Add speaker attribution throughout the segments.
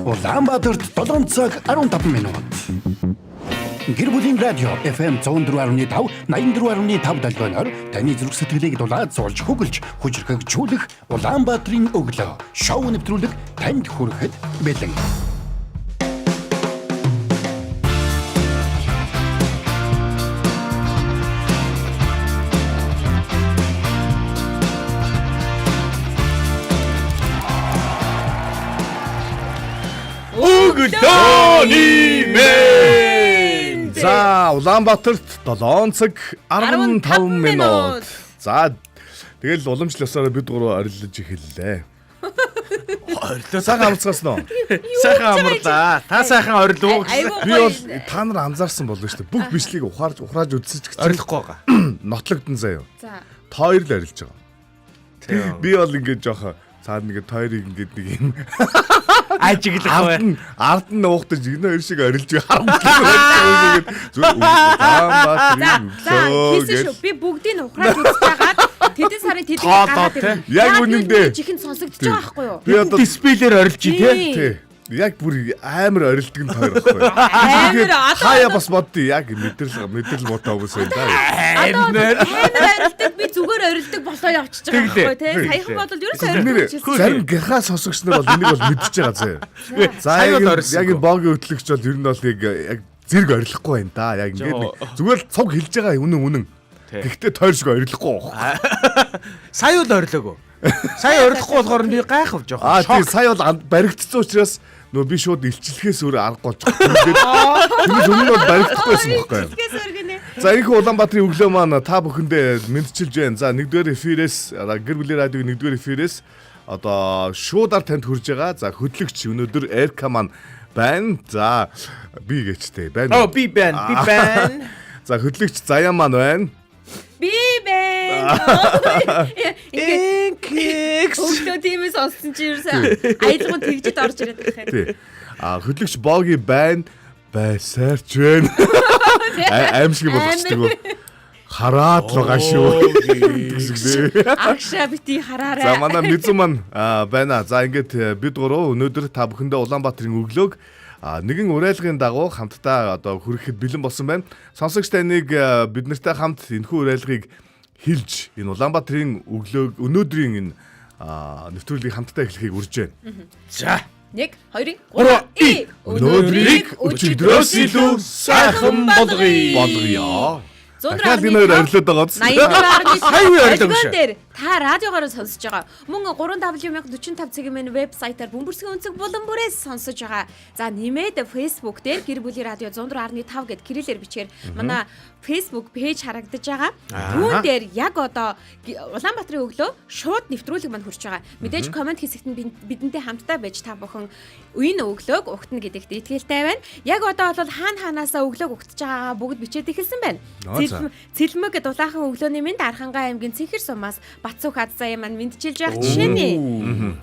Speaker 1: Улаанбаатарт 7 цаг 15 минут. Гэр бүлийн радио FM 104.5, 84.5 долгионоор таны зүрх сэтгэлийг дулаад зулж хөглж, хүчрхэгжүүлэх Улаанбаатарын өглөө. Шоу нэвтрүүлэг танд хүрэхэд бэлэн.
Speaker 2: Өглөөний мэнд. За Улаанбаатарт 7 цаг 15 минут. За тэгэл уламжлалсаар бид гурав орилж эхэллээ. Орилоо сайхан амцгаас нөө.
Speaker 3: Сайхан амарлаа. Та сайхан орилоо.
Speaker 2: Би бол та нар анзаарсан болов шүү дээ. Бүх бичлэгийг ухрааж үзсэж гэж
Speaker 3: Орилохгүй байгаа.
Speaker 2: нотлогдсон заяа.
Speaker 4: За.
Speaker 2: Та хоёр л орилж байгаа.
Speaker 3: Тийм.
Speaker 2: Би бол ингэж жоохоо цаад нэгэ тойрыг ингэж нэг юм
Speaker 3: Ажиглах бай.
Speaker 2: ард нь уухтаж игнэ хоёр шиг орилж байгаа.
Speaker 4: Хийсэн шүү. Би бүгдийг ухрааж үзэж байгаа. Тэдэн сарын тэднийг гаргаад ирнэ.
Speaker 2: Яг үнэндээ.
Speaker 4: Чихэнд сонсогдож байгаа байхгүй юу?
Speaker 2: Би одоо
Speaker 3: Дисплейлэр орилж тий.
Speaker 2: яг бүр амар орилдог нь тойр байхгүй.
Speaker 4: Амар
Speaker 2: Хаяа бас боддоо яг мэдрэл муутай хүмүүс байна да.
Speaker 4: амар орилдог би зүгээр орилдог болоо явчихж байгаа байхгүй тий. Саяхан бодвол ерөөс орилдог.
Speaker 2: Зарим гэрхаа сонсогч нар бол энийг бол мэдчихэж байгаа заяа. За яг энэ богийн хөтлөгч бол ер нь бол яг зэрэг орилохгүй байна да. Яг ингээд зүгээр л цуг хэлж байгаа үнэн. Гэхдээ тойр шиг орилохгүй байна.
Speaker 3: Сая л орилоогүй. Сая орилохгүй болохоор би гайхав жоох.
Speaker 2: Тийм сая бол баригдсан учраас нөө би шууд илчлэхээс өөр аргагүй болж байгаа. Тэрнээс өмнө бол баригдахгүйсэн байхгүй юу?
Speaker 4: Тэгээс өргөнэ.
Speaker 2: За энэ Улаанбаатарын өглөө маань та бүхэндээ мэдчилж байна. За 1-р эфирээс гэр бүлийн радиогийн 1-р эфирээс одоо шуудаар танд хүрж байгаа. За хөтлөгч өнөөдөр Эрка маань байна. За би гэжтэй байна.
Speaker 3: Би байна.
Speaker 2: За хөтлөгч Заяа маань байна.
Speaker 4: Би бэ.
Speaker 3: Инкекс.
Speaker 4: Өглөө тиймээс сонссон чи ерөөсөө аялгууд тэгжид орж ирээд байх юм.
Speaker 2: Тий. Хөтлөгч Боги байна. Байсаарч байна. Аимшиг болгочдөг. Хараад л байгаа шүү.
Speaker 4: Агшаа бити хараарай.
Speaker 2: За манай Мизу маань байна. За ингээд бид гурав өнөөдөр та бүхэндээ Улаанбаатарын өглөөг нэгэн уриалгын дагуу хамтдаа одоо хүрэхэд бэлэн болсон байна. Сонсогч таныг бид нартай хамт энэхүү уриалгыг хэлж энэ Улаанбаатарын өглөөг өнөөдрийн энэ нэвтрүүлгийг хамтдаа эхлэхийг урьж байна.
Speaker 3: За.
Speaker 4: 1 2 3
Speaker 2: Өнөөдрийг өчигдрөөс илүү сайхан болгоё. Дахиад энэ хоёр орилоод байгаа биз?
Speaker 4: 84.5 дээр та радиогоор сонсож байгаа. Мөн 3W45 цагийн вебсайтаар бөмбөрсгийн өнцөг булан бүрээс сонсож байгаа. За нэмээд Facebook дээр гэр бүлийн радио 104.5 гэд кириллээр бичээр манай Facebook пэйж харагдаж байгаа. Түүн дээр яг одоо Улаанбаатарын өглөө шууд нэвтрүүлэг мань хүрч байгаа. Мэдээж комент хэсэгт нь бидэнтэй хамтдаа байж та бүхэн үеийн өглөөг угтна гэдэгт итгэлтэй байна. Яг одоо бол хаанаасаа өглөөг угтж байгаагаа бүгд бичээд эхэлсэн байна. Цэлмэг дулаахан өглөөний минь Архангай аймгийн Цэнхэр сумаас Батцүх Аззаа маань мэдчилж явах жишээ нэ.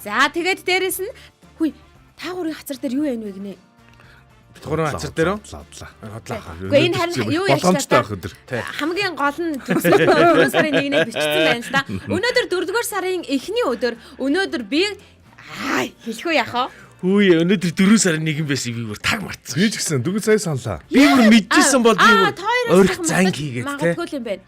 Speaker 4: За тэгээд дээрэс нь хүй та гурийн хацар дээр юу яана вэ гинэ?
Speaker 3: Гурван хацар дээр үү?
Speaker 2: Хотлаа.
Speaker 4: Гэхдээ энэ харин юу яачлаа хамгийн гол нь 4 сарын 1-нд бичсэн байна л да. Өнөөдөр 4-р сарын эхний өдөр өнөөдөр би хэлэхүү яах вэ?
Speaker 3: Хүй өнөөдөр 4 сарын 1 байсан би бүр таг мартсан.
Speaker 2: Би ч гэсэн дүгэн сая саналаа.
Speaker 3: Би бүр мэдчихсэн бол би өөрх занг хийгээд те.
Speaker 4: Магадгүй юм байна.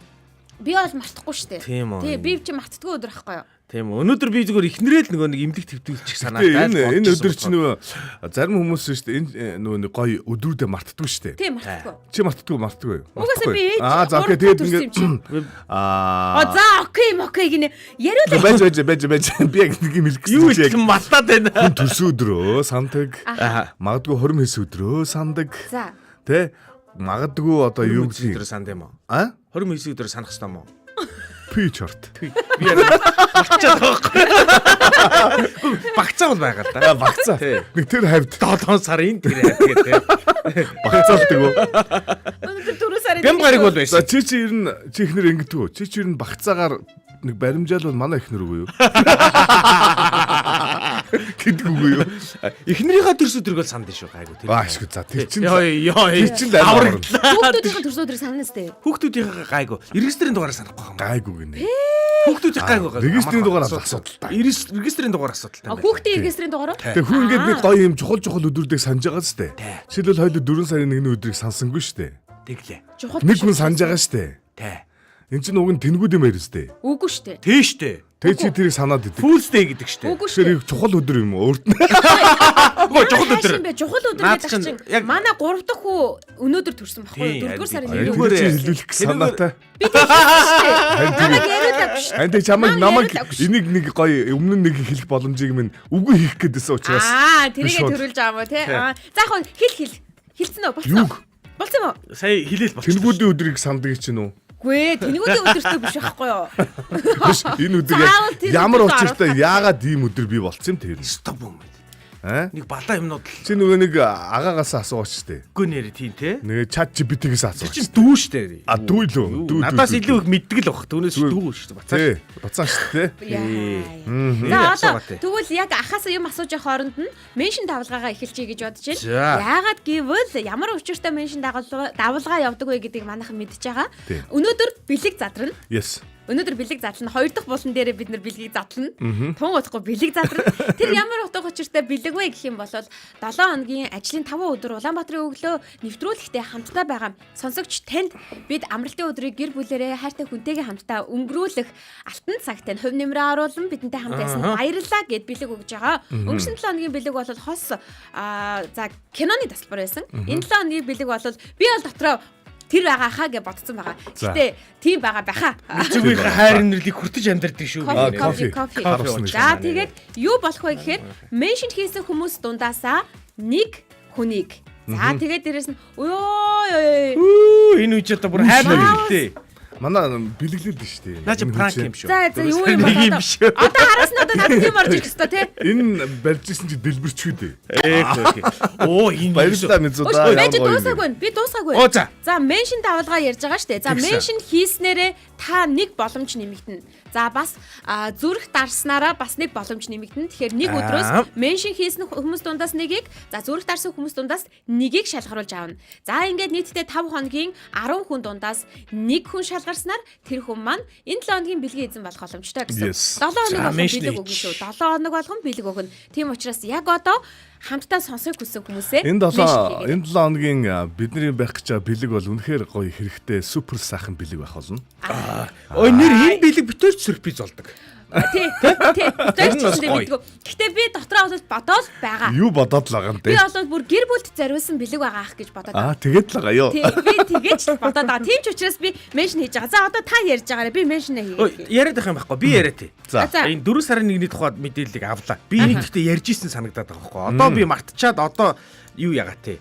Speaker 4: Би бол мартахгүй штэ.
Speaker 3: Тийм үү.
Speaker 4: Тий, би чи мартдаггүй өдөр ахгүй юу?
Speaker 3: Тийм үү. Өнөөдөр би зүгээр ихнэрээ л нөгөө нэг имлэг твтүүлчих санаатай.
Speaker 2: Энэ өдөр чи нөгөө зарим хүмүүс шүү дээ. Энэ нөгөө гоё өдрүүдэд мартдаггүй шүү дээ.
Speaker 4: Тийм мартдаггүй.
Speaker 2: Чи мартдаггүй.
Speaker 4: Угаасаа би
Speaker 2: за окей тэгээд ингээд
Speaker 4: за окей гинэ. Яриулаа.
Speaker 2: Байж би яг нэг юм хэлэх
Speaker 3: Юу
Speaker 2: гэсэн
Speaker 3: их мартаад байна.
Speaker 2: хүн төрсөн өдрөө сандаг. Магадгүй хорим хэс өдрөө сандаг.
Speaker 4: За.
Speaker 2: Тэ магадгүй одоо юу
Speaker 3: өдөр
Speaker 2: гэдэг
Speaker 3: санд юм уу?
Speaker 2: 29
Speaker 3: өдөр санах хэрэгтэй юм уу?
Speaker 2: пи чорт.
Speaker 3: Би багцаад байгаа. Багцаа бол байгаа л да.
Speaker 2: Багцаа. Нэг тэр хавьд
Speaker 3: 7 сарын тэр хавьд гэдэг.
Speaker 2: багцаалдаг уу?
Speaker 4: Өнөөдөр 4 сарын
Speaker 3: Бям гариг бол байсан.
Speaker 2: За чи ер нь чи ихнэр ингэдэг үү? Чи ер нь багцаагаар нэг баримжаал бол манай эхнэр үгүй юу? Гэдэг үгүй юу?
Speaker 3: Эхнэрийнхээ төрс өдрийг бол санд шүү гайгүй тэр.
Speaker 2: Аашгүй за тэр чинь
Speaker 3: тэр
Speaker 2: чинь амар
Speaker 4: Хүүхдүүдийн төрс өдрийг санана сте.
Speaker 3: хүүхдүүдийнхээ гайгүй. Регистрийн дугаараа санахгүй юм.
Speaker 2: гайгүй гинэ.
Speaker 3: Хүүхдүүдийн гайгүй.
Speaker 2: Регистрийн дугаараа асуудал та.
Speaker 3: Регистрийн дугаар асуудалтай.
Speaker 4: Хүүхдийн регистрийн дугаараа?
Speaker 2: Тэг хүн ингээд нэг гоё юм чухал өдрүүдийг санаж байгаа шүү дээ. Жишээлбэл хоёул 4 сарын 1-ний өдрийг сансангүй шүү дээ.
Speaker 3: Тэглээ.
Speaker 4: Чухал
Speaker 2: Нэг хүн санаж байгаа шүү дээ.
Speaker 3: Тэ.
Speaker 2: Энд чинь уг нь тэнгүүд юм ярь шүү дээ.
Speaker 4: Үгүй штэ.
Speaker 3: Тийш дээ.
Speaker 2: Тэг чи тэрийг санаад идэв.
Speaker 3: Фүүлстэй гэдэг штэ.
Speaker 4: Үгүй штэ.
Speaker 2: Тэр чухал өдөр юм уу? Өөрт нь.
Speaker 3: Үгүй чухал өдөр.
Speaker 4: Чухал өдөр гэдэг чинь манай 3 дахь хүү өнөөдөр төрсөн баггүй юу? 4-р сарын 1-нд.
Speaker 2: Зүгээр хэлүүлэх санаатай.
Speaker 4: Би тийш. Намайг яриулаагүй штэ.
Speaker 2: Энд чамайг намайг энийг нэг гоё өмнө нь нэг хэлэх боломжийг минь үгүй хийх гэдээсэн учраас.
Speaker 4: Тэрийгэ төрүүлж байгаа мó те. За яг хэл. Хэлсэн үү? Болцсон. Болцсон уу?
Speaker 3: Сая хэлээл болчихсон.
Speaker 2: Тэнгүүдийн өдрийг санддаг чинь үү?
Speaker 4: Гүй тэнгүүдийн өдөртэй биш байхгүй юу?
Speaker 2: Биш энэ өдөр ямар учиртай яагаад ийм өдөр бий болцсон юм тэр?
Speaker 3: Стоп юм.
Speaker 2: Аа?
Speaker 3: Нэг балаа юмнууд л
Speaker 2: Чи нөгөө нэг агаагаас асуугач штэ.
Speaker 3: үгүй нэр тийм те.
Speaker 2: Нэг чат GPT-гээс
Speaker 3: Тэр
Speaker 2: асуугач.
Speaker 3: чинь дүү штэ.
Speaker 2: А дүү л үү? Дүү.
Speaker 3: Надаас илүү их мэддэг л баг. Түүнээс дүү штэ. Бацаа.
Speaker 2: Тий. Бацаа штэ.
Speaker 4: За одоо тэгвэл яг ахаас юм асууж явах хооронд нь меншин давалгаагаа эхэлчихье гэж бодож байна. Яагаад гэвэл ямар учиртай меншин давалгаа явдаг вэ гэдгийг манайхан мэдж байгаа. Өнөөдөр бэлэг задрна.
Speaker 2: Yes.
Speaker 4: Өнөөдөр бэлэг задлана. 2 дахь булан дээрээ бид нар бэлгийг задлана. Тун удахгүй бэлэг задрна. Тэр ямар утга учиртай бэлэг вэ гэх юм бол 7 хоногийн ажлын 5 өдөр Улаанбаатарын өглөө нэвтрүүлэгтээ хамтдаа байгаа сонсогч танд бид амралтын өдрийг гэр бүлэрээ хайртай хүнтэйгээ хамтдаа өнгөрүүлэх алтан цагт хувь нэмрээ оруулан бидэнтэй хамт байсан баярлалаа гэд бэлэг өгж байгаа. Өнгөрсөн 7 хоногийн бэлэг бол хос за киноны тасалбар байсан. Энэ 7 хоногийн бэлэг бол би бол дотроо тэр байгаа хаа гэж бодсон байгаа. Гэтэ тийм байгаа байхаа.
Speaker 3: Зүгийнхээ хайр нэрлийг хүртэж амьдардаг шүү.
Speaker 4: Кофе. За тэгээд юу болох вэ гэхээр меншн хийсэн хүмүүс дундаасаа нэг хүнийг. За тэгээд дээрэс нь
Speaker 3: энэ үеч одоо бүр хайр нэртэй.
Speaker 2: Манай бэлэглэл биш дээ.
Speaker 3: Наа чи пранк юм шүү.
Speaker 4: За юу юм бол одоо хараас нь одоо надад юм орж ирэх хэвээр те.
Speaker 2: Энэ барьжсэн чи дэлбэрчгүй дээ.
Speaker 3: Оо энэ
Speaker 2: Баярлалаа минь зудаа.
Speaker 4: Меншн дуусаагүй. Би дуусаагүй. За меншн давалгаа ярьж байгаа штэ. За меншн хийснээрээ та нэг боломж нэмэгдэнэ. За бас зүрх дарснараа бас нэг боломж нэмэгдэнэ. Тэгэхээр нэг өдрөөс меншн хийсэн хүмүүс дундаас нэгийг, за зүрх дарсан хүмүүс дундаас нэгийг шалгаруулж аавна. За ингээд нийтдээ 5 хоногийн 10 хүн дундаас нэг хүн шалгарснаар тэр хүн маань энэ 7 хоногийн бэлгийн эзэн болох боломжтой гэсэн. 7 хоног болгон бэлэг өгнө шүү. 7 хоног болгон бэлэг өгнө. Тийм учраас яг одоо хамтдаа сонсох хүссэн хүмүүсээ
Speaker 2: энэ 7 хоногийн бидний байх гэж байгаа бэлэг бол үнэхээр гоё хэрэгтэй супер сайхан бэлэг байх болно.
Speaker 3: Ой нэр энэ бэлэг битэрч сюрприз болдог.
Speaker 4: Тий. Гэхдээ би дотроо бодоод байгаа.
Speaker 2: Юу бодоод л байгаа юм
Speaker 4: Би
Speaker 2: бэ?
Speaker 4: бол бүр гэр бүлд зориулсан бэлэг байгаа ах гэж бодоод байгаа.
Speaker 2: Тэгээд л байгаа ёо.
Speaker 4: Тий, би тэгэж л бодоод байгаа. Тийм ч учраас би меншн хийж байгаа. За одоо та ярьж байгаарай. Би меншнээ хийе.
Speaker 3: Яриад байх юм байхгүй. Би яриа тий.
Speaker 2: За.
Speaker 3: Энэ 4 сарын 1-ний тухайд мэдээллийг авлаа. Би энийг гэхдээ ярьж исэн санагдаад байгаа байхгүй. Одоо би мартчихад одоо юу ягаа тий.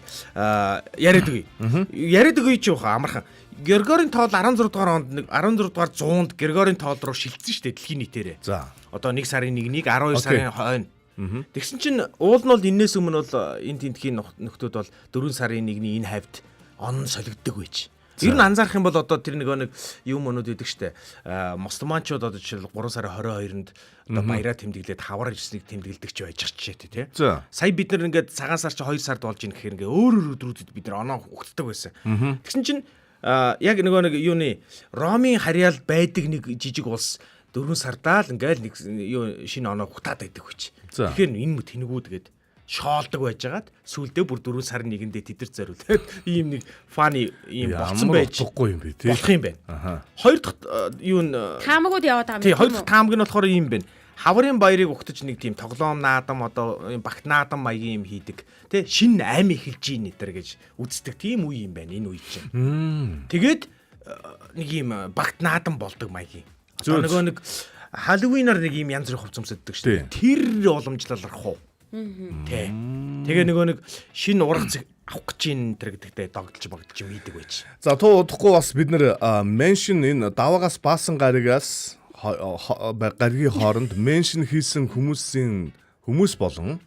Speaker 3: Яриад үгүй. Яриад үгүй чи баха амархан. Григорийн тоол 16 дугаар онд 16 дугаар 100-д Григорийн тоол руу шилжсэн шүү дээ дэлхийн нийтээрээ.
Speaker 2: За.
Speaker 3: Одоо 1 сарын 1-ийг 12 сарын хойно. Тэгсэн чинь уул нь бол энээс өмнө бол энэ тентхийн нөхдүүд бол 4 сарын 1-ний энэ хавьд он солигддог байж. Ер нь анзаарах юм бол одоо тэр нэг юм өнүүд идэг штэ. Мусульманчууд одоо жишээл 3 сарын 22-нд одоо баяраа тэмдэглээд хавар ижснийг тэмдэглэдэг ч байж жишээтэй тий. Сая бид нар ингээд цагаан сар чи 2 сард болж ийн гэхээр ингээд өөр өдрүүдэд бид нар оноо өгддөг байсан. Тэгсэн чинь яг нэг юуны Ромын харьяал байдаг нэг жижиг улс 4 сардаа л ингээл нэг юу шинэ оноо хутаад байдаг хүч. Тэгэхээр энэ тэнэгүүд гээд шоолдог байжгаад сүулдэ бүр 4 сарын 1-нд тэдэр зориулаад ийм нэг фаны ийм болсон байж
Speaker 2: болохгүй юм бэ тий.
Speaker 3: Болох юм байна. Хоёр дахь юу н
Speaker 4: таамагуд яваад байгаа юм.
Speaker 3: Тий, хоёр дахь таамаг нь болохоор ийм байна. Хаврын баярыг өгтөж нэг тийм тоглоом наадам одоо ийм багт наадам маягийн юм хийдэг. Тэ шинэ аймаг эхэлж ийн нэтэр гэж үздэг тийм үе юм байна энэ үе чинь. Тэгээд нэг ийм багт наадам болдог маягийн. Одоо нөгөө нэг Халлоуинаар нэг ийм янз бүрийн хувцамсддаг шүү дээ. Тэр уламжлалах уу. Тэ. Тэгээ нөгөө нэг шинэ ургац авах гэж ийн тэр гэдэгтэй догдолж богдолж юм идэг байж.
Speaker 2: За туу удахгүй бас бид нэр меншн энэ даваагаас баасан гаригаас гаригийн хооронд меншн хийсэн хүмүүс болон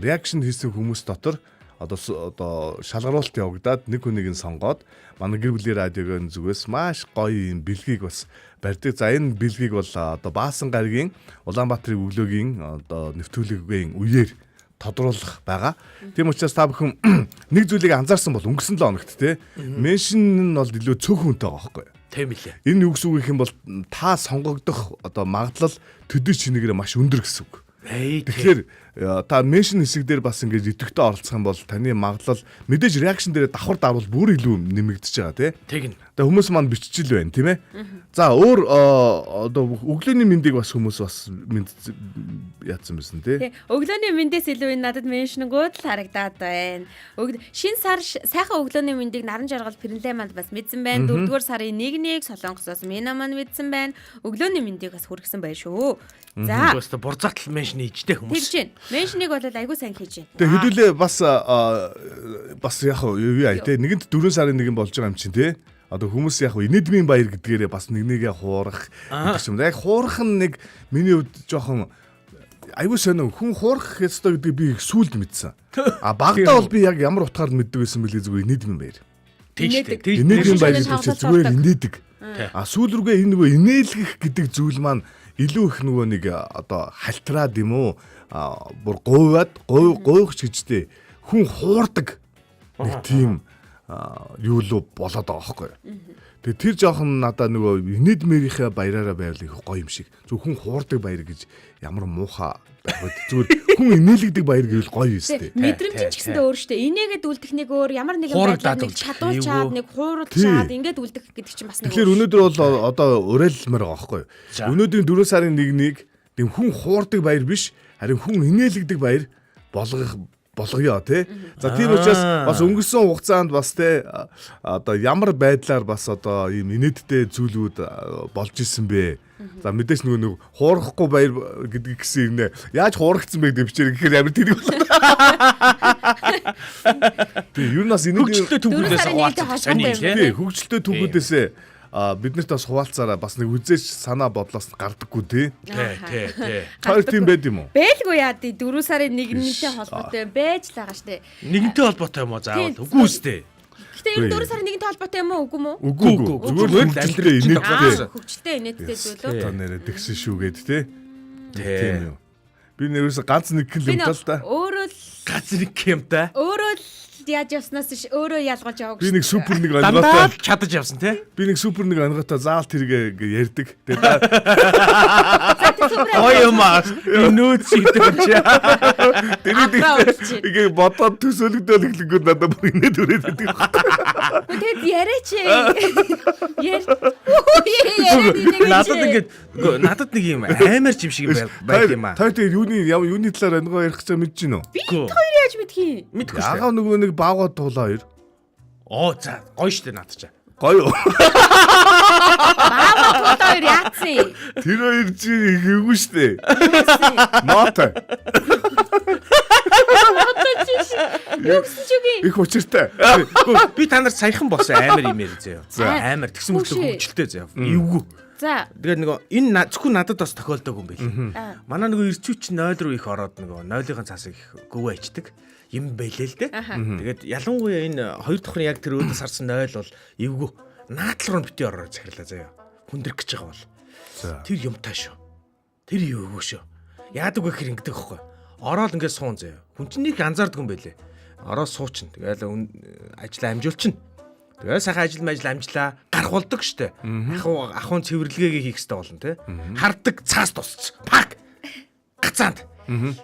Speaker 2: реакшн хийсэн хүмүүс дотор одоо шалгаруулалт явагдаад нэг хүнийг нь сонгоод манай гэр бүлийн радиогийн зүгээс маш гоё юм бэлгийг бас барьдаг. За энэ бэлгийг бол одоо Баасан гарагийн Улаанбаатарын өглөөгийн одоо нэвтрүүлгийн үеэр тодруулах байгаа. Тийм учраас та бүхэн нэг зүйлийг анзаарсан бол өнгөрсөн 7 хоногт те меншин нь бол илүү цөөхөнтэй байгаа байхгүй юу?
Speaker 3: Тийм билээ.
Speaker 2: Энэ юу гэсэн үг юм бол та сонгогдох одоо магадлал төдий чинээгээр маш өндөр гэсэн үг. Тэгэхээр та меншин хэсэг дээр бас ингэж идэвхтэй оролцох юм бол таны магадлал мэдээж реакшн дээр давхар давал бүр илүү нэмэгдэж байгаа тий.
Speaker 3: Тэгнь.
Speaker 2: Тэгээ хүмүүс маань биччихэл байна тийм ээ. За өөр одоо өглөөний мэндийг бас хүмүүс бас яатсан байсан тий.
Speaker 4: Өглөөний мэндээс илүү энэ надад меншнгүүд л харагдаад байна. Шинэ сар сайхан өглөөний мэндийг Наран жаргал Пэрнлээ манд бас мэдсэн байна. 4-р сарын 1-ийг Солонгосоос Мина маань мэдсэн байна. Өглөөний мэндийг бас хүргэсэн байна шүү. За.
Speaker 3: Өөрөөсөө бурзаатал меншны ичтэй хүмүүс.
Speaker 4: Тэгж байна. Меншнийг бол айгүй сайн хийж байна.
Speaker 2: Тэгээ хэдүүлээ бас яг юу яа тий. Нэгэнт 4 сарын 1 болж байгаа юм чинь тий. Одоо хүмүүс яг инэдмийн баяр гэдгээрээ бас нэгнийгээ хуурах гэдэг юм. Яг хуурах нь нэг миний хувьд жоохон айгүй сонио хүн хуурах ёстой гэдгийг би их сүулд мэдсэн. Багтаа бол би яг ямар утгаар мэддэг байсан бэлээ зүгээр инэдмийн баяр. Инэдмийн баяр гэж зүгээр инээдэг. Сүүл рүүгээ энэ нөгөө инээлгэх гэдэг зүйл маань илүү их нөгөө нэг одоо халтраад юм уу? Бүр гойвч гэжтэй хүн хуурдаг нэг тийм юу л болоод байгаа байхгүй. Тэгээ тэр жоохон надаа нөгөө инэдмэрийнхээ баяраараа байвал их гоё юм шиг. Зөв хүн хуурдаг баяр гэж ямар муухай байгаад зүгээр хүн инээлгдэг баяр гэвэл гоё юм шүү дээ.
Speaker 4: Мэдрэмж ч гэсэндээ өөр шүү дээ. Инээгээд үлдэх нэг өөр ямар нэгэн байдлаар нэг чадуулчаад нэг хууралчаад ингээд үлдэх гэдэг чинь бас нэг.
Speaker 2: Тэгэхээр өнөөдөр бол одоо уриалмаар байгаа байхгүй. Өнөөдрийн 4 сарын 1-ийг тийм хүн хуурдаг баяр биш харин хүн инээлгдэг баяр болгоё тий. За тийм учраас бас өнгөрсөн хугацаанд бас тий одоо ямар байдлаар бас одоо ийм инээдтэй зүйлүүд болж исэн бэ. За мэдээж нэг хуурахгүй баяр гэдэг гисэн юм нэ. Яаж хуурагдсан бэ гэдэг бичээр гэхээр амар тэрэг болоо. Тий юу нас
Speaker 3: хөгжилтэй түүхүүдээс хуваалцах сони тий.
Speaker 2: Хөгжилтэй түүхүүдээс биднэрт бас хуваалцаараа бас нэг үзээч санаа бодлоос гардаггүй тий.
Speaker 3: Тий.
Speaker 2: Хоёр тийм байд юм уу?
Speaker 4: Бэлгүй яа тий 4 сарын 1-ний холбоотой байж л байгаа штэ.
Speaker 3: Нэгэнтэй холбоотой юм уу заавал үгүй үстэй.
Speaker 4: Гэтэ ер нь 4 сарын 1-ний холбоотой юм уу үгүй мүү?
Speaker 2: Үгүй. Зүгээр хөгжилтэй инээдтэй.
Speaker 4: Хөгжилтэй инээдтэй зүйл үү?
Speaker 2: Одоо нэрэ тэгсэн шүүгээд тий. Тийм юу. Би нэрээс ганц нэг юм тал та.
Speaker 4: Өөрөө л
Speaker 3: ганц нэг юм та.
Speaker 4: Өөрөө л яаж явснаас биш өөрөө ялгаж яваг.
Speaker 2: Би нэг супер нэг
Speaker 3: онготой чадаж явсан тий.
Speaker 2: Би нэг супер нэг онготой заалт тэргээ ярьдаг. Тэгээ
Speaker 3: ой юмаа нүүц хийдэг чи.
Speaker 2: Тэгээ бодоод төсөөлөгдөөл эхлэнгүүд надад бүр инээд үрээд байдаг.
Speaker 4: Тэгэд яриач.
Speaker 3: Надад нэг юм аймаар юм шиг байд юм аа.
Speaker 2: Та юуны талаар онгоо ярих гэж мэдэж гинөө?
Speaker 4: Би хоёр яаж мэдхий?
Speaker 3: Мэдгүй шүү.
Speaker 2: Ягаа нөгөө нэг баагаа туулаа хоёр.
Speaker 3: Оо за гоё штэ наад чаа.
Speaker 2: Гоё.
Speaker 4: Баагаа туулаа хоёр яатсан.
Speaker 2: Тэр хоёр чи хийгээгүй штэ. Мотой.
Speaker 4: Юусэн чиги?
Speaker 2: Их учиртай.
Speaker 3: Би та нарт саяхан болсон аймаар юм ярь заяа. Аймаар тэгсэн мөртөө хөвчлөлтэй заяа. Эвгүй.
Speaker 4: За.
Speaker 3: Тэгээд нөгөө энэ зөвхөн надад бас тохиолдог юм байл. Манай нөгөө ирчүүч 0 руу их ороод нөгөө 0-ын цаасыг гөвөө ичдэг юм байлээ л дээ. Тэгээд ялангуяа энэ 2 дахь нь яг тэр өөдөөс харсан 0 бол эвгүй. Наадлал руу бити ороод захирлаа заяа. Хүндрэх гэж байгаа бол. Тэр юмтай шүү. Тэр эвгүй шүү. Яадаг вэ гэхээр ингэдэг байхгүй. Ороод ингээд суун заяа. Хүн чинь нэг анзаардаг юм байлээ. Ороод суучин. Тэгээд ажлаа амжуулчин. Тэгээ сайхан ажил амжлаа гарах болдог штэ. Ахуун цэвэрлэгээ хийх хэрэгтэй болно те. Хардаг цаас тусч. Пак. Гацаанд.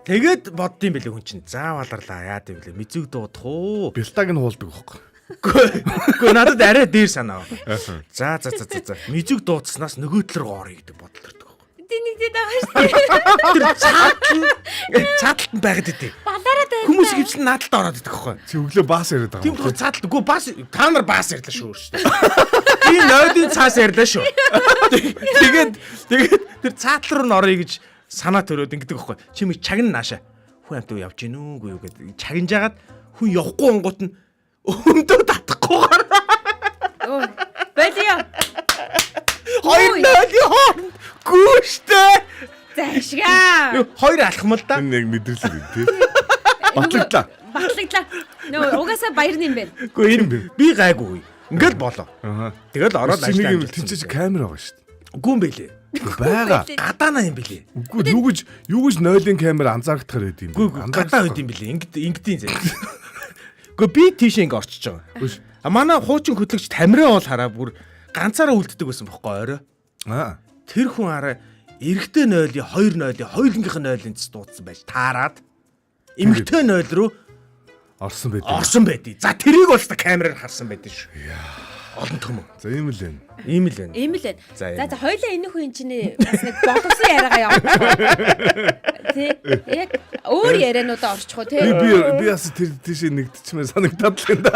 Speaker 3: Тэгээд боддсон байлээ хүн чинь. Зааваларлаа яад юм блэ. Мизэг дуудах уу?
Speaker 2: Бэлтаг нь хуулдаг байхгүй.
Speaker 3: Гэхдээ надад арай дээр санаа байна. За. Мизэг дуудснаас нөгөө талруу орё гэдэг бодол төрдөг.
Speaker 4: Тэнийгдээд байгаа шүү дээ.
Speaker 3: Цааталт нь байгаад идэв.
Speaker 4: Балаараад байна.
Speaker 3: Хүмүүс хөвчлэн наадалд ороод идэх байхгүй.
Speaker 2: Чи өглөө баас яриад байгаа.
Speaker 3: Тийм цааталт. Үгүй баас та нар баас ярьлаа шүү шүү дээ. Би 0-ийн цаас ярьлаа шүү. Тэгээд тэр цаатал руу н орё гэж санаа төрөөд ингэдэг байхгүй. Чи мэг чагна нааша. Хүн амт явж гин үгүй юу гэдэг. Чагнаж агаад хүн явахгүй онгууд нь өмдөө татахгүйгээр.
Speaker 4: Ой. Байлаа.
Speaker 3: Хоёр 0-ийн хооронд гүйштэй.
Speaker 4: Зашгаа.
Speaker 3: Хоёр алхам л да.
Speaker 2: Энэ яг мэдрэлэг тий. Батлагдлаа.
Speaker 4: Нөө угаасаа баярны юм байна.
Speaker 3: Үгүй энэ би гайгүй. Ингээд болоо. Тэгэл ороод
Speaker 2: ажлаа
Speaker 3: ажиллаа.
Speaker 2: тэнцэж камер байгаа шүү дээ.
Speaker 3: Үгүй юм бэлээ.
Speaker 2: Байгаа.
Speaker 3: Гадаанаа юм бэлээ.
Speaker 2: Үгүй юу гэж нойлын камер анзаарахтар байд юм бэ?
Speaker 3: Үгүй гадаа байд юм бэлээ. Ингэдийн зэ. Үгүй би тийш ингэ орчиж байгаа. А манай хуучин хөтлөгч Тамираа бол хараа бүр ганцаараа үлддэг байсан бохгүй орой. Тэр хүн хараа эрэгтэй нойлын 2 нойлын хоёулынгийнх нь нойлын цэс дуудсан байж таарад эмэгтэй нойл руу
Speaker 2: Орсон байд.
Speaker 3: орсон байдий. За тэрийг бол та камераар харсан байдий шүү. Олон том.
Speaker 2: За ийм л байна.
Speaker 3: Ийм л байна.
Speaker 4: Ийм л байна.
Speaker 3: За,
Speaker 4: За хоёлаа энэ хүн чинь бас нэг боловсон яриагаа явуулчих. Тэ. Яг өөр яриануудаа орчих уу те.
Speaker 2: Би бас тэр тийшээ нэгдчихмээр санагдаад л энэ.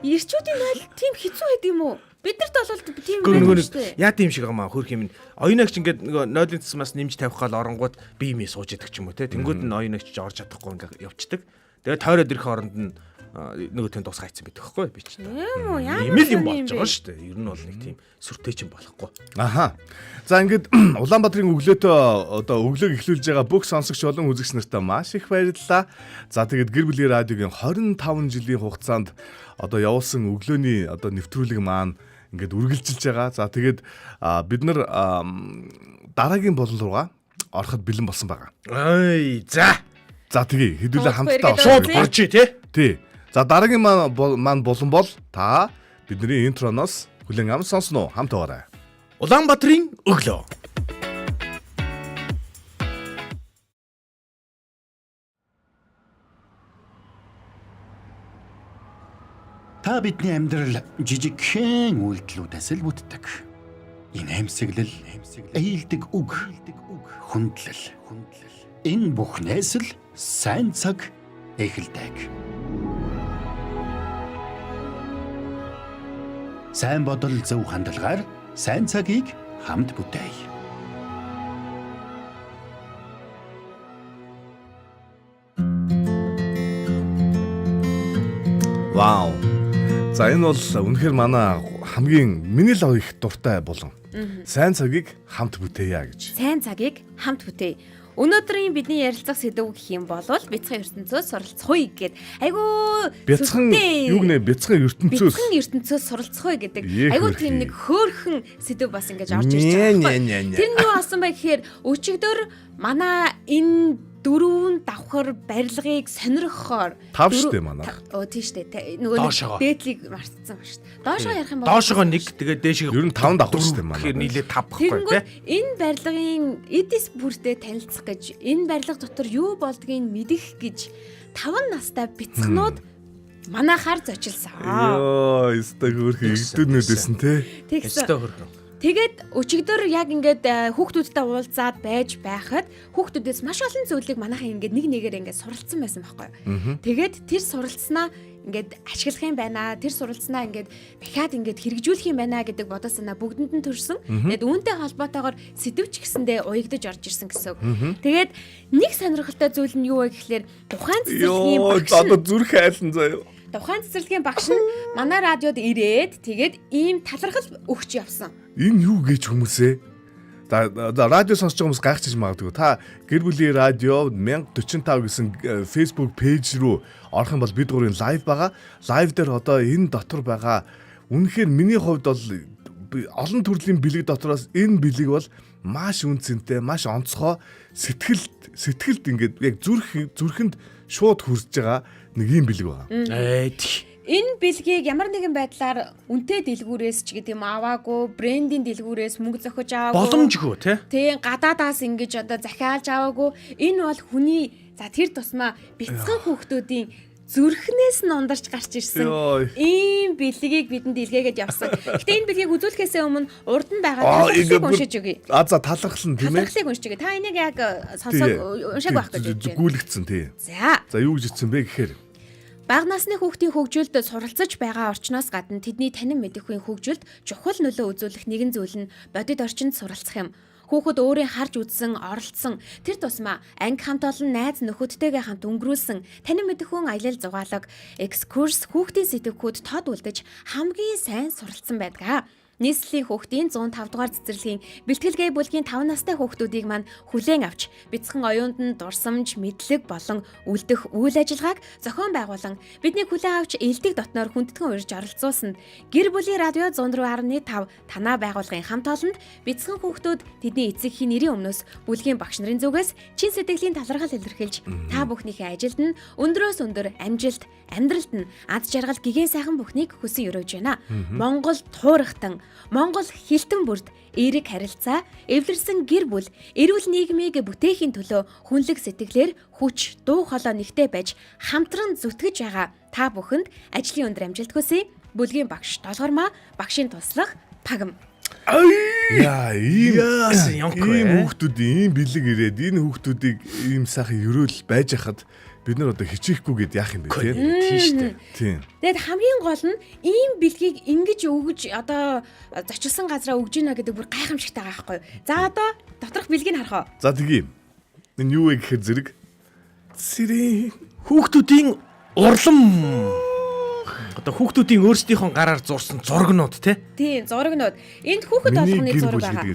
Speaker 4: Ирчүүдийн ойл тийм хэцүү байд юм уу? Бидэрт бол тийм
Speaker 3: Нөгөө
Speaker 4: шүү дээ.
Speaker 3: яа тийм шиг гамаа хөрх юм. Оюунагч ингээд нөгөө нойлын цэсмаас нэмж тавих гал оронгууд би имээ сууж идэг ч юм уу те. Тэнгүүд нь оюунагч орж чадахгүй ингээд явцдаг. Тэгээд тойроод ирэх оронд нь нөгөө тэн тус хайцсан байдаг байхгүй би ч.
Speaker 4: Юм уу? Яа.
Speaker 3: Ийм л юм болж байгаа шүү дээ. Ер нь бол нэг тийм сүртэй ч юм болохгүй.
Speaker 2: Аха. За ингээд Улаанбаатарын өглөөтөө одоо өглөөг эхлүүлж байгаа бүх сонсогч болон үзэгч нартай маш их баярлалаа. За тэгээд гэр бүлийн радиогийн 25 жилийн хугацаанд одоо явуулсан өглөөний одоо нэвтрүүлэг маань ингээд үргэлжилж байгаа. За тэгээд бид нар дараагийн болон руугаа ороход бэлэн болсон байгаа.
Speaker 3: Ой за.
Speaker 2: За тэгээ хэдүүлээ хамтдаа
Speaker 3: Шууд орж тий.
Speaker 2: Тий. За дараагийн маань болон бол та бидний интроноос хүлэн авсан сонсно уу? Хамт байгаарай.
Speaker 3: Улаанбаатарын өглөө.
Speaker 1: Та бидний амьдрал жижигхэн үйлдэлүүдээс л бүтдэг. Энэ амьсгалал, ээлдэг үг, хүндлэл. Энэ бүхнээс л сайн цаг эхэлдэг. Сайн бодол зөв хандлагаар сайн цагийг хамт бүтээе.
Speaker 2: Вау. За энэ бол үнэхээр манай хамгийн миний л их дуртай болон сайн цагийг хамт бүтээе гэж.
Speaker 4: Сайн цагийг хамт бүтээе. Өнөөдрийн бидний ярилцах сэдв гэх юм бол бяцхан ертөнцөөс суралцахуй гэд. Айгуу
Speaker 2: Бяцхан юу гэнэ бяцхан ертөнцөөс.
Speaker 4: Бяцхан ертөнцөөс суралцахуй гэдэг.
Speaker 2: Ээ,
Speaker 4: Айгуу
Speaker 2: хөрхий.
Speaker 4: тийм нэг хөөрхөн сэдв бас ингэж орж ирж байгаа байхгүй. Тэр нь юу асан бэ гэхээр өчигдөр манай энэ дөрвөн давхар барилгыг сонирхохоор
Speaker 2: Тав штэ манай.
Speaker 4: Тийм штэ. Нөгөө дээдлийг марцсан ба штэ. Доошоо ярих юм бол
Speaker 3: Доошогоо 1 тэгээд дээшээ
Speaker 2: Ер нь 5 давхар штэ манай.
Speaker 3: тэгэхээр нийлээ 5 баггүй
Speaker 4: Тэгэнгүүт
Speaker 3: тий.
Speaker 4: энэ барилгын эдис бүртээ танилцах гэж энэ барилга дотор юу болдгийг мэдэх гэж 5 настай бяцхнууд манайхаар зочилсан.
Speaker 2: Йоо, өстой хөрхий игдүүнүүдсэн те.
Speaker 4: Тэгсэн.
Speaker 3: Өстой хөрхөн.
Speaker 4: Тэгээд өчигдөр яг ингээд хүүхдүүдтэй уулзаад байж байхад хүүхдүүдээс маш олон зүйлийг манайхан ингээд нэг нэгээр ингээд суралцсан байсан байхгүй. Тэгээд тэр суралцсанаа ингээд ашиглах юм байна. Тэр суралцсанаа ингээд дахиад ингээд хэрэгжүүлэх юм байна гэдэг бодол санаа бүгдэнд нь төрсөн. Тэгээд үүнтэй холбоотойгоор сэдвч гэсэндээ уягдаж орж ирсэн гэсэн үг. Тэгээд нэг сонирхолтой зүйл нь юу вэ гэхлээр тухайн цэцэрлэгийн багш
Speaker 2: Одоо зүрх айлан заяа.
Speaker 4: Тухайн цэцэрлэгийн багш нь манай радиод ирээд тэгээд ийм талархал өгч явсан.
Speaker 2: Энэ юу гэж хүмүүсээ? За радио сонсож байгаа хүмүүс гайхчихж магадгүй. Та гэр бүлийн радио 1045 гэсэн Facebook пэйж рүү орох юм бол бид гурийн лайв байгаа. Лайв дээр одоо энэ дотор байгаа үнэхээр миний хувьд бол олон төрлийн бэлэг дотроос энэ бэлэг бол маш үнцэнтэй, маш онцгой, сэтгэлд ингээд яг зүрхэнд шууд хүрж байгаа нэг юм бэлэг байгаа.
Speaker 4: Энэ бэлгийг ямар нэгэн байдлаар үнэтэй дэлгүүрээс ч гэдэг юм аваагүй, брендийн дэлгүүрээс мөнгө зохиж аваагүй.
Speaker 3: Боломжгүй тий.
Speaker 4: Гадаадаас ингэж одоо захиалж аваагүй. Энэ бол хүний за тэр тусмаа бяцхан хүүхдүүдийн зүрхнээс нь ундарч гарч ирсэн. Ийм бэлгийг бидэнд илгээгээд явсан. Гэтэ энэ бэлгийг үзүүлэхээс өмнө урд нь байгаа талхлыг уншиж өгье.
Speaker 2: За талхал нь тийм ээ.
Speaker 4: Талхлыг уншиж өгье. Та энийг яг сонсоод уншааг байх гэж байна.
Speaker 2: Гүйлгцэн тий.
Speaker 4: За
Speaker 2: юу гэж хэлсэн бэ гэхээр
Speaker 4: бага насны хүүхдийн хөгжилд суралцаж байгаа орчноос гадна тэдний танин мэдэхгүй хөгжилд чухал нөлөө үзүүлэх нэгэн зүйл нь бодит орчинд суралцах юм. Хүүхэд өөрийн харж үзсэн, оролцсон тэр тусмаа анги хамт олон найз нөхөдтэйгээ хамт өнгөрүүлсэн танин мэдэхүүн аялал зугаалга, экскурс, хүүхдийн сэтгэхүйд тод үлдэж хамгийн сайн суралцсан байдаг. нийслэлийн хүүхдийн 105 дугаар цэцэрлэгийн бэлтгэлгээ бүлгийн 5 настай хүүхдүүдийг маань хүлээн авч бяцхан оюунд нь дурсамж, мэдлэг болон үлдэх үйл ажиллагааг зохион байгуулан бидний хүлээн авч элдэг дотноор хүндэтгэн урьж оролцуулсанд гэр бүлийн радио 104.5 танаа байгууллагын хамт олонд бяцхан хүүхдүүд тэдний эцэгхийн нэрийн өмнөөс бүлгийн багш нарын зүгээс чин сэтгэлийн талархал илэрхийлж та бүхнийхээ ажилд нь өндрөөс өндөр амжилт, амьдралд нь ад жаргал гэгэн сайхан бүхнийг хүсэн өрөөж байна. Монгол туурахтан, Монгол хилтэн бүрд эерэг харилцаа, эвлэрсэн гэр бүл, эрүүл нийгмийг бүтээхийн төлөө хүнлэг сэтгэлээр хүч, дуу хоолой нэгтэй байж хамтран зүтгэж байгаа та бүхэнд ажлын өндөр амжилт хүсье. Бүлгийн багш Долгормаа, багшийн туслах Пагам.
Speaker 2: Яа, ийм хүүхдүүд ийм бэлэг ирээд энэ хүүхдүүдийг ийм сайхан ерөөл байж хахад бид нар одоо хичээхгүйгээд яах юм бэ тийм. Тийм.
Speaker 4: Тэгэд хамгийн гол нь ийм бэлгийг ингэж өгж одоо зочилсан газараа өгж гинэ гэдэг бүр гайхамшигтай байгаа байхгүй юу. За одоо доторх бэлгийг харах уу.
Speaker 2: За тгийм. Энэ юу вэ гэхээр зэрэг сэрийн
Speaker 3: Хүүхдүүдийн урлам одоо хүүхдүүдийн өөрсдийнхөө гараар зурсан зургнууд
Speaker 4: тийм зургнууд. Энд хүүхэд болгоны зураг байгаа.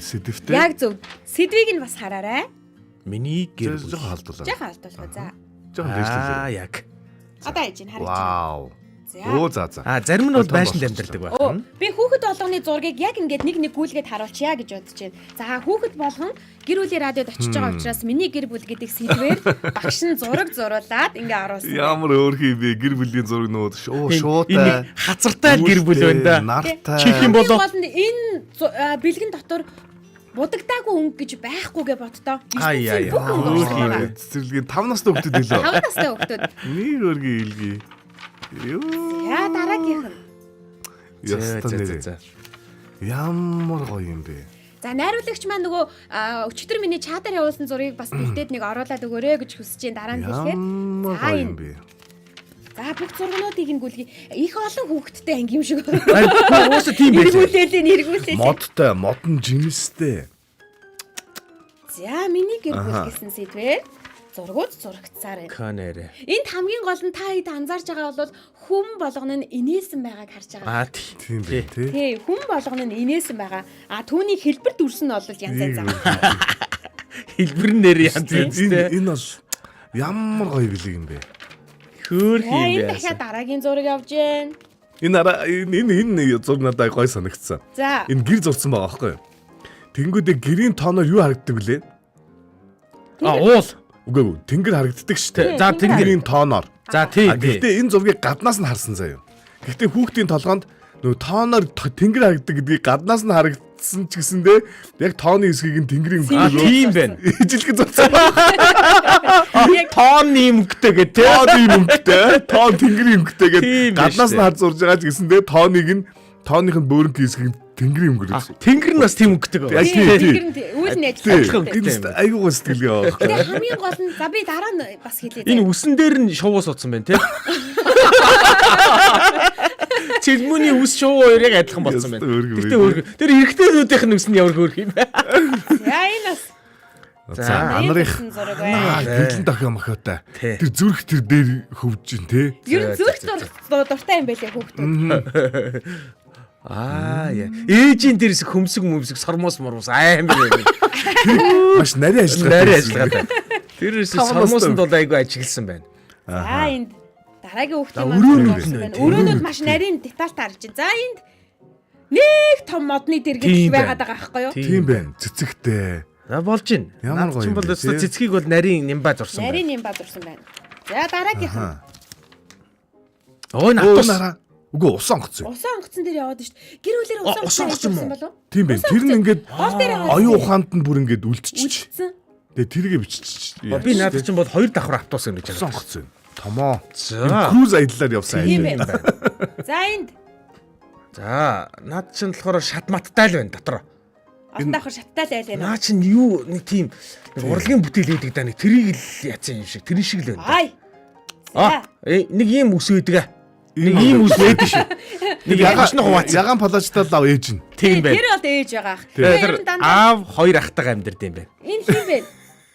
Speaker 4: Яг зөв. Сэдвийг нь бас хараарай.
Speaker 3: Миний гэр бүл
Speaker 2: жоохон халдуулаа.
Speaker 4: Жаахан алдуулгаа. За.
Speaker 2: Жоохон дэвшлээ.
Speaker 3: Яг.
Speaker 4: Одоо яаж ин харж байна.
Speaker 2: Вау.
Speaker 4: За.
Speaker 2: Оо за.
Speaker 3: Зарим нь бол байшинд амьдардаг байх.
Speaker 4: Би хүүхэд болгоны зургийг яг ингээд нэг гүйлгээд харуулчихъя гэж бодож байна. За хүүхэд болгон гэр бүлийн радиод очиж байгаа учраас миний гэр бүл гэдэг сэдвээр багш нь зураг зуруулаад ингээ оруулсан.
Speaker 2: Ямар өөр юм бэ? Гэр бүлийн зургнууд шууд
Speaker 3: Энэ хацартай гэр бүл байна да.
Speaker 2: Нартай.
Speaker 3: Чих юм болоо.
Speaker 4: Энэ бэлгэн дотор будагдаагүй өнгө гэж байхгүйгээ бодтоо.
Speaker 2: Цэцэрлэгийн 5 настай хүүхдүүд илүү.
Speaker 4: 5 настай хүүхдүүд.
Speaker 2: Нэг өргий илгий.
Speaker 4: Яа дараагийнх нь.
Speaker 2: За. Ямар гоё юм бэ?
Speaker 4: За найруулагч маань нөгөө өчтөр миний чатаар явуулсан зургийг бас бэлдээд нэг оруулаад өгөөрэй гэж хүсэж чинь дараа нь хэлэхэд.
Speaker 2: Ямар гоё юм бэ?
Speaker 4: За бүх зургнуудыг ингэүүлгий. Их олон хүүхэдтэй анги юм шиг.
Speaker 3: Уусаа тийм байх.
Speaker 4: Эргүүлээ.
Speaker 2: Модтой, модон жимстэй.
Speaker 4: За миний гэр бүл гэсэн сэдвээр зургууд зурагцсаар байна.
Speaker 3: Канарэ.
Speaker 4: Энд хамгийн гол нь та хэд анзаарч байгаа бол хүм болгоно нь инээсэн байгааг харж байгаа.
Speaker 2: Тийм бэ тий.
Speaker 4: Тий, хүм болгоно нь инээсэн байгаа. Түүний хэлбэр дүрс нь бол янз янз байгаа.
Speaker 3: Хэлбэр нэр янз янзтэй.
Speaker 2: Энэ бол ямар гоё бэлэг юм бэ?
Speaker 3: Хөөх юм
Speaker 4: Энэ
Speaker 3: яасан.
Speaker 4: дахиад дараагийн зураг явж гэн.
Speaker 2: Энэ зураг надад гоё санагдсан.
Speaker 4: За.
Speaker 2: Энэ гэр зурсан байгаа байхгүй юу? Тэнгүүдээ гэрийн тооноор юу харагддаг вүлээ?
Speaker 3: Уул.
Speaker 2: Үгүй тэнгэр харагддаг шүү дээ.
Speaker 3: За
Speaker 2: тэнгэрийн тооноор.
Speaker 3: За тийм.
Speaker 2: Гэхдээ энэ зургийг гаднаас нь харсан заяа. Гэхдээ хүүхдийн толгоонд нөгөө тооноор тэнгэр харагддаг гэдгийг гаднаас нь харагдсан ч гэсэндээ яг тооны хэсгийг нь тэнгэрийн
Speaker 3: Тийм байна.
Speaker 2: ижилхэн зурсан.
Speaker 3: Тоон нимгтэй гэдэг тий.
Speaker 2: Тооны мөнгөтэй, тоон тэнгэрийн мөнгөтэй
Speaker 3: Тийм
Speaker 2: гэдэг
Speaker 3: байна
Speaker 2: гаднаас
Speaker 3: шүү
Speaker 2: нь харж зурж байгаа ч гэсэндээ тооных нь бөөрөнг хэсгийг тэнгэрийн мөнгө гэж.
Speaker 3: Тэнгэр нь бас тийм өнгөтэй байгаа.
Speaker 4: Тэнгэр нь үйл нь ажиллах.
Speaker 2: Энэ айгуу сэтгэлгээ байгаа.
Speaker 4: Тэгээ хамгийн гол нь за би дараа нь бас хэлье.
Speaker 3: Энэ үсэн дээр нь шувуу суудсан байна тий. Цэлмүний үс шувуу хоёр яг адилхан болсон байна. Тэгтээ өөр. Тэр эрэгтэйнүүдийнх нь үс нь ямар хөөрх юм бэ?
Speaker 4: За энэ бас
Speaker 2: За анарих
Speaker 4: зураг байна.
Speaker 2: хэдэн дахин мохотой. Тэр зүрх тэр дээр хөвж ин тий.
Speaker 4: Ер нь зүрх дуртай юм байлээ хүүхдүүд.
Speaker 3: Яа. Ээжийн дээрс хөмсөг сормоос мормос амар байна.
Speaker 2: Маш нарийн ажиллагаа.
Speaker 3: Тэрээс сормоосонд бол айгүй ажигласан байна.
Speaker 4: За энд дараагийн хүүхдийн маань өрөөнүүд маш нарийн детальтай харж байна. За энд нэг том модны дэргэд байгаад байгаа байхгүй юу?
Speaker 2: Тийм байна. Цэцэгтэй.
Speaker 3: Болж байна.
Speaker 2: Ямар гоё юм
Speaker 3: бол
Speaker 2: бэ, тий?
Speaker 3: цэцгийг бол нарийн нимба зурсан байна.
Speaker 4: Нарийн юм бадурсан байна. За дараагийнх нь
Speaker 3: Натус.
Speaker 2: Үгүй ус онгоцсон.
Speaker 4: усан онгоцсон дээр яваад шүү дээ. Гэр бүлээр усан онгоцсон болов?
Speaker 2: Тийм байна. Тэр нь ингээд
Speaker 4: Гол дээр
Speaker 2: оюун ухаанд нь бүр ингээд үлдчихэж.
Speaker 4: үлдсэн.
Speaker 2: Тэгээ тэргээ бичиж.
Speaker 3: Би надад чинь бол 2 давхар автобус юм гэж
Speaker 2: ус
Speaker 3: байна.
Speaker 2: онгоцсон. Томоо.
Speaker 3: За.
Speaker 2: Круз аяллаар явсан
Speaker 4: Тийм
Speaker 2: айл.
Speaker 4: байна. За энд
Speaker 3: За, над чинь болохоор шат маттай л байна дотор.
Speaker 4: олон давхар шаттай л айл байна.
Speaker 3: Наа чинь юу нэг тийм урлагийн бүтээл үүдэг да нэг тэрийг л яцсан юм шиг. Тэр шиг л байна.
Speaker 4: Ай.
Speaker 3: Нэг ийм үс үүдэг. Нэг ийм үс байдаг шүү. Нэг ягаш нь хуваац.
Speaker 2: Ягаан палажтай лав ээж нь.
Speaker 3: Тийм байна.
Speaker 4: Тэр бол ээж байгаа ах.
Speaker 3: Тэр аав хоёр ахтайгаа амьдэрд юм байна.
Speaker 4: Энэ хин бэ?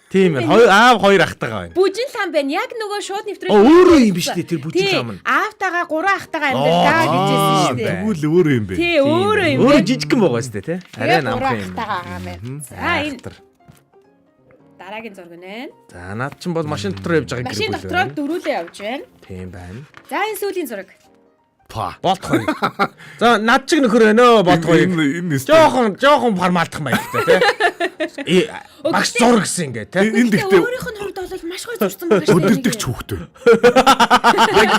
Speaker 3: Тийм ээ. Аав 2 ахтайгаа байна.
Speaker 4: Бүжин лам байна. Яг нөгөө шууд нэвтрүүлэг.
Speaker 3: Өөрөө юм биш үү тэр бүжин лам нь.
Speaker 4: Аавтайгаа 3 ахтайгаа амьдралаа гэжсэн шүү дээ.
Speaker 2: Тэгвэл өөрөө юм бэ.
Speaker 4: Тий, өөрөө юм
Speaker 3: Өөрөө
Speaker 4: байна.
Speaker 3: жижигхэн байгаа шүү дээ, тий. Арай намхан юм.
Speaker 4: Ахтайгаа байгаа юм. За энэ дараагийн зураг нэ.
Speaker 3: За наад чинь бол машин дотор явж байгаа
Speaker 4: Машин дотроо дөрүүлээ явж байна.
Speaker 3: Тийм байна.
Speaker 4: За энэ сүүлийн зураг.
Speaker 3: Болт хоёр. За над чиг нөхөр байна өө болт хоёр.
Speaker 2: Энэ
Speaker 3: Жохон формалдах маягтай тий. Багш зураг гэсэн ингээ тий.
Speaker 2: энэ
Speaker 4: Гэхдээ
Speaker 2: дэхтэй
Speaker 4: өөрийнх нь хувьд бол маш гоё зурсан байгаа шүү дээ.
Speaker 2: өдөрдөгч хүүхдээ. Яг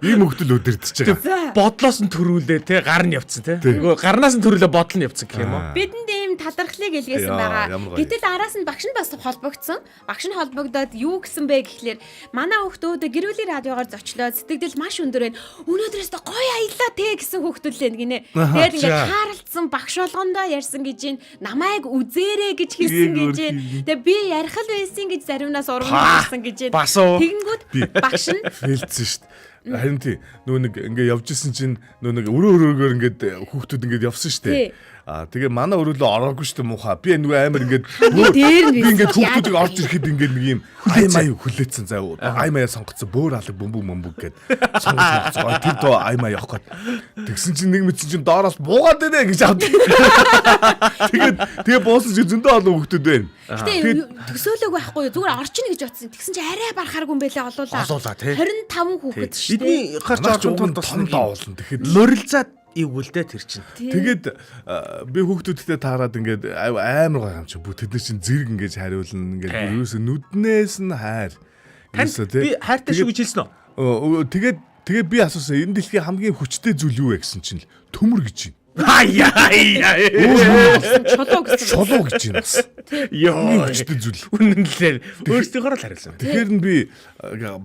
Speaker 2: ийм хөвгтөл өдөрдөж байгаа.
Speaker 4: За.
Speaker 3: Бодлоос нь төрүүлээ тий гар нь явцсан тий. Нөгөө гарнаас нь төрүүлээ бодол нь явцсан гэх юм уу.
Speaker 4: Бидэнд ийм талархлыг илгээсэн
Speaker 2: Яа,
Speaker 4: байгаа.
Speaker 2: ямар гоё.
Speaker 4: Гэтэл араас нь багш нь бас холбогдсон. Багш нь холбогдоод юу гэсэн бэ гэхлээр манай хүүхдүүд гэр бүлийн радиогоор зочлоод сэтгэл маш өндөр байна. Өнөөдрөөс гоё аяллаа те гэсэн хүүхдүүд л гинэ. Тэгээд ингээд хаарлцсан багш болгондоо ярьсан гэж юм. Намайг үзээрэй гэж хэлсэн гэж юм. Тэгээд би ярих л байсан гэж заримнаас урагшсан гэж юм.
Speaker 3: Бас уу.
Speaker 4: Тэгэнгүүт багш нь
Speaker 2: Хэлсэн шүү дээ. Харин тий нөө нэг ингээ явж исэн чинь нөө нэг өрөөгөр ингээд хүүхдүүд ингээд явсан шүү дээ. Тэгээ манай өрөөлөө ороогүй шүү дээ муухай. Би нөгөө амар ингээд
Speaker 4: дээр нь
Speaker 2: би ингээд хүүхдүүдийг орж ирэхэд ингээд нэг юм аймаа хүлээсэн заа. Аймаа сонгоцсон бөөр алга бөмбөг гээд сонгоцсон. Тэр доо аймаа явах гээд тэгсэн чинь нэг мэдсэн чинь доороос буугаад байна гэж авдаг. Тэгээ буусан чинь зөндөө олон хүүхдүүд байна.
Speaker 4: Гэтэ төсөөлөг байхгүй юу? Зүгээр орчихно гэж бодсон. Тэгсэн чи арай барахааргүй юм байлаа олуулаа.
Speaker 3: Тий.
Speaker 4: 25 хүүхэд шүү дээ.
Speaker 3: Эдний гарч
Speaker 2: Гарч
Speaker 3: орхон
Speaker 2: том
Speaker 3: тусна.
Speaker 2: доолно. Тэгэхэд
Speaker 3: Морилзаад ивүүлдэ тэр чинь.
Speaker 2: тэгээд би хүүхдүүдтэй таарад ингээд амар гоё юм чи бүх тэд нар чинь зэрэг ингээд хариулна ингээд ерөөсө нүднээс нь хайр. Ерөөсө
Speaker 3: Би хайртай шүү гэж хэлсэн үү?
Speaker 2: Тэгээд би асуусан энэ дэлхийн хамгийн хүчтэй зүйл юу вэ гэсэн чинь л төмөр гэж байна.
Speaker 4: Чулуу гэсэн.
Speaker 2: Чулуу гэж байна бас.
Speaker 3: Йоо.
Speaker 2: Хүчтэй зүйл.
Speaker 3: Үнэнлээ. Өөрсдийнхөө л хариулсан.
Speaker 2: Тэгэхээр нь би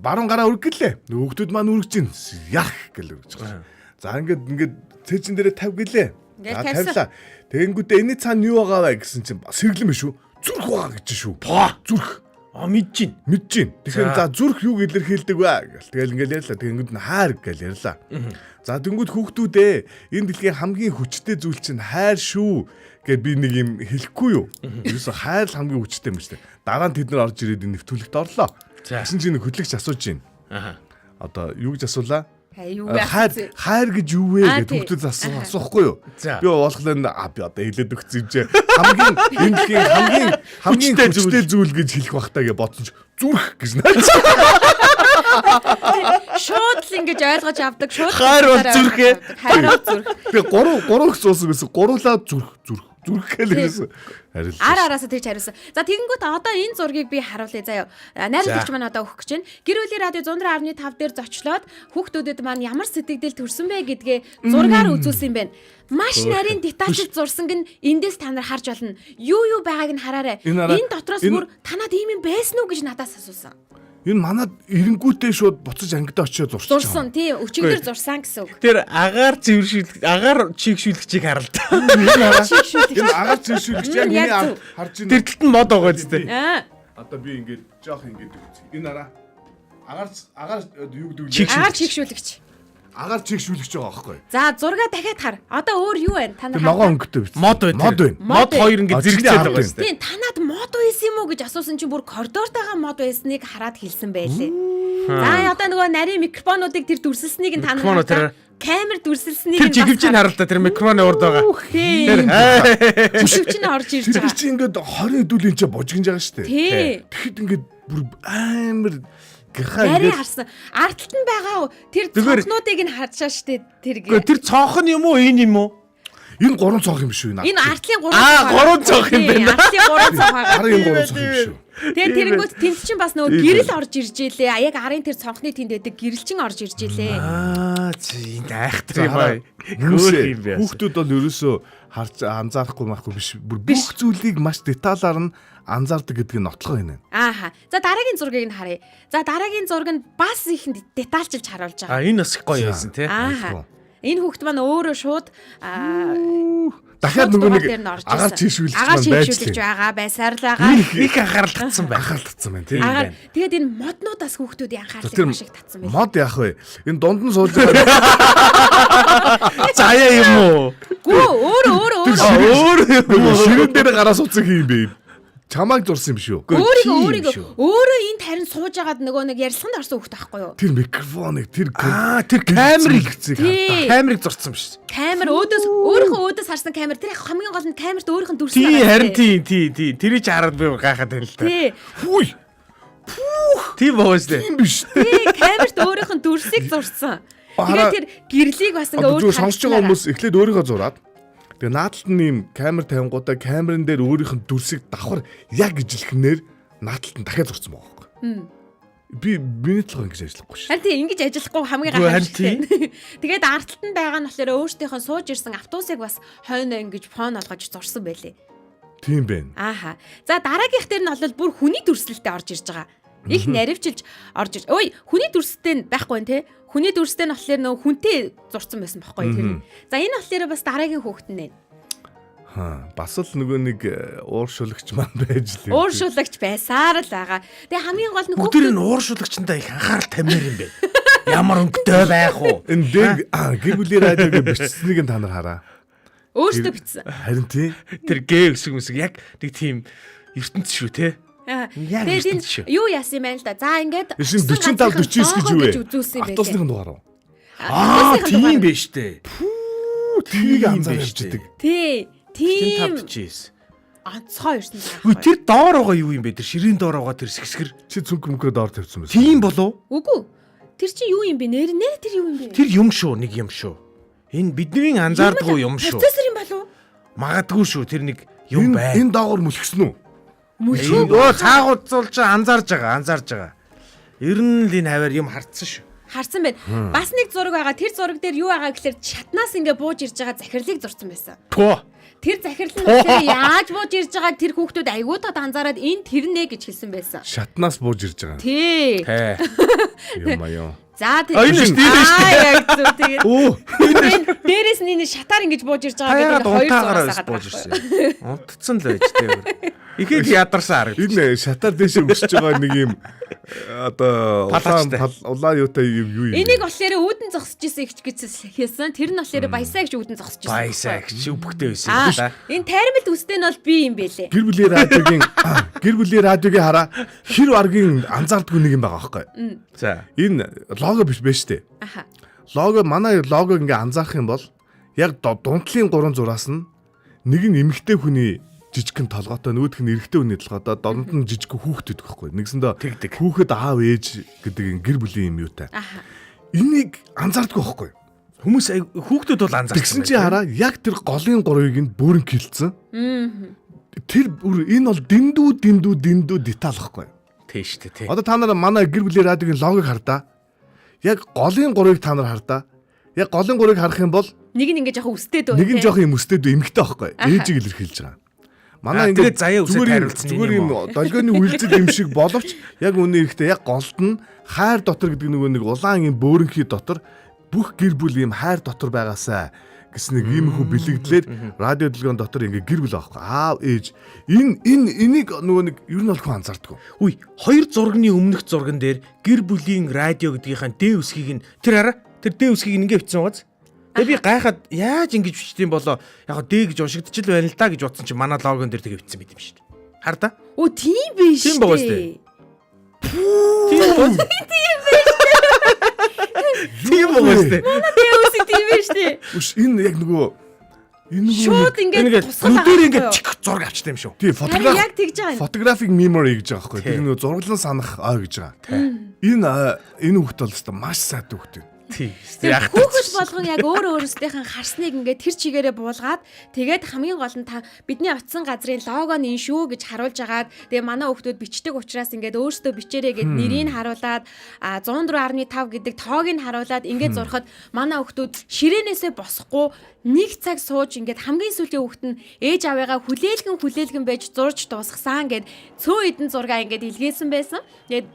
Speaker 2: баруун гараа үргэлээ. Хүүхдүүд маань үргэж гин. Ярах гэл үргэж байгаа. За ингээд цэжин дээрээ 50 гэлээ.
Speaker 4: Ингээд тавьсан.
Speaker 2: Тэгэнгүүтээ энэ цаана юу байгаа вэ гэсэн чинь сэргэлэн биш үү? Зүрх байгаа гэж шүү. Зүрх.
Speaker 3: Мэдэж гин.
Speaker 2: Мэдэж гин. Тэгэхээр за зүрх юу илэрхийлдэг вэ гэл. Тэгэл ингээл ярьлаа. Тэгэнгүүт нь хайр гэл ярьлаа. За тэнгүүд хүүхдүүдээ энэ дэлхийн хамгийн хүчтэй зүйл чинь хайр шүү гэд би нэг юм хэлэхгүй юу? Ерөөсө хайр л хамгийн хүчтэй юм шүү дээ. Дараа нь тэд нар орж ирээд нэвтрүүлэгт орлоо. Гэсэн чинь хөтлөгч асууж гин. Одоо юу гэж асуулаа?
Speaker 4: Юу
Speaker 2: Хайр гэж юу вэ гэж хүүхдүүд асуухгүй юу? Би болохлаа би одоо хэлээд өгсөн юм чи хамгийн энэ дэлхийн хамгийн хүчтэй зүйл гэж хэлэх бахтаа гэж бодсон ч зүрх гэж наач.
Speaker 4: Шууд л ингэж ойлгож авдаг. Шууд
Speaker 3: Хайр бол зүрх ээ.
Speaker 4: Хайр бол зүрх.
Speaker 2: Тэгээ гурав гэсэн уусан гэсэн гуруулаа зүрх гэлээс харил.
Speaker 4: Араасаа тэгж хариулсан. За тэгэнгүүт одоо энэ зургийг би харуулъя заяа. Найруулагч маань одоо өгөх гэж байна. Гэр бүлийн радио 104.5 дээр зочлоод хүүхдүүдэд маань ямар сэтгэл төрсөн бэ гэдгээ зургаар үзүүлсэн юм байна. Маш нарийн детальд зурсан гин эндээс та нар харж болно. Юу байгааг нь хараарай. Энэ дотроос бүр танад ийм юм байсан уу гэж надаас асуусан.
Speaker 2: Энэ манад эренгүүтээ шууд буцаж ангидаа очиод
Speaker 4: Зурсан тий өчигдөр зурсан гэсэн үг.
Speaker 3: Тэр агаар чигшүүлэгчийг харалт.
Speaker 2: Энэ агаар зэвшүүлэгч яг миний харж
Speaker 3: Тэр
Speaker 2: байна.
Speaker 3: талд нь мод байгаа зү.
Speaker 2: Одоо би ингээд жоох ингээд үзье. Энэ араа агаар юу гэдэг вэ?
Speaker 4: Агаар чигшүүлэгч.
Speaker 2: Агаар чигшүүлэгч байгаа байхгүй.
Speaker 4: За зургаа дахиад хар. Одоо өөр юу байна? Та нар
Speaker 2: Тэр ногоон өнгөтэй биз.
Speaker 3: Мод байна. Мод хоёр ингэ зэрэгцээд байгаа зү.
Speaker 4: Тийм танад мод байсан юм уу гэж асуусан чинь бүр коридортойгоо мод байсныг хараад хэлсэн байлээ. За одоо нөгөө нарийн микрофонуудыг тэр дүрсэлснийг нь та нар хараа. Камер дүрсэлснийг
Speaker 3: Тэр жигэвчийг харалта тэр микрофоны урд байгаа.
Speaker 4: Тийм. Жигэвч нь орж ирж
Speaker 2: Тэр
Speaker 4: байгаа.
Speaker 2: чинь ингээд 20 хэдүүлийн ч божигнж байгаа шүү дээ.
Speaker 4: Тий.
Speaker 2: Тэгэхэд ингээд бүр амар гэрхаа
Speaker 4: Нарийн
Speaker 2: ингээд
Speaker 4: харсан. Артталт нь байгаа тэр цонхнуудыг нь харчаа штэ тэр.
Speaker 3: Тэр цонх нь юм уу энэ юм уу?
Speaker 2: энэ 3 цонх юм шүү энэ.
Speaker 4: Энэ артлын 3
Speaker 3: цонх юм байна.
Speaker 4: Артлын 3 цонх байгаа.
Speaker 2: Арын 3 цонх юм шүү.
Speaker 4: Тэгээ тэрэнгүүт тэнд чинь бас нөгөө гэрэл орж ирж илээ. Яг арын тэр цонхны тэнд байдаг гэрэлчин орж ирж илээ.
Speaker 3: Энэ айхтар юм аа.
Speaker 2: Хүүхдүүд бол ерөөсөө харж анзаарахгүй маахгүй биш. Бүр бүх зүйлийг маш деталаар нь анзаардаг гэдэг нь нотлох байна.
Speaker 4: Ааха. За дараагийн зургийг нь харъя. За дараагийн зураг нь бас их детальчилж харуулж байгаа.
Speaker 3: Энэ бас их гоё байсан тий.
Speaker 4: Ааха. Энэ хүүхд маань өөрөө шууд
Speaker 2: дахиад нөгөө нэг агаар чийшүүлж
Speaker 4: байгаа байсаар л байгаа.
Speaker 3: Их анхаарал татсан байна.
Speaker 2: Анхаарал татсан байна тий.
Speaker 4: Тэгээд энэ моднуудаас хүүхдүүдийн анхаарлыг маш их татсан байна.
Speaker 2: Мод яах вэ? Энэ дунд нь суулж байгаа.
Speaker 3: Заяа юм уу?
Speaker 4: Гүү өөр
Speaker 3: Өөр юм уу?
Speaker 2: Ширэн дээр гараа суцсан юм бэ? Чамайг зурсан юм шүү.
Speaker 4: Өөрийгөө өөрөө энд харин сууж агаад нөгөө нэг ярилцлаганд орсон хүүхэд байхгүй юу?
Speaker 2: Тэр микрофоныг тэр
Speaker 3: камерыг зурцсан биш.
Speaker 4: Камер өөрийнхөө өөдөөс харсан камер тэр хамгийн гол нь камерт өөрийнх нь дүрсэн.
Speaker 3: Тий харин тий. Тэрийг хараад би гайхаад байна л та.
Speaker 4: Тий.
Speaker 2: Хүй.
Speaker 3: Тийм боос дээ.
Speaker 2: Тийм биш.
Speaker 4: Тий камерт өөрийнх нь дүрсийг зурсан. Тэгээд тэр гэрлийг бас ингээ
Speaker 2: өөр сонсож байгаа хүмүүс эхлээд өөрийгөө зураад тэгээ наадталд нь ийм камер тавингуудаа камерын дээр өөрийнх нь дүрсийг давхар яг ижилхнээр наадталд нь дахиад зурсан байгаа байхгүй. Би миний толгой ингэж ажиллахгүй шүү.
Speaker 4: Харин тий ингэж ажиллахгүй хамгийн гайхалтай. Тэгээд артталт нь байгаа нь болохоор өөртөөхөө сууж ирсэн автобусыг бас хойноо ингэж фон олгож зурсан байлээ.
Speaker 2: Тийм байна.
Speaker 4: Ааха. За дараагийнх дээр нь бол бүр хүний дүрслэлтэй орж ирж байгаа. Их наривчилж орж ирж. Ой, хүний дүрстэй байхгүй нэ те. Хүний дүрстэй нь болохоор нөгөө хүнтэй зурсан байсан байхгүй тэр. За энэ болохоор бас дараагийн хүүхэд нь байна.
Speaker 2: Бас л нөгөө нэг ууршуулагч маань байж лээ.
Speaker 4: Ууршуулагч байсаар л байгаа. Тэгээ хамгийн гол нь
Speaker 3: бүгд энэ ууршуулагчтай их анхаарал тамир юм бэ. Ямар өнгөтэй байх уу?
Speaker 2: Энэ дээр гэр бүлийн радиог бичсэнийг та нар хараа.
Speaker 4: Өөртөө бичсэн.
Speaker 2: Харин тий.
Speaker 3: Тэр гээ өсөг яг нэг тийм ертөнц шүү те.
Speaker 4: Тэгээд юу яасан юм бэ л да. За ингээд
Speaker 2: 45 49 гэж юу вэ? Автобусны дугаар уу?
Speaker 3: Тийм биш дээ.
Speaker 2: Тийг анзаарч ирдэг.
Speaker 4: Тий. Тийм.
Speaker 3: 45
Speaker 4: онцгой ирсэн байгаа.
Speaker 3: Үгүй тэр доор байгаа юу юм бэ? Тэр ширийн доор байгаа тэр сэсгэр.
Speaker 2: Чи цүнх мөнгөө доор тавьсан байсан.
Speaker 3: Тийм болов?
Speaker 4: Үгүй. Тэр чи юу юм бэ? Нэр тэр юу юм бэ?
Speaker 3: Тэр юм шүү, нэг юм шүү. Энэ бидний анзаардгүй юм шүү.
Speaker 4: Процессор юм болов?
Speaker 3: Магадгүй шүү. Тэр нэг юм бай.
Speaker 2: Энэ доогоор мүлгсэн үү?
Speaker 3: Өө цаагуудцуулж анзаарж байгаа. Ер нь л энэ хавар юм хартсан шүү.
Speaker 4: Харсан байна. Бас нэг зураг байгаа. Тэр зураг дээр юу байгаа гэхээр шатнаас ингээ бууж ирж байгаа захирлыг зурсан байсан. Тэр захирал нь тэгэхээр яаж бууж ирж байгааг тэр хүүхдүүд айгуудад анзаараад энэ тэрнэ гэж хэлсэн байсан.
Speaker 2: Шатнаас бууж ирж байгаа.
Speaker 4: Тий.
Speaker 2: Юмаа.
Speaker 4: За
Speaker 3: тийм.
Speaker 4: Яг зөв тэгээд. Дээрээс нь энэ шатаар ингэж бууж ирж байгаа гэдэг хоёр зурагаас
Speaker 3: бууж ирсэн. Унтцсан л байж тээ. Ихийг ядарсан харагд.
Speaker 2: Энэ шатаар дээшээ өсөж байгаа нэг юм одоо улаан юутай юу юм.
Speaker 4: Энийг болохоор үүдэн зогсож исэн их гэж хэлсэн. Тэр нь болохоор баясаа гэж үүдэн зогсож исэн.
Speaker 3: Баясаа гэж үбхтэй байсан юм да.
Speaker 4: Энэ тайрамд үстэй нь бол би юм бэлээ.
Speaker 2: Гэр бүлийн радиогийн хараа хэр аргийн анзаардгүй нэг юм байгаа байхгүй.
Speaker 3: За.
Speaker 2: Энэ лого биш байж тээ.
Speaker 4: Аха.
Speaker 2: Лого манай логог ингээ анзаарах юм бол яг дундлын 3 зураас нь нэг нь эмэгтэй хүний жижигхэн толгойтой нөгөөх нь эрэгтэй хүний толгойтой донд нь жижиг хүүхэд идэх байхгүй. Нэгсэндээ хүүхэд аав ээж гэдэг гэр бүлийн юм юутай. Энийг анзаардгүй байхгүй.
Speaker 3: Хүмүүс хүүхдүүд бол анзаардаг.
Speaker 2: Тэгсэн чи хараа яг тэр голын 3-ыг нь бөөрн килцэн. Тэр энэ бол дэндүү деталь байхгүй.
Speaker 3: Тийш тий.
Speaker 2: Одоо та нар манай гэр бүлийн радиогийн логог хардаа. Яг голын 3-ыг та нар хардаа. Яг голын 3-ыг харах юм бол
Speaker 4: нэг нь ингээ жоохон өстэй дөө.
Speaker 2: Нэг нь жоохон юм өстэй дөө эмэгтэй байхгүй. Ээжийг илэрхийлж байгаа. Манай
Speaker 3: ингээд заяа үсээ хариулсан
Speaker 2: зүгээр юм долгионы үйлцэл юм шиг боловч яг үнэ ихтэй яг голд нь хайр дотор гэдэг нэг улаан юм бөөрөнхий дотор бүх гэр бүл юм хайр дотор байгаасаа гэсэн нэг ийм хүү бэлэгдлэр радио дэлгэн дотор ингээ гэр бүл байхгүй. Аав ээж энийг нөгөө нэг ер нь олгүй анзаардгүй.
Speaker 3: Үгүй хоёр зургийн өмнөх зурган дээр гэр бүлийн радио гэдгийнхаа дэ үсгийг нь тэр хараа тэр дэ үсгийг ингээ бичсэн байгааз. Тэгээ би гайхаад яаж ингэж бичдэм болоо яг дэ гэж уншигдчих л байна л да гэж бодсон чинь манай логон дээр тэгээ бичсэн байт юм шүү дээ. Хар та?
Speaker 4: Оо тийм биш.
Speaker 3: Тийм байгаа шүү дээ. Тийм байгаа шүү дээ.
Speaker 4: Манай дэвс тийм биш дээ.
Speaker 2: Үш энэ яг нөгөө
Speaker 4: шууд ингээд
Speaker 3: бүгдээр ингээд чиг зураг авчтай юм шүү.
Speaker 2: Тий фотограф.
Speaker 4: Яг тэгж байгаа.
Speaker 2: Photographic memory гэж байгаа байхгүй. Тэр нөгөө зураглан санах гэж байгаа. Энэ хүүхд бол өстой маш сайтай хүүхд юм.
Speaker 4: Хүүхэд болгон яг өөрөөсдийнхэн харсныг ингээд тэр чигээрээ буулгаад тэгээд хамгийн гол нь та бидний очисон газрын лого нь энэ шүү гэж харуулж агаад тэгээ манай хүүхдүүд бичдэг учраас ингээд өөрсдөө бичээрэй гэд нэрийг харуулад 104.5 гэдэг тоог нь харуулад ингээд зурхад манай хүүхдүүд ширээнээсээ босохгүй нэг цаг сууж ингээд хамгийн сүүлийн хүүхэд нь ээж аваагаа хүлээлгэн байж зурж дуусгасан гэд цөөн эдэн зургаа ингээд илгээсэн байсан. Тэгээд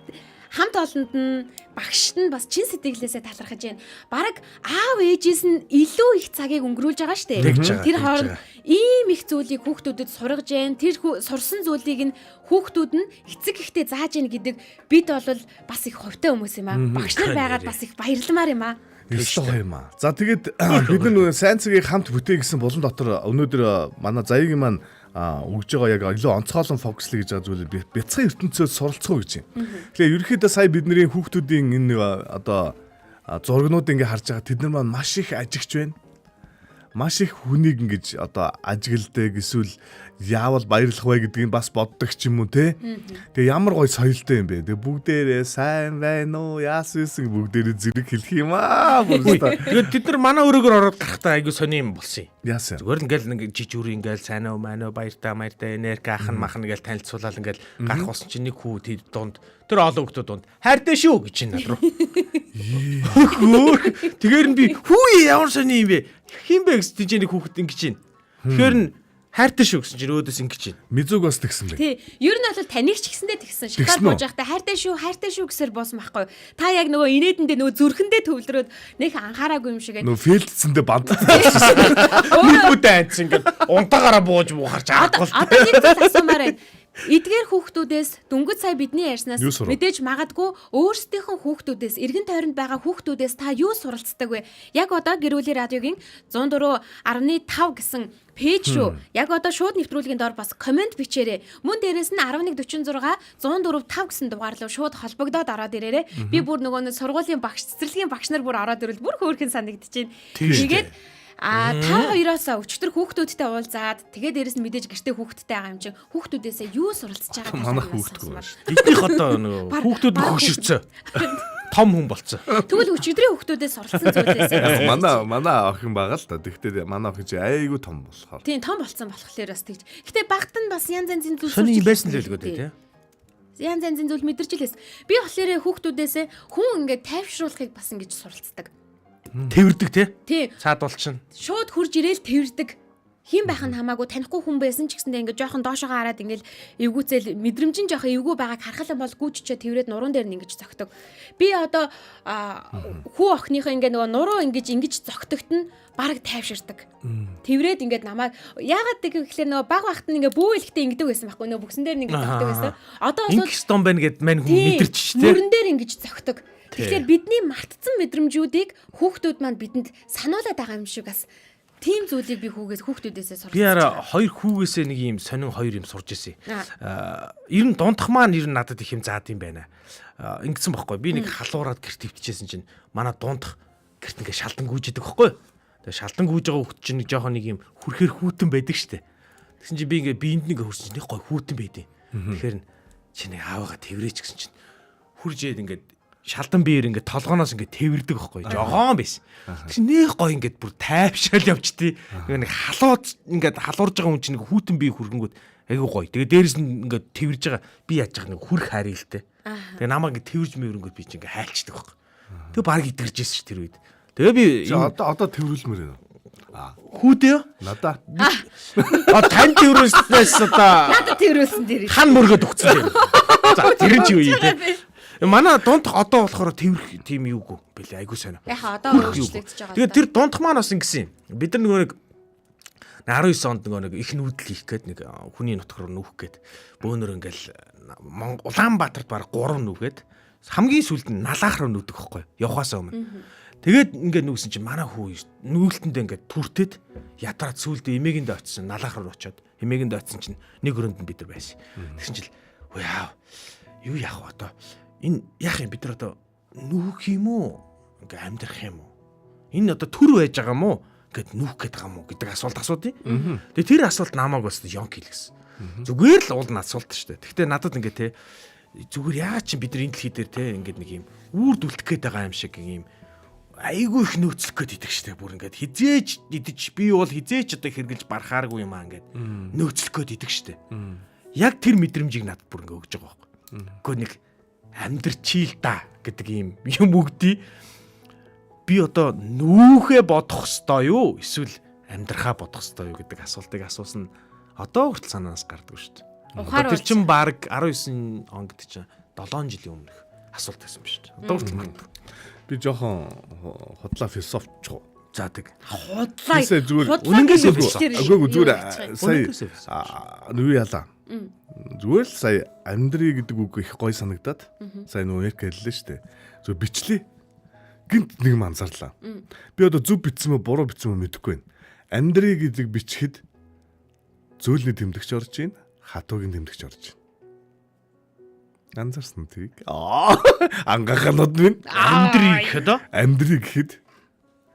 Speaker 4: хамт олонд нь багшд нь бас чин сэтгэлээсээ талархаж байна. Бараг аав ээжээс нь илүү их цагийг өнгөрүүлж байгаа шүү дээ. Тэр хооронд ийм их зүйлийг хүүхдүүдэд сургаж байна. Тэр сурсан зүйлийг нь хүүхдүүд нь эцэг ихтэй зааж яах гэдэг бид бол бас их хувтай хүмүүс юм аа. Багш нар байгаад бас их баярламаар юм аа.
Speaker 2: Ёстой юм аа. За тэгээд бид нар сайн цагийг хамт бүтээ гэсэн болон дотор өнөөдөр манай заяагийн маань өгж байгаа яг илүү онцгойлон фокуслыг гэж байгаа зүйлээ бяцхан ертөнцөөс суралцгаа гэж байна. Тэгэхээр ерөнхийдөө сая бидний хүүхдүүдийн энэ одоо зургнууд ингээ харж байгаа тэд нар маань маш их ажигч байна. Маш их хүнийг ингэж одоо ажигладаг эсвэл яавал баярлах вэ гэдгийг бас боддог ч юм уу те. Тэгээ ямар гоё соёлтой юм бэ. Тэгээ бүгдээрээ сайн байна уу? Яасан бүгдээрээ зэрэг хэлэх юм аа.
Speaker 3: Тэгээд тэд нар манай өрөөгөр ороод гарахтаа айгу сони юм болсон юм.
Speaker 2: Яасан.
Speaker 3: Зүгээр л ингээл нэг жижүүр ингээл сайн уу маань уу баяртай нэрк ахын махан ингээл танилцуулаад ингээл гарах болсон чинь нэг хүү тэд дунд тэр олон хүмүүс дунд хайртай шүү гэж чинь над руу. Тэгээр нь би хүү ямар сони юм бэ? Хин бэ гэж тийж нэг хүүхэд ингэж чинь. Тэгэхээр нь хайртай шүү гэсэн чинь өөдөөс ингэж чинь.
Speaker 2: Мизуг бас тэгсэн бай.
Speaker 4: Тий. Ер нь бол таныг ч гэсэндээ тэгсэн. Шатаар бууж байхдаа хайртай шүү гэсээр боосон байхгүй. Та яг нөгөө инээдэндээ нөгөө зүрхэндээ төвлөрөөд нэг анхаараагүй юм шиг.
Speaker 2: Нөгөө фэлдсэндээ банд.
Speaker 3: Нүдтэй айц ингээд унтаагаараа бууж буухарч аахгүй.
Speaker 4: Одоо нэг зүйл асуумаар байна. Эдгээр хүүхдүүдээс дөнгөж сая бидний ярьснаас мэдээж магадгүй өөрсдийнхөө хүүхдүүдээс эргэн тойронд байгаа хүүхдүүдээс та юу суралцдаг вэ? Яг одоо гэр бүлийн радиогийн 104.5 гэсэн пэйж рүү яг одоо шууд нэвтрүүлгийн доор бас комент бичээрэй. Мөн дээрээс нь 1146 104.5 гэсэн дугаар руу шууд холбогдоод ороод ирээрэй. Би бүр нөгөө сургуулийн багш, цэцэрлэгийн багш нар бүр ороод ирвэл бүр хөөрхөн санагдчихээн. Тэгээд та хоёроос өчтөр хүүхдүүдтэй уулзаад тэгээд дээрэс нь мэдээж гэртээ хүүхдтэй байгаа юм чинь хүүхдүүдээсээ юу суралцж байгаа
Speaker 2: манайх хүүхдгүй байна.
Speaker 3: Эднийх одоо нөгөө хүүхдүүд хөгшөрцөө. Том хүн болцсон.
Speaker 4: Тэгвэл өчигдрийн хүүхдүүдээс суралцсан зүйлээсээ
Speaker 2: Манай охин байгаа л да. Тэгтээ манай охин чи айгүй том болохоор.
Speaker 4: Тийм том болцсон болохоор бас тэгж. Гэтэ багт нь бас янз янзын зүйл
Speaker 3: сони юм байсан л үлгөөд тий.
Speaker 4: Янз янзын зүйл мэдэрч илээс. Би болохоор хүүхдүүдээсээ хүн ингээд тайвшруулахыг бас ингэж суралцдаг.
Speaker 3: Тэвэрдэг
Speaker 4: тий.
Speaker 3: Цаад болчихно.
Speaker 4: Шууд хурж ирээл тэвэрдэг. Хин байх нь хамаагүй танихгүй хүн байсан ч гэсэндээ ингээд жоохон доошоо хараад ингээд эвгүүцэл мэдрэмжин жоохон эвгүй байгааг харахад бол гүйччээ тэврээд нуруунд дээр нь ингэж зогтдог. Би одоо хүү охиныхоо ингээд нөгөө нуруу ингэж зогтогт нь бараг тайвширдаг. Тэврээд ингээд намайг яагаад гэвэл нөгөө баг багт нь ингээд бүү илхтэй ингэдэг байсан байхгүй нөгөө бүгсэн дээр нь ингээд зогтдог байсан. Одоо бол
Speaker 3: ингэс том байна гэд мань хүн мэдэрч ч тий.
Speaker 4: Мөрөн дээр ингэж зогтдог. Тэгэхээр бидний мартсан мэдрэмжүүдийг хүүхдүүд маань бидэнд сануулад байгаа юм шиг бас тийм зүйлийг би хүүхдүүдээсээ сурч.
Speaker 3: Би араа хоёр хүүгээсээ нэг юм сонин хоёр юм сурж ирсэн. Ер нь дундах маань ер нь надад их юм заад юм байна. Ингэсэн бохгүй. Би нэг халуураад гэрт төвчээсэн чинь манай дундах гэрт ингээ шалдан гүйжидэг бохгүй. Тэгээ шалдан гүйж байгаа хүүхд чинь нэг жоохон нэг юм хүрхээр хүүтэн байдаг штэ. Тэгсэн чинь би ингээ биенд нэг хөрсөн чинь нэг гой хүүтэн байдیں۔ Тэгэхээр чи нэг аавгаа тэврээч гэсэн чинь хуржээд ингээ шалдан биеэр ингээд толгооноос ингээд тэвэрдэг байхгүй жогоон байсан. Тэгсэн нэх гоё ингээд бүр тайвшаал явчтий. Нэг халууц ингээд халуурж байгаа хүн чинь нэг хүүтэн бие хүргэнгүүт айгу гоё. Тэгээ дээрэс нь ингээд тэвэрж байгаа би яаж байгаа нэг хүрх харилтэй. Тэгээ намаа ингээд тэвэрж мэврэнгүүт би чинь ингээд хайлчдаг байхгүй. Тэгээ баг идэрж ирсэн ш тэр үед. Тэгээ би
Speaker 2: одоо тэврүүлмээр байна.
Speaker 3: Хүүдээ
Speaker 2: Надаа.
Speaker 3: Тань тэврүүлснээс одоо
Speaker 4: надад тэврүүлсэн дээр.
Speaker 3: хан мөргөд өгсөн дээр. За тэр нь ч юу юм те. Манай дундх одоо болохоор тэврэх тийм юугүй бэлээ айгуу сонио.
Speaker 4: Яха одоо өөрчлөгдөж байгаа.
Speaker 3: Тэгээд тэр дундх маань бас ингэсэн юм. Бид нар нөгөө нэг 19 онд нөгөө нэг их нүүдэл хийх гээд нэг хүний нутг руу нүүх гээд бөөнөр ингээл Улаанбаатарт баг 3 нүүгээд хамгийн сүүлд нь Налаах руу нүүдэг байхгүй явахаасаа өмнө. Тэгээд ингээд нүүсэн чинь манай хүү нүүлтэндээ ингээд түртээд ядраад сүүлдээ эмээгэндээ очсон Налаах руу очиод эмээгэндээ очсон чинь нэг өрөөнд нь бид нар байсан. Тэгсэн чинь яа юу яах вэ одоо энэ яах юм бид нар одоо нүүх юм уу ингээ амьдрах юм уу энэ одоо төр байж байгаа юм уу гэд нүүх гээд байгаа юм уу гэдэг асуулт асуудیں۔ Тэгээ тэр асуулт намайг бас ёнк хэлсэн. Зүгээр л уул нь асуулт шүү дээ. Гэхдээ надад ингээ те зүгээр яа чи бид нар энэ дэлхий дээр те ингээ нэг юм үрд үлдэх гээд байгаа юм шиг юм айгүй их нөөцлөх гээд идэг штэ бүр ингээд хизээж идэж би бол хизээж одоо хэрглэж барахааргүй юм аа ингээд нөөцлөх гээд идэг штэ. Яг тэр мэдрэмжийг надад бүр ингээ өгж байгаа байхгүй. Гэхдээ нэг амьдрчийл та гэдэг юм өгдөө би одоо нүүхэ бодох ёстой юу эсвэл амьдрахаа бодох ёстой юу гэдэг асуултыг асуусан одоо хүртэл санаанаас гардаг шүү дээ. Тэр чин баг 19 он гэдэг чинь 7 жилийн өмнөх асуулт байсан биш үү? Одоо хүртэл гардаг.
Speaker 2: Би жоохон худлаа философч.
Speaker 3: За тэг.
Speaker 4: Худлаа.
Speaker 3: Үнэнгээс
Speaker 2: үгүй зүгээр сая юу яалаа. Зүгээр л сая амьдрий гэдэг үг их гоё санагдаад сая нөө яг хэллээ шүү дээ. Зүгээр бичлээ. Гинт нэг юм анзаарлаа. Би одоо зөв бичсэн мө буруу бичсэн мө мэдэхгүй байна. Амьдрий гэдэг бичгэд зөөлний тэмдэгч орж ийн, хатуугийн тэмдэгч орж ийн. Анзаарсан тийг. Ангаханууд минь
Speaker 3: Амдрий гэхэд
Speaker 2: амьдрий гэхэд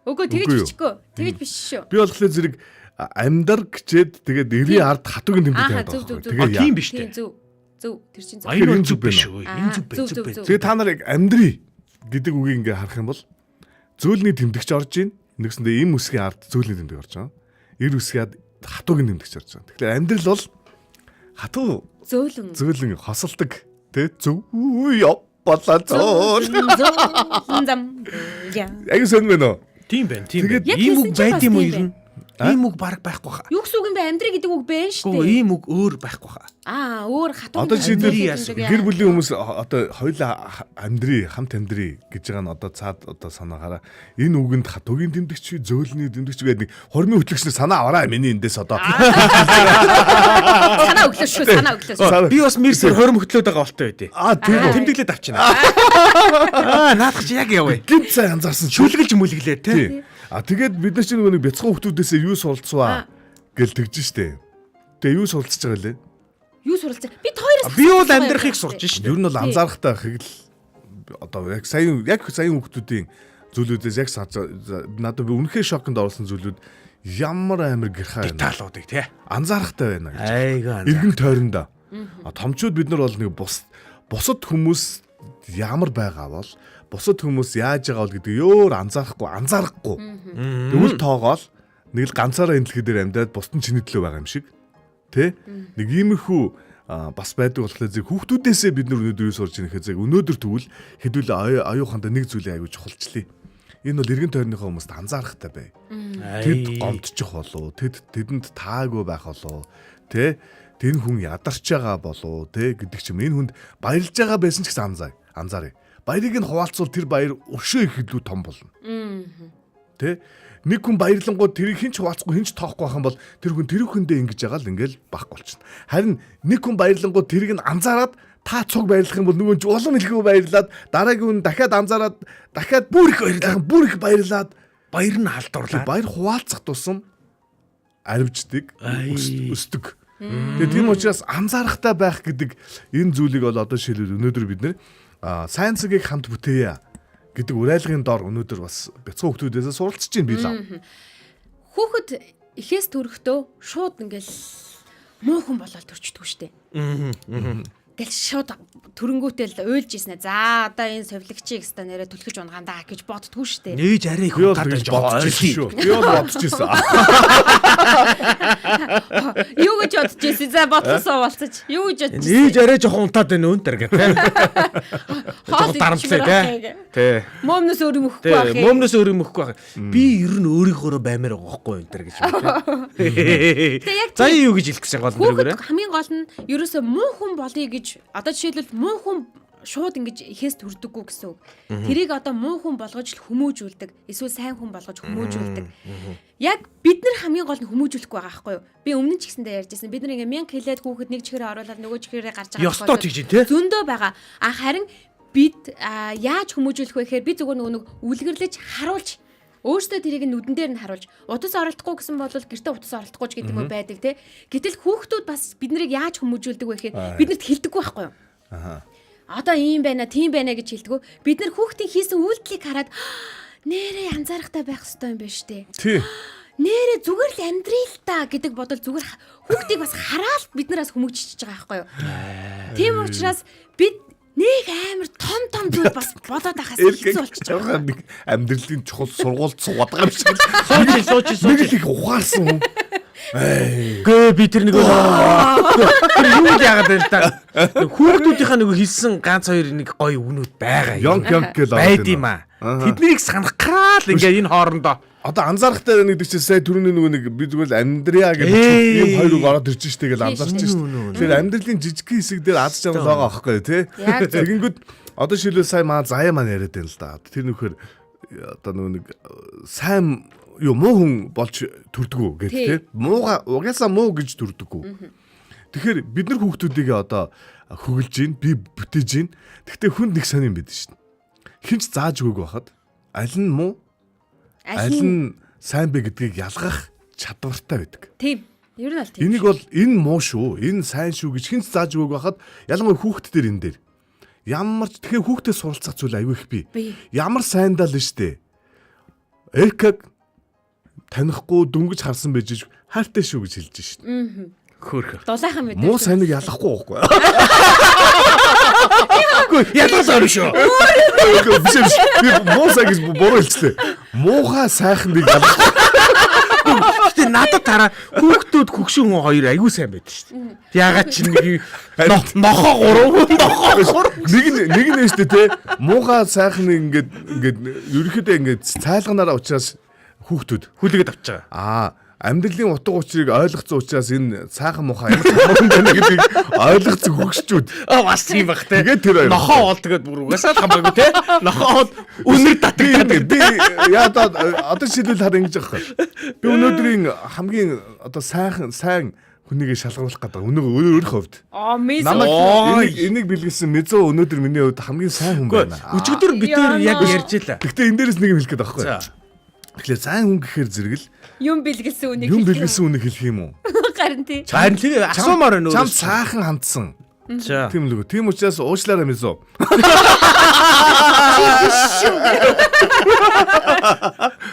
Speaker 4: Үгүй тэгэж бичихгүй. Тэгэж биш шүү.
Speaker 2: би болохоор зэрэг амьдар гэчээд тэгээд эрийн ард хатуугийн тэмдэг
Speaker 4: Аа,
Speaker 2: байдаг.
Speaker 4: зөв.
Speaker 2: Тэгээд
Speaker 3: тийм биш үү?
Speaker 4: Зөв. Зөв. Тэр чинь зөв.
Speaker 3: Баяр
Speaker 2: энэ
Speaker 3: зүг
Speaker 2: зүг
Speaker 3: биш
Speaker 2: байна
Speaker 3: үү?
Speaker 4: Аа,
Speaker 3: Энэ зүг
Speaker 4: зөв,
Speaker 3: байна.
Speaker 4: зөв, зөв.
Speaker 2: тэгээд та нарыг амьдрий гэдэг үгийг ингээ харах юм бол зөөлний тэмдэгч орж ийн, нэгсэндээ им үсгийн ард зөөлний тэмдэг орж байгаа. Эр үсгийн ард хатуугийн тэмдэгч орж байгаа. Тэгэхээр амьдрал бол хатуу
Speaker 4: Зөөлөн.
Speaker 2: зөөлөн хосолдог тэ зөв ёо болоо зөөл.
Speaker 4: Зам. Я.
Speaker 2: Аяг сонь мэн үү?
Speaker 3: Тийм байна.
Speaker 2: Тэгээд
Speaker 4: Яг
Speaker 3: Ийм
Speaker 4: хэлсэн
Speaker 3: үг
Speaker 4: чинь
Speaker 3: байд
Speaker 4: бас
Speaker 3: юм уу
Speaker 4: тийм
Speaker 3: ер нь? Ийм үг баг байхгүй хаа.
Speaker 4: Юу гэсэн үг юм бэ? Амьдрий гэдэг үг байна шүү
Speaker 3: Гөө
Speaker 4: дээ.
Speaker 3: ийм үг өөр байхгүй хаа.
Speaker 4: Аа, өөр хатуу.
Speaker 2: Одоо жишээлбэл
Speaker 3: Амьдрий
Speaker 2: гэр бүлийн хүмүүс одоо хоёулаа амьдрий, хамт амьдрий гэж байгаа нь одоо цаад одоо санаагаараа энэ үгэнд хатуугийн тэмдэгч, зөөлний тэмдэгч гэдэг нэг хормын хөтлөгчнөр санаа аваарай миний эндээс одоо.
Speaker 4: Санаа өглөө шүү. Санаа өглөө.
Speaker 3: Би бас мэрсээр хором хөтлөөд байгаа болтой байдیں۔
Speaker 2: Тийм үү.
Speaker 3: Тэмдэглээд авчина. Наадах чи яг явъя.
Speaker 2: Гинт сайн анзаарсан ч
Speaker 3: Шүлгэлж мүлгэлээ те.
Speaker 2: тэгээд бид нар чинь нөгөө нэг бяцхан хүмүүсээс юу суралцваа гэл тэгж штэ. Тэгээ юу суралцж байгаа лээ?
Speaker 4: Юу суралцсан? Бид хоёроос
Speaker 3: Би бол амьдрахыг сурч шин.
Speaker 2: Ер нь бол анзаарахтай их л одоо яг сая хүмүүсийн зүйлүүдээс яг надад би үнэхээр шоконд орсон зүйлүүд ямар амар гэрхай байна.
Speaker 3: Деталуудыг те.
Speaker 2: Анзаарахтай байна гэж.
Speaker 3: Айгаа.
Speaker 2: Иргэн тойрондоо. Томчууд бид нар бол нэг бусад хүмүүс ямар байгаа бол бусад хүмүүс яаж байгаа бол гэдэг өөр анзаарахгүй. Тэгвэл тоогоол нэг л ганцаараа энэ дэлхий дээр амьдраад бусдын чиний төлөө байгаа юм шиг. Тэ? Нэг иймэрхүү бас байдаг болохоор зэрэг хүүхдүүдээсээ бид нар өнөөдөр юу сурж байгаа гэхээр өнөөдөр тэгвэл хэдүүл аюухандаа нэг зүйлээ аягүй чухалчлаа. Энэ бол иргэн тойрныхоо хүмүүст анзаарахтай бай. Тэд гомдчих болов, тэдэнд таагүй байх болов, тэ? Тэр хүн ядарч байгаа болов, тэ гэдэг чим энэ хүнд баярлж байгаа байсан ч гэсэн анзаарай. Баярыг нь хуваалцвал тэр баяр өшөө их илүү том болно. Тэ? Нэг хүн баярлангууд тэрийг хинч хуваалцахгүй хинч тоохгүй байх юм бол тэр хүн тэр хүндээ ингэж байгаа л ингээл бахгүй болчихно. Харин нэг хүн баярлангууд тэрийг нь анзаараад та цуг баярлах юм бол нөгөө ч улам илхүү баярлаад дараагийн хүн дахиад анзаараад дахиад бүр их баярлаад
Speaker 3: Баяр нь халдварлаа.
Speaker 2: баяр хуваалцах тусам аривждаг, өсдөг. Тэгээд тийм учраас анзаарахтай байх гэдэг энэ зүйлийг бол одоо шилбэл өнөөдөр бид нэр сайн цагийг хамт бүтээе гэдэг уриалгын дор өнөөдөр бас бяцхан хүмүүсээс суралцж байна би лав.
Speaker 4: Хүүхэд ихээс төрөхдөө шууд ингээл муу хүн болоод төрчдөг штэ. Гэл шууд төрөнгүүтэл уйлж ийснэ. За одоо энэ совилогчийг өстө нэрэ түлхэж унгаандаа гэж боддгоо штэ.
Speaker 3: Нээж арай их
Speaker 2: Би бол
Speaker 3: гадаж
Speaker 2: гэж бодчихсон шүү. Би бол бодчихсон.
Speaker 4: Юу гэж бодож ийсэн? За бодлосоо болцож. Юу гэж бодож
Speaker 3: Нээж арай жоохон унтаад байна өнтер гэх те. Жоохон дарамтлаа те. Тэ.
Speaker 4: Момноос өөр юм өгөхгүй байх.
Speaker 3: Момноос өөр юм өгөхгүй байх. Би ер нь өөрийнхөө баймаар байгаа байхгүй өнтер гэж байна. За юу гэж хэлэх гэсэн гол нэрээр.
Speaker 4: Хүүхэд хамгийн гол нь ерөөсөө муу хүн болъё гэж одоо жишээлбэл муу хүн шууд ингэж ихээс төрдөггүй гэсэн үг. Тэрийг одоо муу хүн болгож хүмүүжүүлдэг. Эсвэл сайн хүн болгож хүмүүжүүлдэг. Яг бид нар хамгийн гол нь хүмүүжүүлэхгүй байгаа байхгүй юу? Би өмнө ч гэсэндээ ярьжсэн. Бид нар ингээ 1000 хэлээд хүүхэд нэг чихээрээ оруулаад нөгөө чихээрээ гарч байгаа.
Speaker 3: Ёстой тэгж тий.
Speaker 4: Зөндөө байгаа. Харин бид яаж хүмүүжүүлэх вэ гэхээр би зүгээр нэг үлгэрлэж харуулж өөртөө тэрийг нүдэн дээр нь харуулж утас оролдохгүй гэсэн бол гэртээ утас оролдохгүй ч гэдэг юм байдаг те. Гэтэл хүүхдүүд бас бид нарыг яаж хүмүүжүүлдэг вэ гэхээр биднэрт хэлдэггүй байхгүй юу? Одоо ийм байна, тийм байна гэж хэлдэг. Бид нар хүүхдийн хийсэн үйлдэлийг хараад нэрээ анзаарахтай байх хэрэгтэй юм байна штэ.
Speaker 2: Тий.
Speaker 4: Нэрээ зүгээр л амьдрий л та гэдэг бодол зүгээр хүүхдийг бас хараад бид нараас хүмүүжчихэж байгаа байхгүй юу? Тийм учраас бид нэг амар том зүйл бас болоод байхаас хэцүү болчихж байгаа.
Speaker 2: Нэг амьдралын чухал сургуульд суугаад байгаа юм шиг.
Speaker 3: Сууж.
Speaker 2: Нэг л их ухаарсан хүн.
Speaker 3: Гээ би тэр нэг тэр юу яагаад байна та? Хүүхдүүдийнхаа нэг хэлсэн ганц хоёр нэг гоё өгнүүд байгаа.
Speaker 2: Ёнг гэл
Speaker 3: байд юм аа. Тэднийг санах гал ингээ энэ хоорондоо
Speaker 2: одоо анзаарахтай нэг чинь сая түрүүний нөгөө нэг би зүгээр л амьдриа гэж ийм хоёр үг ороод ирж штэ гэж анзаарч штэ. Тэгэхээр амьдралын жижиг хэсэг дээр аз жаргал байгаа аахгүй тий. Тэгэнгүүт одоо шилбэл сая маа заяа маань яриад байна л да. Тэр нөхөр одоо нөгөө нэг сайн юу муу хүн болж төрдгөө гэх тий. Мууга угаасаа муу гэж төрдөггүй. Тэгэхээр бид нар хүүхдүүдийг одоо хөглж гин би бүтээж гин. Гэхдээ хүнд нэг сонирн байдаг штэ. Хинч зааж өгөөг байхад аль нь муу аль нь сайн бэ гэдгийг ялгах чадвартай байдаг.
Speaker 4: Тийм. Ер нь бол тийм.
Speaker 2: Энийг бол энэ муу шүү, энэ сайн шүү гэж хинч зааж өгөөг байхад ялангуяа хүүхэд дээр энэ дээр. Ямар ч тэгэхээр хүүхдэд суралцах зүйл аюу их бий. Ямар сайндаа л штэ. Экэг танихгүй дөнгөж харсан байж хайртай шүү гэж хэлж штэ.
Speaker 3: Хөөх.
Speaker 4: Дулаахан мэдээ.
Speaker 2: Муу сайныг ялахгүй байхгүй.
Speaker 3: Ялгал шүү.
Speaker 2: Биш. Би муу сайн гэж буруу хэлчихлээ. Муухай сайхныг ялахгүй.
Speaker 3: Гэтэ надад тараа хүүхдүүд хөгшин хоёр аягүй сайн байдаг шүү дээ. Ягаад ч нэг нохоо 3
Speaker 2: нэг нь штэ те. Муухай сайхныг ингээд ерөөхдөө ингээд цайлганараа учраас хүүхдүүд
Speaker 3: хүлээгээд авч байгаа.
Speaker 2: Амьдралын утга учирыг ойлгоцсон учраас энэ сайхан муухай ямар ч хамаагүй байна гэдгийг ойлгоцсон хөгшчүүд.
Speaker 3: Бас тийм бах те.
Speaker 2: Тэгээд тэр хоёр.
Speaker 3: Нохоо ол тэгээд бүр угаасаа хамаагүй те. Нохоо үнэр татагдаад.
Speaker 2: Би яа одоо шийдэл хар ингэж байгаа. Би өнөөдрийн хамгийн одоо сайн хүнийгээ шалгаруулах гэдэг. Өөрийнхөө хувьд. Энийг бэлгэлсэн Мезо өнөөдөр миний хувьд хамгийн сайн хүн байна.
Speaker 3: Өчигдөр бид нэр яг ярьж илаа.
Speaker 2: Гэхдээ энэ дээрээс нэг юм хэлэх гээд байхгүй. Тэгэхээр сайн хүн гэхээр зэрэгэл
Speaker 4: юм бэлгэлсэн үнийг
Speaker 2: хэлэх юм уу?
Speaker 4: Харин тий.
Speaker 3: Харин тий асуумаар нөө.
Speaker 2: Чам сайхан хандсан. Тийм л үгүй. Тийм учраас уучлаарай Мезо.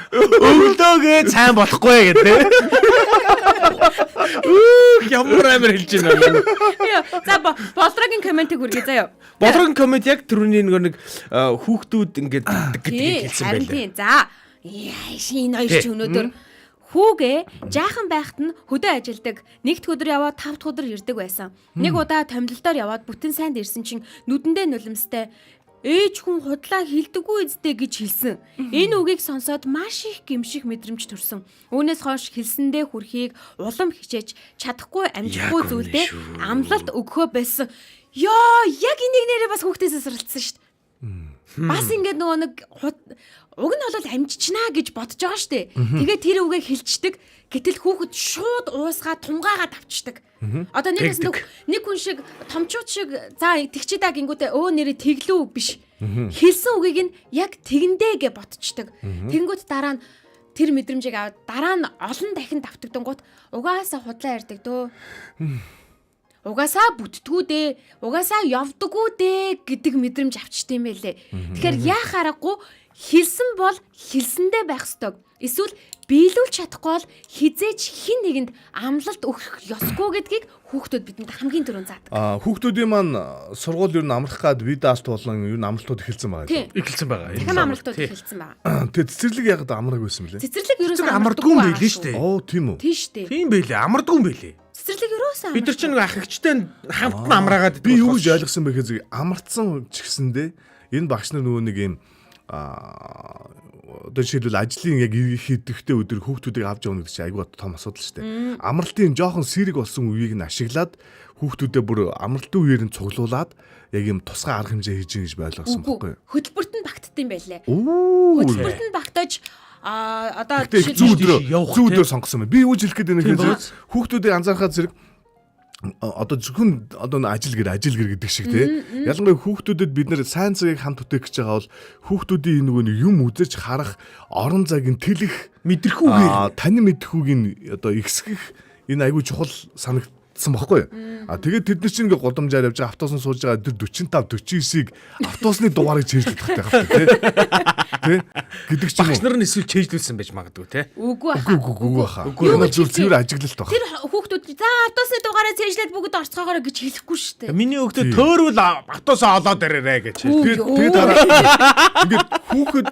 Speaker 3: Өвлөөгээ сайн болохгүй гэдэг. Ямар амар хэлж байна.
Speaker 4: За Болдрогийн комментиг хүргэе заяа.
Speaker 3: Болдрогийн коммент яг түрүүний нэг хүүхдүүд ингээд гэдгийг хэлсэн байлаа.
Speaker 4: Харин тий. За энэ хоёр ч өнөөдөр хүүгээ жаахан байхад нь хөдөө ажилдаг. Нэгд өдөр яваад 5 дахь өдөр ирдэг байсан. Нэг удаа томилолтоор яваад бүтэн сайнд ирсэн чинь нүдэндээ нулимстай ээж хүн худлаа хилдэггүй үсттэй гэж хэлсэн. Энэ үгийг сонсоод маш их гэмших мэдрэмж төрсөн. Үүнээс хойш хэлсэндээ хүрхийг улам хичээж чадахгүй амжихгүй зүйлдээ амлалт өгөхөө байсан. Яа, яг энийг нэрээ бас хүүхдээсээ суралцсан шүү дээ. Бас ингээд нөгөө нэг уг нь бол амжичнаа гэж бодож байгаа штэ. Тэгээд тэр үгээ хэлчихдэг. Гэтэл хүүхэд шууд уусгаа тунгаагаад авчдаг. Одоо нэрээс нэг хүн шиг томчууд шиг за тэгчидаа гингүүтээ нэрээ тэглүү биш. Хэлсэн үгийг нь яг тэгэндээ гэж ботчдаг. Тэнгүүт дараа нь тэр мэдрэмжийг аваад дараа нь олон дахин давтагдангууд угаасаа худлаа ярьдаг дөө. Угаасаа бүтдгүү дээ. Угаасаа явдаггүй дээ гэдэг мэдрэмж авчт юм байлээ. Тэгэхээр яах аргагүй хэлсэн бол хэлсэндээ байх ёстой. Эсвэл биелүүлж чадахгүй бол хизээч хин нэгэнд амлалт өгөх ёсгүй гэдгийг хүүхдүүд бидэнд хамгийн түрүүнд заадаг.
Speaker 2: Хүүхдүүдийн маань сургууль юу н амрах гад видеост болон юу н амралтууд эхэлсэн байгаа.
Speaker 3: Эхэлсэн байгаа.
Speaker 4: Дахин амралтууд эхэлсэн байгаа.
Speaker 2: Тэгээд цэцэрлэг яг амраг байсан мөлий.
Speaker 4: Цэцэрлэг ерөөсөө
Speaker 3: амардгүй юм билээ шүү дээ.
Speaker 2: Тийм үү?
Speaker 4: Тийм шүү дээ.
Speaker 3: Тийм байлээ. Амардгүй юм билээ.
Speaker 4: Цэцэрлэг ерөөсөө
Speaker 3: бид нар ч нэг ах эгчтэй хамтан амраагаад
Speaker 2: би юу гэж ойлгосон бэ гэхээр амарцсан ч гэсэндээ энэ багш нар нөгөө нэг юм одоо жишээлбэл ажлын яг хийдэгтэй өдөр хүүхдүүдийг авч явна гэдэг чинь айгүй том асуудал шүү дээ. Амралтын жоохон сэрэг болсон үеийг нь ашиглаад хүүхдүүдэд бүр амралтын үеэр нь цуглуулад яг юм тусгай арга хэмжээ хийж гин гэж ойлгосон байхгүй юу?
Speaker 4: Хөтөлбөрт нь багтдсан байлээ. Хөтөлбөрт нь багтаж одоо
Speaker 2: зүүдөр сонгосон байна. Би юу хэлэх гээд байна гэхээр хүүхдүүдийг анзаархаад зэрэг одоо зөвхөн одоо ажил гэр гэдэг шиг тий. Ялангуяа хүүхдүүдэд бид нэр сайн цагийг хамт үтэх гэж байгаа бол хүүхдүүдийн нөгөө юм үзэж харах, орон зайг нь тэлэх,
Speaker 3: мэдрэхүүгээр
Speaker 2: тань мэдрэхүүгийн одоо ихсгэх энэ айгүй чухал санагдсан баггүй. Тэгээд тэд нар чинь ингээ голомжаар явж байгаа автобусанд сууж байгаа 45 49-ийг автобусны дугаарыг чийжлэх хэрэгтэй тий. Тэ гэдэг чинь
Speaker 3: багш нар нь эсвэл чийжлүүлсэн байж магадгүй тий.
Speaker 4: Үгүй
Speaker 2: баха. Энэ зөв цэвэр ажиглалт баг.
Speaker 4: Тэр хүүхдүүд за автобусны дугаараа чийжлээд бүгд орцгоогоорой гэж хэлэхгүй шүү дээ.
Speaker 3: Миний өгдөө төөрвөл автобусаа олоод ирээрэй гэж.
Speaker 2: Тэгээд дараа ингээд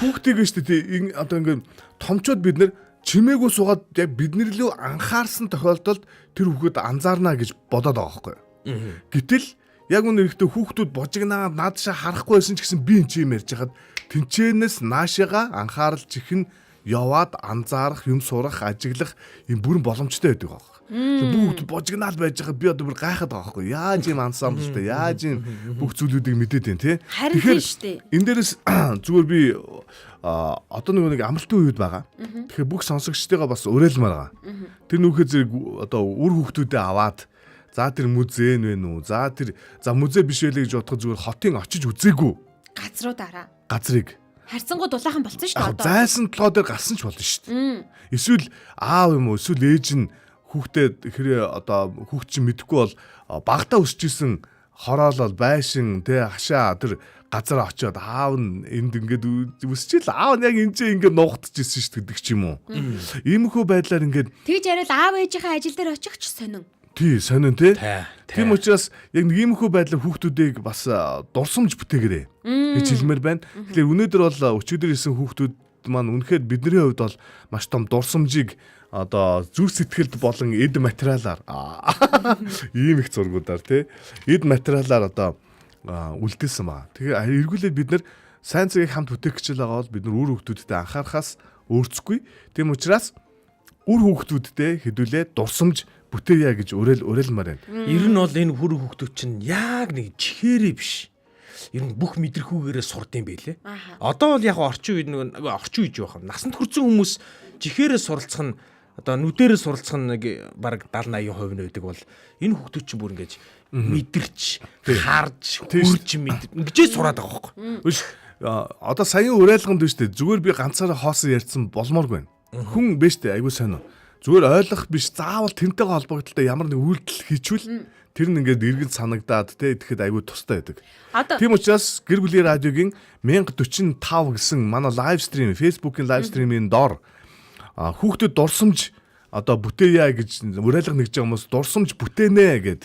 Speaker 2: хүүхдийг нь шүү дээ. Одоо ингээд томчууд бид нэр чимээгүй суугаад яг бидний лөө анхаарсан тохиолдолд тэр хүүхэд анзаарна гэж бодоод байгаа байхгүй. Гэтэл яг үнэ ихтэй хүүхдүүд божигнаа наадшаа харахгүй байсан ч гэсэн би энэ чим ярьж хахад тэнчэнээс наашаага анхаарал чихэн яваад анзаарах, юм сурах, ажиглах юм бүрэн боломжтой байдаг байгаа. Бүгд божигнаал байж байгаа би одоо бүр гайхаад байгаа байхгүй. Яаж юм ансамблтай, яаж юм бүх зүйлүүдийг мэдээд байна те.
Speaker 4: Тэгэхээр шүү дээ.
Speaker 2: Энэ дээрээс зүгээр би одоо нэг амралтын үед байгаа. Тэгэхээр бүх сонсогчтойгоо бас уриалмаар байгаа. Тэр нөхөд зэрэг одоо үр хүүхдүүдэд аваад за тэр музей нь вэ нү? За музей биш байлээ гэж бодоход зүгээр хотын очиж үзээгүй.
Speaker 4: Газруудаараа.
Speaker 2: Газрыг
Speaker 4: харьцангуй дулаахан болсон шүү дээ одоо.
Speaker 2: Зайсан толгой дээр гарсан ч болно шүү дээ. Эсвэл аав юм уу эсвэл ээж нь хүүхдэд хэрэг одоо хүүхд чинь мэдэхгүй бол багтаа өсчихсэн хороолол байшин тэ хашаа тэр газар очиод аав нь энд ингээд үсчил аав нь яг энэ ч ингээд нугтчихсэн шүү гэдэг ч юм уу. Иймэрхүү байдлаар ингээд
Speaker 4: тэгж яриад аав ээжийнхээ ажил дээр очих ч сонин.
Speaker 2: тий сонин тий. Тийм учраас яг нэг иймэрхүү байдлаар хүүхдүүдийг бас дурсамж бүтээгээрэй гэж хэлмээр байна. Тэгэхээр өнөөдөр бол өчигдөр исэн хүүхдүүд маань үнэхээр бидний хувьд бол маш том дурсамжийг одоо зүрх сэтгэлд болон эд материалаар ийм их зургуудаар тий эд материалаар одоо үлдээсэн ба. Тэгээ эргүүлээд бид нар сайн цагийг хамт бүтээх гэж байгаа бол бид нар үр хүүхдүүдтэй анхаарахаас өөрцөхгүй. Тийм учраас үр хүүхдүүдтэй хэдүүлээ дурсамж бүтээе гэж уриалмаар байна.
Speaker 3: Ер нь бол энэ хүр хүүхдүүд чинь яг нэг чихээрээ биш. Ер нь бүх мэдрэхүүгээрээ сурд юм байлээ. Одоо бол яг орчин үед нэг орчин үеж байх. Насанд хүрсэн хүмүүс чихээрээ суралцах нь одоо нүдэрээ суралцах нь нэг бараг 70-80% нь байдаг бол энэ хүүхдүүд чинь бүр ингэж мэдэрч харж хүрж ингэж сураад байгаа байхгүй.
Speaker 2: Одоо саяын уриалганд биш үү? Зүгээр би ганцаараа хоосон ярьсан болмооргүй байна. Хүн биш үү? Айгуу сонио. Зүгээр ойлгох биш заавал тэрнтэйгээ холбогдолтой ямар нэг үйлдэл хийчихвэл тэр нь ингээд эргэн санагдаад те идэхэд айгүй тустай байдаг. Тийм учраас гэр бүлийн радиогийн 1045 гэсэн манай лайв стрим Facebook-ийн лайв стримийн дор хүүхдэд дурсамж одоо бүтээе гэж уриалга нэгж байгаа хүмүүс дурсамж бүтээнэ гэд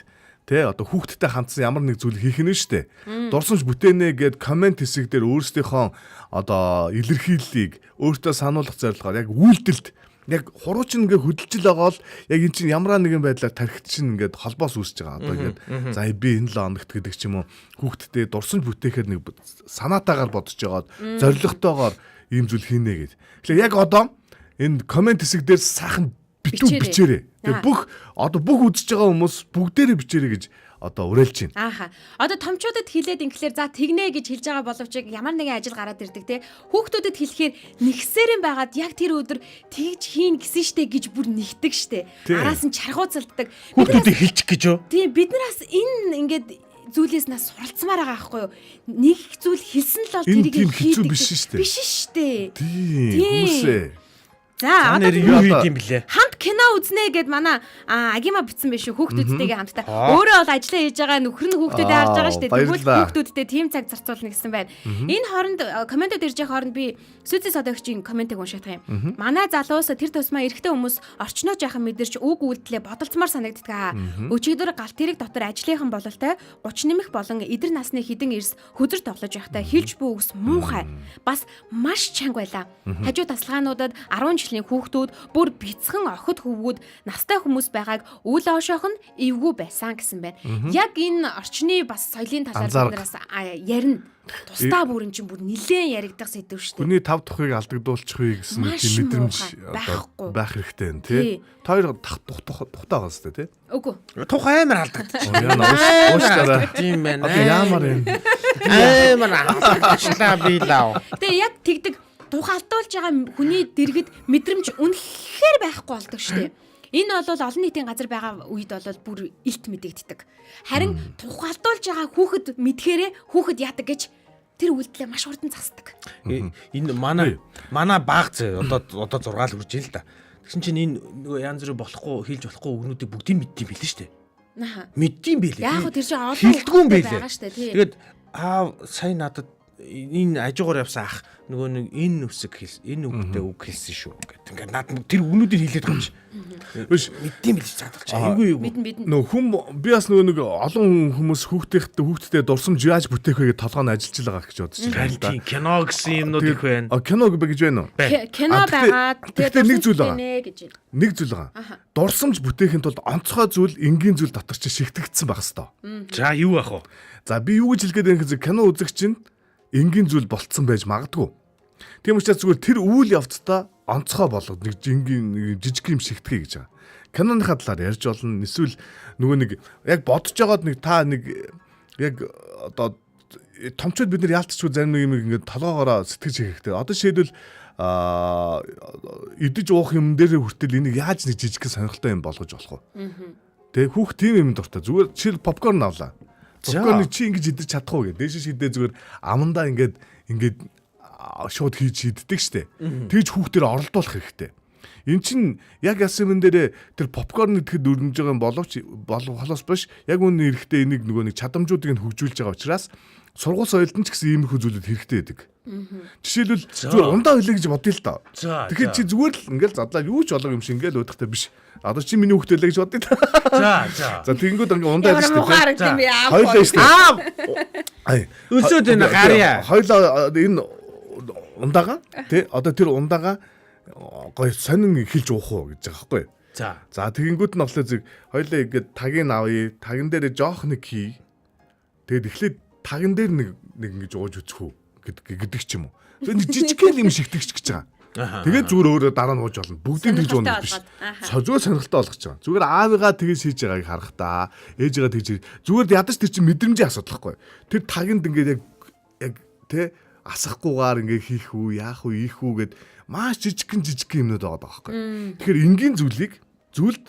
Speaker 2: те одоо хүүхдтэй хандсан ямар нэг зүйл хийх нь шүү дээ. Дурсамж бүтээнэ гэд комент хэсэг дээр өөрсдийнхөө одоо илэрхийллийг өөртөө сануулгах зорилгоор яг үйлдэлд яг хуруучин ингээ хөдөлж л байгаа бол яг эн чинь ямар нэгэн байдлаар тархит чинь ингээд холбоос үүсэж байгаа. Одоо ингээд за би энэ л оногт гэдэг ч юм уу хүүхдтэй дурсамж бүтээхээр нэг санаатаагаар бодож байгаад зоригтойгоор ийм зүйл хийнэ гэд. Тэгэхээр яг одоо энэ комент хэсэг дээр сайхан битүү бичээрэй. Тэгээ бүх үзэж байгаа хүмүүс бүгдээрээ бичээрэй гэж одоо уриалж байна.
Speaker 4: Ааха. Одоо томчуудад хэлээд ингээр за тэгнэ гэж хэлж байгаа боловч ямар нэгэн ажил гараад ирдэг те. Хүүхдүүдэд хэлэхээр нэгсээрэн байгаад яг тэр өдөр тэгж хийн гэсэн штэ гэж бүр нэгдэг штэ. Араас нь чаргууцалддаг.
Speaker 3: Хүүхдүүдэд хэлчих гэж юу?
Speaker 4: Тийм бид нараас энэ ингээд зүйлээс нас суралцмаар байгаа байхгүй юу? Нэг зүйл хэлсэн л бол тэрийг
Speaker 2: хийдэг биш штэ.
Speaker 4: Биш штэ.
Speaker 2: Тийм хүмүүсээ.
Speaker 4: За
Speaker 3: одоо юу хийд юм блэ?
Speaker 4: Хамт кино үзнэ гэд манай Агима бичсэн биш үү хүүхдүүдтэйгээ хамтдаа. Өөрөө бол ажиллаа хийж байгаа нөхөр нь хүүхдүүдэд харж байгаа шүү дээ. Тэгвэл хүүхдүүдтэй тийм цаг зарцуулна гэсэн байна. Энэ хооронд комментод ирж байгаа хооронд би Сүзис одогчийн комментиг унших юм. Манай залуус тэр тусмаа эрэгтэй хүмүүс орчноо жаахан мэдэрч үг үйлдэлээ бодолцмаар санагддаг. Өчигдөр галт тэрэг дотор ажлынхан бололтой 30 нэмэх болон эдэр насны хідэн эрс хөдөр тоглож байхдаа хилж буй үгс муухай. Бас маш чанга байлаа. Хажуу тасалгаануудад 10 жилийн хүүхдүүд бүр бяцхан охид хөвгүүд настай хүмүүс байгааг үл оошоох нь эвгүй байсан гэсэн байна. Яг энэ орчны бас соёлын талаар биднээс ярина. Тусдаа бүрэн чинь бүр нилээн яригдах сэдв шүү дээ.
Speaker 2: Хүний 5 тухыг алдагдуулчих вэ гэсэн тийм мэдрэмж байх хэрэгтэй байна тий. Тэр тухтаа гас тий.
Speaker 4: Үгүй.
Speaker 3: Тух амар алдагдчих.
Speaker 2: Ууштараа.
Speaker 3: Тийм байна.
Speaker 2: Ямар юм.
Speaker 3: Амар алдагдчихлаа би лав.
Speaker 4: Тэгээ яг тэгдэг тухайлдуулж байгаа хүний дэргэд мэдрэмж үнэхээр байхгүй болдог шүү дээ. Энэ бол олон нийтийн газар байгаа үед бол бүр илт мэдэгддэг. Харин тухайлдуулж байгаа хүүхэд мэдхээрээ хүүхэд яадаг гэж тэр үйлдэлээ маш хурдан засдаг.
Speaker 3: Энэ манай баг зэ одоо 6 л хүрж ийн л да. Тэгсэн чинь энэ янз бүр болохгүй хийж болохгүй өгнүүдийг бүгдийг мэддэм билээ шүү дээ. Мэддэм билээ.
Speaker 4: Яг хөө тэр чинь олон
Speaker 3: хэлдэггүй юм билээ.
Speaker 4: Тэгээд
Speaker 3: сая надад энэ ажуугаар явсан ах нөгөө нэг энэ үсэг хэлсэн энэ үгтэй үг хэлсэн шүү гэдэг. Ингээд над тэр өгнүүдийг хэлээд байгаа юм чи. Биш мэддэм билж цаадалч. Айгүй юу.
Speaker 2: Нөө хүн би бас нөгөө нэг олон хүмүүс хүүхдтэй дурсамж яаж бүтээх вэ гэж толгойн ажиллаж байгаа гэж бодож байна.
Speaker 3: Тийм кино гэсэн юмнууд их байна.
Speaker 2: Кино гэж байна уу?
Speaker 4: Кино байгаа.
Speaker 2: Тэгээд нэг зүйл байгаа. Нэг зүйл байгаа. Дурсамж бүтээхэд тулд онцгой зүйл энгийн зүйл дотор чи шигтгэгдсэн байх хэвээр.
Speaker 3: За юу ах вэ?
Speaker 2: За би юу гэж хэлгээд байна гэхээр кино үзэгч чинь энгийн зүйл болцсон байж магадгүй. Тийм учраас зүгээр тэр үйл явцдаа онцгой болгоод нэг жижиг юм шигтгэе гэж байгаа. Киноныхаа талаар ярьж болно. Эсвэл нөгөө нэг яг бодож байгаад нэг та нэг яг одоо томчууд бид нар яалтчгүй зарим нэг юм ингээд толгоогоороо сэтгэж хийхтэй. Одоо жишээлбэл идэж уух юм дээр хүртэл энийг яаж нэг жижигхэн сонирхолтой юм болгож болох вэ? Тэгээ хүүхд тийм юм дуртай. Зүгээр жишээл попкорн авлаа. Попкорныг чи ингэж идэж чадахгүй гэдэг. Дээш шидээ зүгээр амандаа ингээд шууд хийж иддэг штэ. Тэгж хүүхдээр оролдуулах хэрэгтэй. Эн чин яг ясан юм дээр тэр попкорн гэхэд өрнөж байгаа юм болохоос биш яг үнэ эрэхтэй энийг нөгөө нэг чадамжуудыг нь хөгжүүлж байгаа учраас сургууль соёлд нь ч гэсэн иймэрхүү зүйлүүд хэрэгтэй байдаг. Жишээлбэл зүгээр ундаа хэлээ гэж бодъё л доо. Тэгэхээр чи зүгээр л ингээл задлаа юу ч болоо юм шиг ингээл уудахтай биш. Одоо чи миний хүүхдээ л гэж бодъё та. За тэгэнгүүт ингээ ундаа хэлж штэ. Хоёлоо штэ.
Speaker 3: Өсөөд энэ гарья.
Speaker 2: Хоёлоо энэ ундаага тий одоо тэр ундаага гоё сонин эхэлж уух уу гэж байгаа байхгүй. За тэгэнгүүт нь болохоор зүг хоёлоо ингээд тагийг авъя. Тагин дээр жоох нэг хий. Тэгэд эхлээд тагин дээр нэг ингэж ууж үзэх үү гэдэг ч юм уу. Тэгээд жижиг юм шигтгэж гэж байгаа. Тэгээд зүгээр өөрөө дараа нь ууж болно. Бүгдийг тэгж ууна биш. Зүгээр сонирхолтой болгож байгаа. Зүгээр аавыгаа тэгж хийж байгааг харах та. Ээжигээ тэгж зүгээр ядаж тэр чинь мэдрэмжийн асуудал байхгүй. Тэр тагинд ингээд яг тэ асахгүйгээр ингээд хийх үү, яах үү, ийх үү гэд маш жижигхэн юмнууд байгаа байхгүй. Тэгэхээр энгийн зүйлд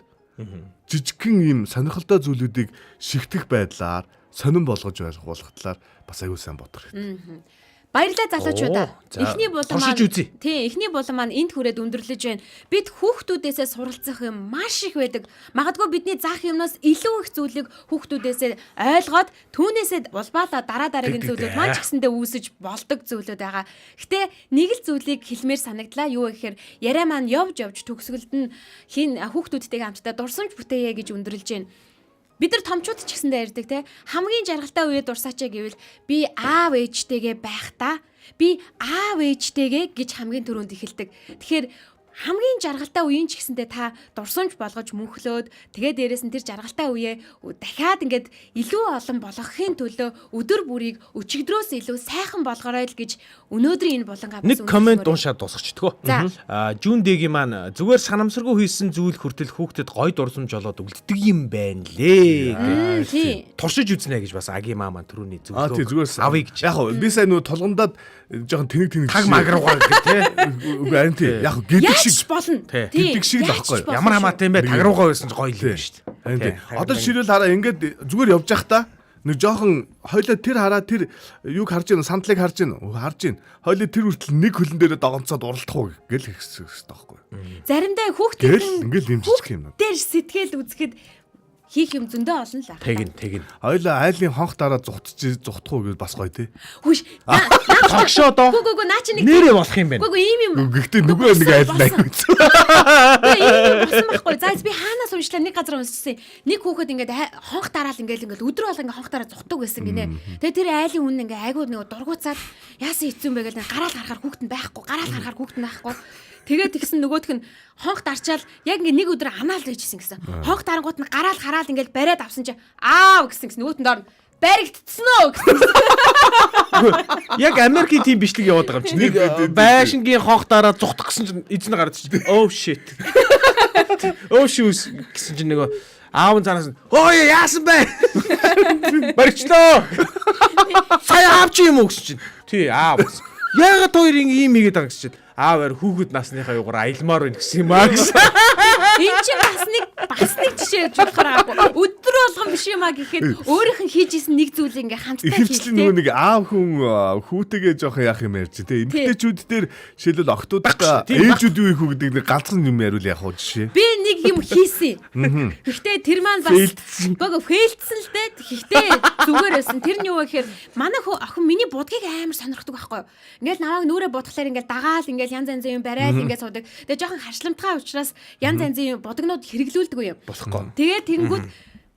Speaker 2: жижигхэн юм сонирхолтой зүйлүүдийг шигтэх байдлаар сонирн болгож болох талаар бас аюул сайн бодох хэрэгтэй.
Speaker 4: Баярлалаа залуучуудаа. Эхний булан маань эхний булан маань энд хүрээд өндөрлөж байна. Бид хүүхдүүдээсээ суралцах юм маш их байдаг. Магадгүй бидний заах юмнаас илүү их зүйлийг хүүхдүүдээсээ ойлгоод түүнээсээ улбаалаа дараагийн зүйлүүд маань ч гэсэндээ үүсэж болдог зүйлүүд байгаа. Гэтэ нэг л зүйлийг хэлмээр санагдлаа. Юу гэхээр яриа маань явж төгсгөлд нь хин хүүхдүүдтэйгээ хамтдаа дурсамж бүтээе гэж өндөрлж байна. Бид нар томчууд ч гэсэндээ ярьдаг те хамгийн жаргалтай үе дурсаач гэвэл би аав ээжтэйгээ байхдаа би аав ээжтэйгээ гэж хамгийн түрүүнд эхэлдэг. Тэгэхээр хамгийн жаргалтай үеийн ч гэсэндээ та дурсамж болгож мөнхлөөд тэгээ дээрэс нь тэр жаргалтай үеэ дахиад ингээд илүү олон болгохын төлөө өдөр бүрийг өчигдрөөс илүү сайхан болгоорой л гэж өнөөдрийн энэ булангаа
Speaker 3: нэг комент уншаад дуусгачихдгөө. Жүүндэгийн маань зүгээр санамсаргүй хийсэн зүйл хүртэл хүүхдэд гой дурсамж олоод үлддэг юм байна лээ. Туршиж үзнэ гэж бас аги маа маань түрүүний
Speaker 2: зөвлөгөө
Speaker 3: авъя гэж.
Speaker 2: Яг би сайн нөгөө толгомдод жоохон тэнэг
Speaker 3: таг магруугаа гэх тээ.
Speaker 2: Үгүй харин тий. Яг гэдэг шиг
Speaker 4: болно.
Speaker 2: Гэдэг шиг л аахгүй.
Speaker 3: Ямар хамаатай юм бэ? Тагруугаа байсан ч гоё л юм шүү дээ.
Speaker 2: Харин тий. Одоо жишээлбэл хараа ингээд зүгээр явж байхдаа нэг жоохон хоёлоо тэр хараа тэр юг харж байна, сандлыг харж байна. Харж байна. Хоёлоо тэр хүртэл нэг хөлн дээр догонцоод уралдах уу гэл хэлсэн байхгүй.
Speaker 4: Заримдаа хүүхдийн
Speaker 2: ингээд юм жижиг юм.
Speaker 4: Тэр сэтгэл үзэхэд хийх юм зөндөө олон л аа.
Speaker 3: Тэгин.
Speaker 2: Хоёлоо айлын хонх дараа зүхтах уу гэж бас гоё тий.
Speaker 4: Хүйш.
Speaker 3: Тогшоо доо.
Speaker 4: Гү наа чи нэг
Speaker 3: нэрээ болох юм байна.
Speaker 4: Гү ийм юм.
Speaker 2: Гэхдээ нөгөө нэг айл найх үзсэн.
Speaker 4: Ийм болсон байхгүй. За би хаанаас уншлаа нэг газар уншсан. Нэг хүүхэд ингээд хонх дараал ингээд өдөр болго ингээд хонх дараа зүхтаг байсан гинэ. Тэгээ тэр айлын хүн ингээд айгуу нэг дургуцаад яасан хэцүү юм бэ гэл гараал харахаар хүүхэд нь байхгүй. Тэгээд тэгсэн нөгөөх нь хонх дарчаал яг ингээ нэг өдөр анаал байжсэн гэсэн. Хонх дарангууд нь гараал хараал ингээл бариад авсан чи аав гэсэн нөгөөт нь доор баригдсан уу гэсэн.
Speaker 3: Яг Америкийн тим бичлэг яваад байгаа юм чи. Нэг байшингийн хонх дараа зүхтах гэсэн чинь эзэн гараад чи. Oh shit. Oh shoes гэсэн чинь нөгөө аав зараас ой яасан бэ? Баригчлаа. Сая авч юм уу гэсэн чинь. Тий аав. Яагаад хоёрын ийм игээд байгаа гэсэн чинь. Аавар хүүхэд насныхаа юугаар аялмаар байна гэсэн юм аа гэсэн.
Speaker 4: Энэ чи бас нэг жишээ гэж болохоор аахгүй. Өдөр болгон биш юм аа гэхэд өөрийнх нь хийж исэн нэг зүйлийг ингээ хамтдаа
Speaker 2: хийхдээ нөгөө нэг аав хүн хүүтэйгээ жоохон яах юм ярьж тэ. Эмэгтэйчүүд дээр шилэл октоудаа ээжүүд юу их үү гэдэг нэг галзан юм яриул яах вэ жишээ.
Speaker 4: Би нэг юм хийсэн. Гэхдээ тэр маань бас гоо фейлдсэн л дээ. Гэхдээ зүгээр байсан. Тэр нь юу вэ гэхээр манай охин миний будгийг амар сонирхдаг байхгүй юу. Ингээл намайг нүрээ будглаар ингээл дагаал ингээл янз янзын юм бариад ингээд суудаг. Тэгээ жоохон харшламтгай учраас янз янзын бодгонууд хэрэглүүлдэг юм.
Speaker 2: Болохгүй.
Speaker 4: Тэгээ тэнгүүд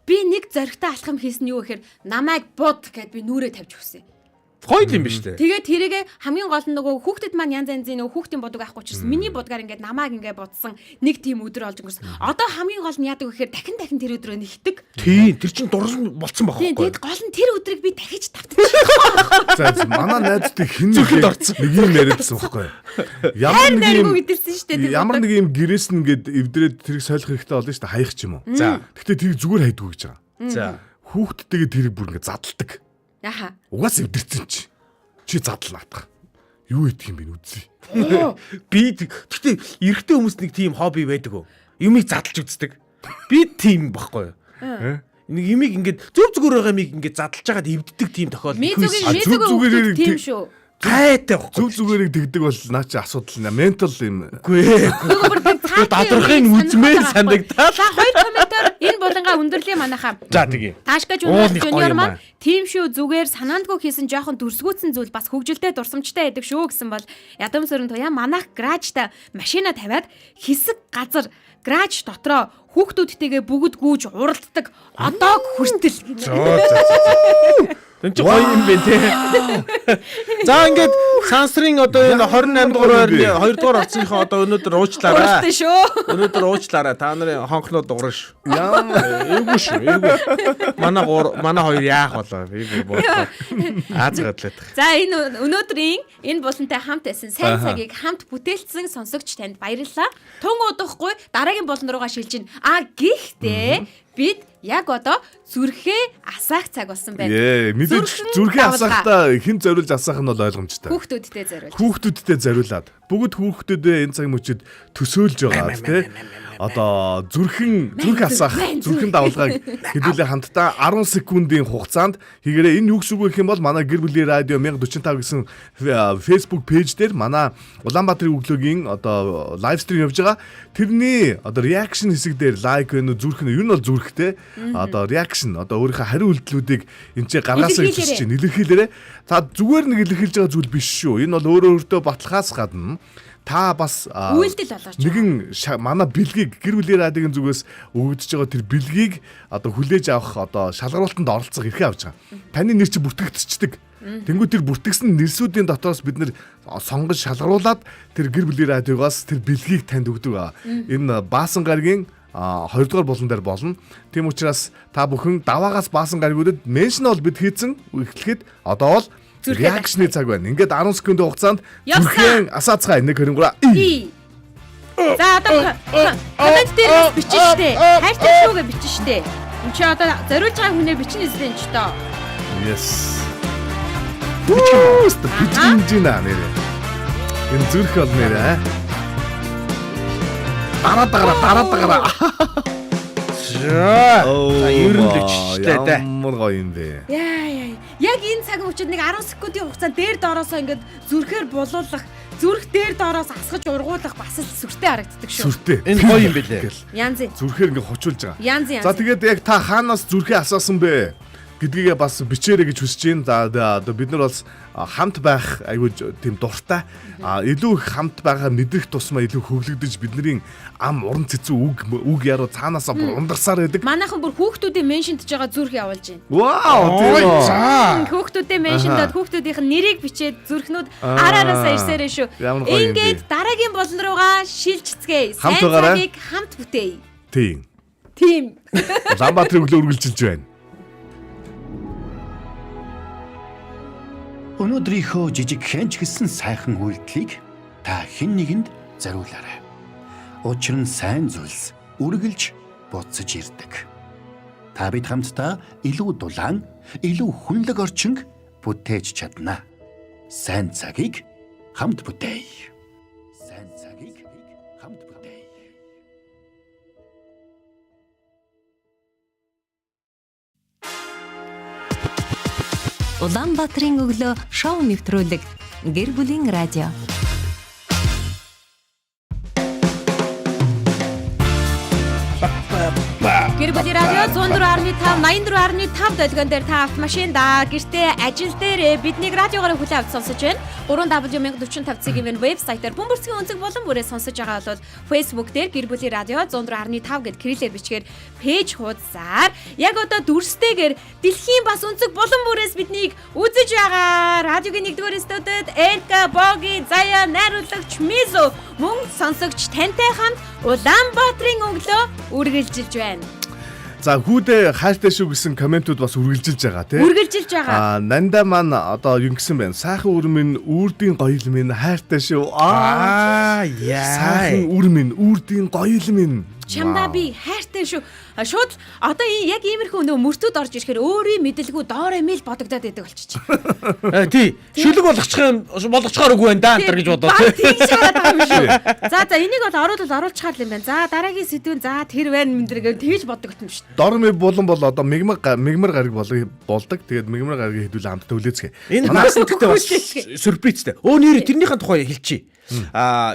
Speaker 4: би нэг зоригтой алхам хийсэн юу гэхээр намайг буд гэд би нүрээ тавьж өгсөн.
Speaker 3: Гоё юм биш үү?
Speaker 4: Тэгээд тэрийгэ хамгийн гол нь нөгөө хүүхдэд маань янз янзын нөгөө хүүхдийн бодог авахгүй ч гэсэн миний бодгаар ингээд намайг ингээд бодсон нэг тийм өдөр олж өнгөрсөн. Одоо хамгийн гол нь яадаг гэхээр дахин тэр өдрөө нэгдэг.
Speaker 3: Тийм тэр чинь дурсан болцсон байхгүй.
Speaker 4: Тэгээд гол нь тэр өдрийг би дахиж давтчих.
Speaker 2: За манай найзтай хин нэг юм яриадсан байхгүй. Ямар нэг юм гэрээс нь ингээд эвдрээд тэрийг солих хэрэгтэй болно шүү дээ. Хаях ч юм уу. За. Гэхдээ тэрийг зүгээр хайдгүй гэж байгаа.
Speaker 3: За.
Speaker 2: Хүүхдтэйгээ тэрийг бүр ингээд задалдаг.
Speaker 4: Аха.
Speaker 2: Угаас эвдэрсэн чи задал наатах. Юу идэх юм бэ үзье.
Speaker 3: Би гэхдээ эрэгтэй хүмүүст нэг тийм хобби байдаг уу? Юмыг задалж үздэг. Би тийм байхгүй юу? Нэг юмыг ингээд зүг зүгээр байгаа юмыг ингээд задалж байгаад эвддэг тийм тохиолдол.
Speaker 4: Зүгээр тийм шүү.
Speaker 3: гайтай байхгүй.
Speaker 2: Зүг зүгээрийг тэгдэг бол наа чи асуудал нэ ментал юм.
Speaker 3: Үгүй ээ. Доторхын үзмээр санагдаад.
Speaker 4: За хоёр комментар энэ булангаа өндөрлөө манайхаа.
Speaker 3: За тэгье.
Speaker 4: Таашка жуниор маань тийм шүү зүгээр санаандгүй хийсэн жоохон дүрсгүүцсэн зүйл бас хөгжилтэй дурсамжтай байдаг шүү гэсэн бол ядам сөрөн туяа манайх гаражта машина тавиад хэсэг газар гараж дотроо хүүхдүүдтэйгээ бүгд гүүж уралддаг одоог хүртэл.
Speaker 3: Тэн чи гоё юм бэ те. За ингээд сансрын одоо энэ 28 дугаар 2 дугаар орцсныхоо одоо өнөөдөр уучлаарай.
Speaker 4: Уралдсан шүү.
Speaker 3: Өнөөдөр уучлаарай. Та нарын хонхнууд дуураш. Эвгүй шүү. Эвгүй. Манай хоёр яах болоо. Эвгүй бодлоо. Аазгадлаад.
Speaker 4: За энэ өнөөдрийн энэ булантай хамт байсан сайн цагийг хамт бүтээлцсэн сонсогч танд баярлалаа. Тун удахгүй дараагийн булан руугаа шилжинэ. Гэхдээ бид яг одоо зүрхээ асаах цаг болсон байна.
Speaker 2: Мэдээж зүрхээ асаахтаа хэн зориулж асаах нь бол ойлгомжтой.
Speaker 4: Хүүхдүүдтэй зориулж.
Speaker 2: Хүүхдүүдтэй зориулаад бүгд хүүхдүүдээ энэ цаг мөчид төсөөлж байгаа тий. Одоо зүрх асаах, зүрхэн давлгааг хэдүүлээ хамтдаа 10 секундын хугацаанд хийгээрээ энэ юу гэсэн үг гэх юм бол манай гэр бүлийн радио 1045 гэсэн Facebook пэйж дээр манай Улаанбаатарын өглөөгийн одоо лайв стрим явж байгаа. Тэрний одоо реакшн хэсэг дээр лайк вэ зүрх нь юу нь бол зүрхтэй одоо реакшн одоо өөрийнхөө хариу үйлдэлүүдийг энэ ч гаргаасаа хэлж чинь илэрхийлээрэ. Та зүгээр нэг илэрхийлж байгаа зүйл биш шүү. Энэ бол өөртөө баталгаас гадна та бас
Speaker 4: үйлдэл болгож
Speaker 2: нэгэн манай бэлгийг гэр бүлийн радиогийн зүгээс өгдөж байгаа тэр бэлгийг одоо хүлээж авах одоо шалгаруултанд оролцох эрхээ авч байгаа. Таны нэр чи бүртгэгдчихдэг. Тэнгүү тэр бүртгэгдсэн нэрсүүдийн дотроос бид нэр сонгож шалгаруулад тэр гэр бүлийн радиогоос тэр бэлгийг танд өгдөг. Энэ Баасан гарагийн 2 дугаар булан дээр болно. Тийм учраас та бүхэн даваагаас Баасан гарагуудад меншн бол бид хийцэн эхлэхэд одоо бол реакшны цаг байна. Ингээд 10 секундын хугацаанд зүрхэн асаацгаа 1 2 3.
Speaker 4: За одоо коммент дээр бичин штэ. Хайртай шүүгээ бичин штэ. Энд чи одоо зориулж байгаа хүнээ бичнэ эзэн ч тоо.
Speaker 2: Yes. Бичин нэрээ. Энэ зүрх бол нэрээ. Дараа. За ерөнлөгчтэй дээ. Ямар гоё юм бэ.
Speaker 4: Яа. Яг энэ цаг мөчид нэг 10 секундын хугацаанд дээр доороосоо ингээд зүрхээр булуулах, зүрх дээр доороос асгаж ургуулах бас л сүртэй харагддаг шүү.
Speaker 2: Сүртэй.
Speaker 3: Энэ гоё юм бэлээ.
Speaker 4: Янз.
Speaker 2: Зүрхээр ингээд хочулж байгаа.
Speaker 4: Янз.
Speaker 2: За тэгээд яг та хаанаас зүрхээ асаасан бэ гэдгийг бас бичээрэй гэж хүсэж байна. За одоо бид нар бас хамт байх айгүй тийм дуртай. Илүү их хамт байгаа мэдрэх тусмаа илүү хөглөгдөж бидний ам уран цэцүү үг яруу цаанаасаа бүр ундарсаар байдаг.
Speaker 4: Манайхан бүр хүүхдүүдийн меншнтж байгаа зүрх явуулж байна.
Speaker 2: Вау тийм үү.
Speaker 4: Хүүхдүүдийн меншнтад хүүхдүүдийнх нь нэрийг бичээд зүрхнүүд араараасаа ирсээрэй шүү. Ингээд дараагийн болон руугаа шилжцгээе. Сайн цагийг хамт бүтээе. Тийм.
Speaker 2: Улаанбаатарын өглөө үргэлжилж байна.
Speaker 1: Өнөөдрийнхөө жижиг хэнч гэсэн сайхан үйлдэлийг та хэн нэгэнд зориулаарай. Учир нь сайн зүйлс үргэлж буцаж ирдэг. Та бид хамтдаа илүү дулаан, илүү хүнлэг орчинг бүтээж чадна. Сайн цагийг хамт бүтээе. Сайн цагийг хамт бүтээе.
Speaker 5: Улаанбаатарын өглөө шоу нэвтрүүлэг гэр бүлийн радио.
Speaker 4: Гэр бүлийн радио 104.5 84.5 дэлгэн дээр та автомашиндаа гэртээ ажил дээр биднийг радиогоор хүлээн авч сонсож байна. 3W1045 цагийн вебсайтаар бөмбөрцгийн өнцөг болон бүрээ сонсож байгаа бол Facebook дээр гэр бүлийн радио 104.5 гэд кириллээр бичгээр пэйж хуудасаар яг одоо дүрстэйгээр дэлхийн бас өнцөг болон бүрээс биднийг үзэж байгаа. Радиогийн 1-р студид Элка, Боги, Зая, найруулагч Мизо мөн сонсогч тантай хамт Улаанбаатарын өглөө үргэлжилж байна.
Speaker 2: За хүүдээ хайртай шүү гэсэн комментууд бас үргэлжилж байгаа тийм.
Speaker 4: Үргэлжилж байгаа.
Speaker 2: Нанда маань одоо юу гэсэн бэ? Сайхан үр минь үрдийн гоёл минь хайртай шүү.
Speaker 3: Яа.
Speaker 2: Сайхан үр минь үрдийн гоёл минь.
Speaker 4: Чамдаа би хайртай шүү. Шууд одоо яг иймэрхүү нөө мөртөд орж ирэхээр өөрийн мэдлгүй доор эмэйл бодогдоод байдаг болчих.
Speaker 3: Тий. Шүлэг болгочихоор үгүй байна да антар гэж бодоо тий.
Speaker 4: Тийм шаараад байгаа юм шүү. За энийг бол оруулчихаар л юм байна. За дараагийн сэдвэн за тэр байна мэдрэг тэгж бодогдсон шүү.
Speaker 2: Дор мэд болон бол одоо мигмар гариг болдог. Тэгээд мигмар гаригийн хэдүүлээ хамтдаа үлээцгээ.
Speaker 3: Энэ наасан гэхдээ бас сюрпризтэй. Нэр тэрнийхэн тухай хэлчихье.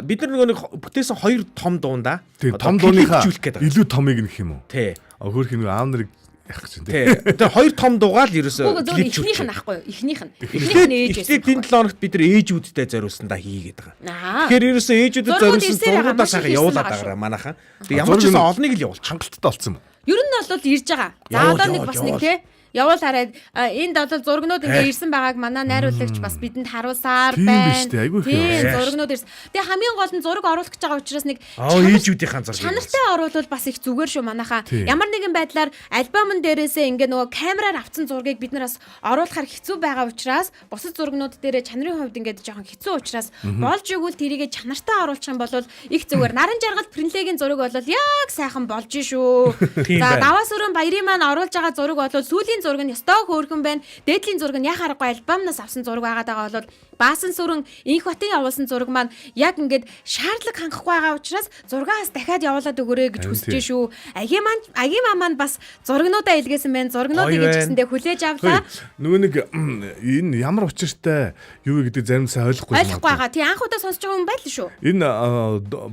Speaker 3: Бид нар нэг бүтээсэн 2 том дуунда.
Speaker 2: Том дууныхаа илүү томыг нэх юм уу?
Speaker 3: Тий.
Speaker 2: Хөрх нэг аав нарыг яах гэж байна.
Speaker 3: Тий. Тэгээ 2 том дуугаа л ерөөсөө
Speaker 4: ихнийх нь ахгүй юу? Ихнийх нь ээж.
Speaker 3: Эхлээд энэ 7 хоногт бид нар ээжүүдтэй зориулсандаа хийгээд байгаа. Тэгэхээр ерөөсөө ээжүүдэд зориулсан зургуудаа сайхан явуулаад байгаа манайхан. Тэгээ ямар ч гэсэн олныг л явуулчих.
Speaker 2: Хангалттай болсон юм.
Speaker 4: Ер нь бол ирж байгаа. За одоо нэг бас нэг тий явуулаарай. Энд одоо зургнууд ингээ ирсэн байгааг манай найруулагч бас бидэнд харуулсаар байна. Тийм зургнууд ирсэн. Тэгээ хамгийн гол нь зураг оруулах гэж байгаа учраас нэг
Speaker 3: ээжүүдийнхаа зураг.
Speaker 4: Чанартай оруулбал бас их зүгээр шүү манайхаа. Ямар нэгэн байдлаар альбомн дээрээсээ ингээ нөгөө камераар авсан зургийг бид нараас оруулахар хэцүү байгаа учраас бусад зургнууд дээрээ чанарын хувьд ингээ жоохон хэцүү учраас болж игэл тэрийгэ чанартай оруулах юм бол их зүгээр. Наран жаргал Принлегийн зураг бол яг сайхан болж шүү. За даваас өрөн баярын маань оруулж байгаа зураг бол сүүлийн зураг нь ёстой хөөрхөн байна. Дээдлийн зураг нь яг харахгүй альбомнаас авсан зураг байгаа бол Баасан сүрэн Инх Батын явуулсан зураг маань яг ингээд шаардлага хангахгүй байгаа учраас зургаас дахиад явуулаад өгөөрэй гэж хүсэж шүү. Агийн маань бас зурагнуудаа илгээсэн байна. Зурагнуудыг гэжсэндээ хүлээж авлаа.
Speaker 2: Нөгөө нэг энэ ямар учиртай юу гэдэг зарим сайн ойлгохгүй
Speaker 4: байгаа. Тий анх удаа сонсож байгаа хүн байл шүү.
Speaker 2: Энэ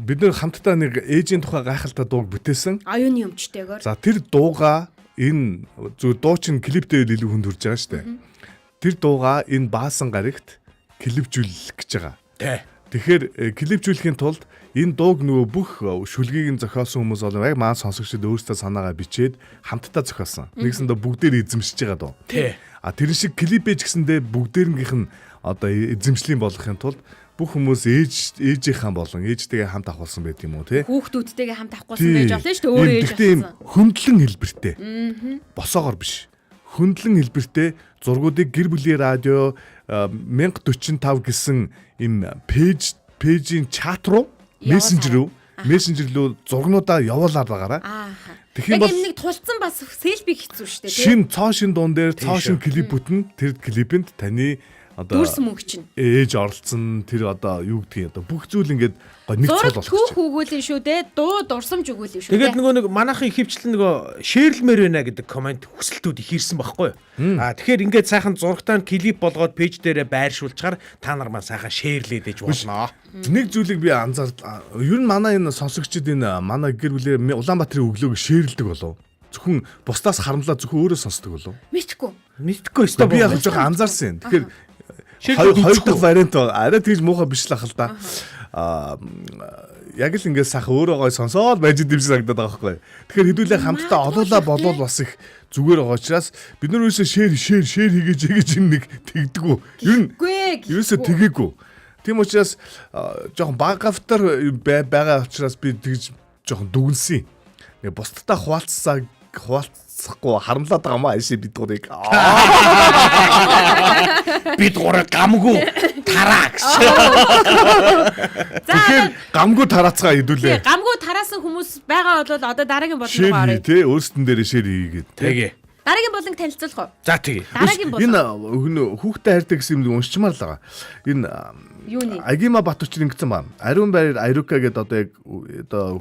Speaker 2: бид нэр хамтдаа нэг ээжийн тухай гайхалтай дууг бүтээсэн.
Speaker 4: Оюуны өмчтэйгээр.
Speaker 2: За тэр дууга энэ зөв дуу чин клиптэй илүү хүнд хүрж байгаа шүү дээ. Тэр дууга энэ Баасан гарагт клипжүүлэх гэж байгаа. Тэгэхээр клипжүүлэхийн тулд энэ дууг нөгөө бүх шүлгийг нь зохиосон хүмүүс бол яг маань сонсогчдод өөрсдөө санаагаа бичээд хамтдаа зохиосон. Нэгсэндээ бүгдээр эзэмшиж байгаа дуу. Тэр шиг клипэж гэсэндээ бүгдээрнийх нь одоо эзэмшлийн болгохын тулд бүх хүмүүс ээжийнхэн болон ээжтэйгээ хамт авахулсан байт юм уу те?
Speaker 4: Хүүхдүүдтэйгээ хамт авахулсан байж болно шүү дээ. Өөрөө ээж авсан.
Speaker 2: Хөндлөн хэлбэртэй. Босоогоор биш. Хөндлөн хэлбэртэй зургуудыг гэр бүлийн радио 1045 гэсэн им пэйжийн чат руу мессенжер руу зургнуудаа явуулаад байгаараа.
Speaker 4: Тэгэхээр бол нэг тулцсан бас селфи хэцүү шүү дээ.
Speaker 2: Шин цоошин дуун дээр цоошин клип бүтэн тэр клипэнд таны одоо
Speaker 4: дүүрсэн мөнгө чинь
Speaker 2: ээж оролцсон тэр одоо юу гэдгийг одоо бүх зүйл ингээд нэг цол болох.
Speaker 4: Зураг хүүгүүлэн шүү дээ. Дуу дурсамж өгүүлэн шүү.
Speaker 3: Тэгээд нөгөө нэг манайхын ихэвчлэн нөгөө шеэрлмээр байна гэдэг комент хүсэлтүүд их ирсэн байхгүй юу? Тэгэхээр ингээд сайхан зурагтаа клип болгоод пэйж дээрээ байршуулчаар та нар маань сайхан шеэрлээд ээж болно.
Speaker 2: Нэг зүйлийг би анзаарлаа. Ер нь манай энэ сонсогчид энэ манай гэр бүлээр Улаанбаатарын өглөөг шеэрлдэг болов. Зөвхөн бусдаас харамлаа зөвхөн өөрөө сонсдог болов.
Speaker 4: Мэдхгүй
Speaker 2: өстой би яг жоохон анзаарсан юм. Тэгэхээр хоёр дахь вариант арай тэгж муухай биш л ахал та. Яг л ингээд сайхан өөрөө гой сонсоод байж димж санагдаад байгаа байхгүй. Тэгэхээр хэдүүлээ хамтдаа олуулаа болвол бас их зүгээр байгаа учраас бид нар ерөөсөө шеэр хийгээж нэг тэгдэггүй. Ер нь ерөөсөө тэгээгүй. Тийм учраас жоохон бага автар байгаа учраас би тэгж жоохон дүгнсэн. Бусдтай хуваалцахгүй харамлаад байгаа маа ашиг бид гурыг. Бид гурыг гамгүй тараа гэсэн. Тэгэхээр гамгүй тараацгаа хэдүүлээ.
Speaker 4: Гамгүй тараасан хүмүүс байгаа бол одоо дараагийн болон руу орё.
Speaker 2: Тий, өөрсдөн дээр шеэр хийгээд.
Speaker 3: Тэгээ.
Speaker 4: Дараагийн болонг танилцуулах уу?
Speaker 3: За тэгээ.
Speaker 4: Дараагийн болон.
Speaker 2: Энэ хүүхдэд хайртай гэсэн юм уншчмаар л байгаа. Энэ
Speaker 4: юуны?
Speaker 2: Агима Батүч ингэсэн байна. Ариун байр Ариука гэдэг одоо яг одоо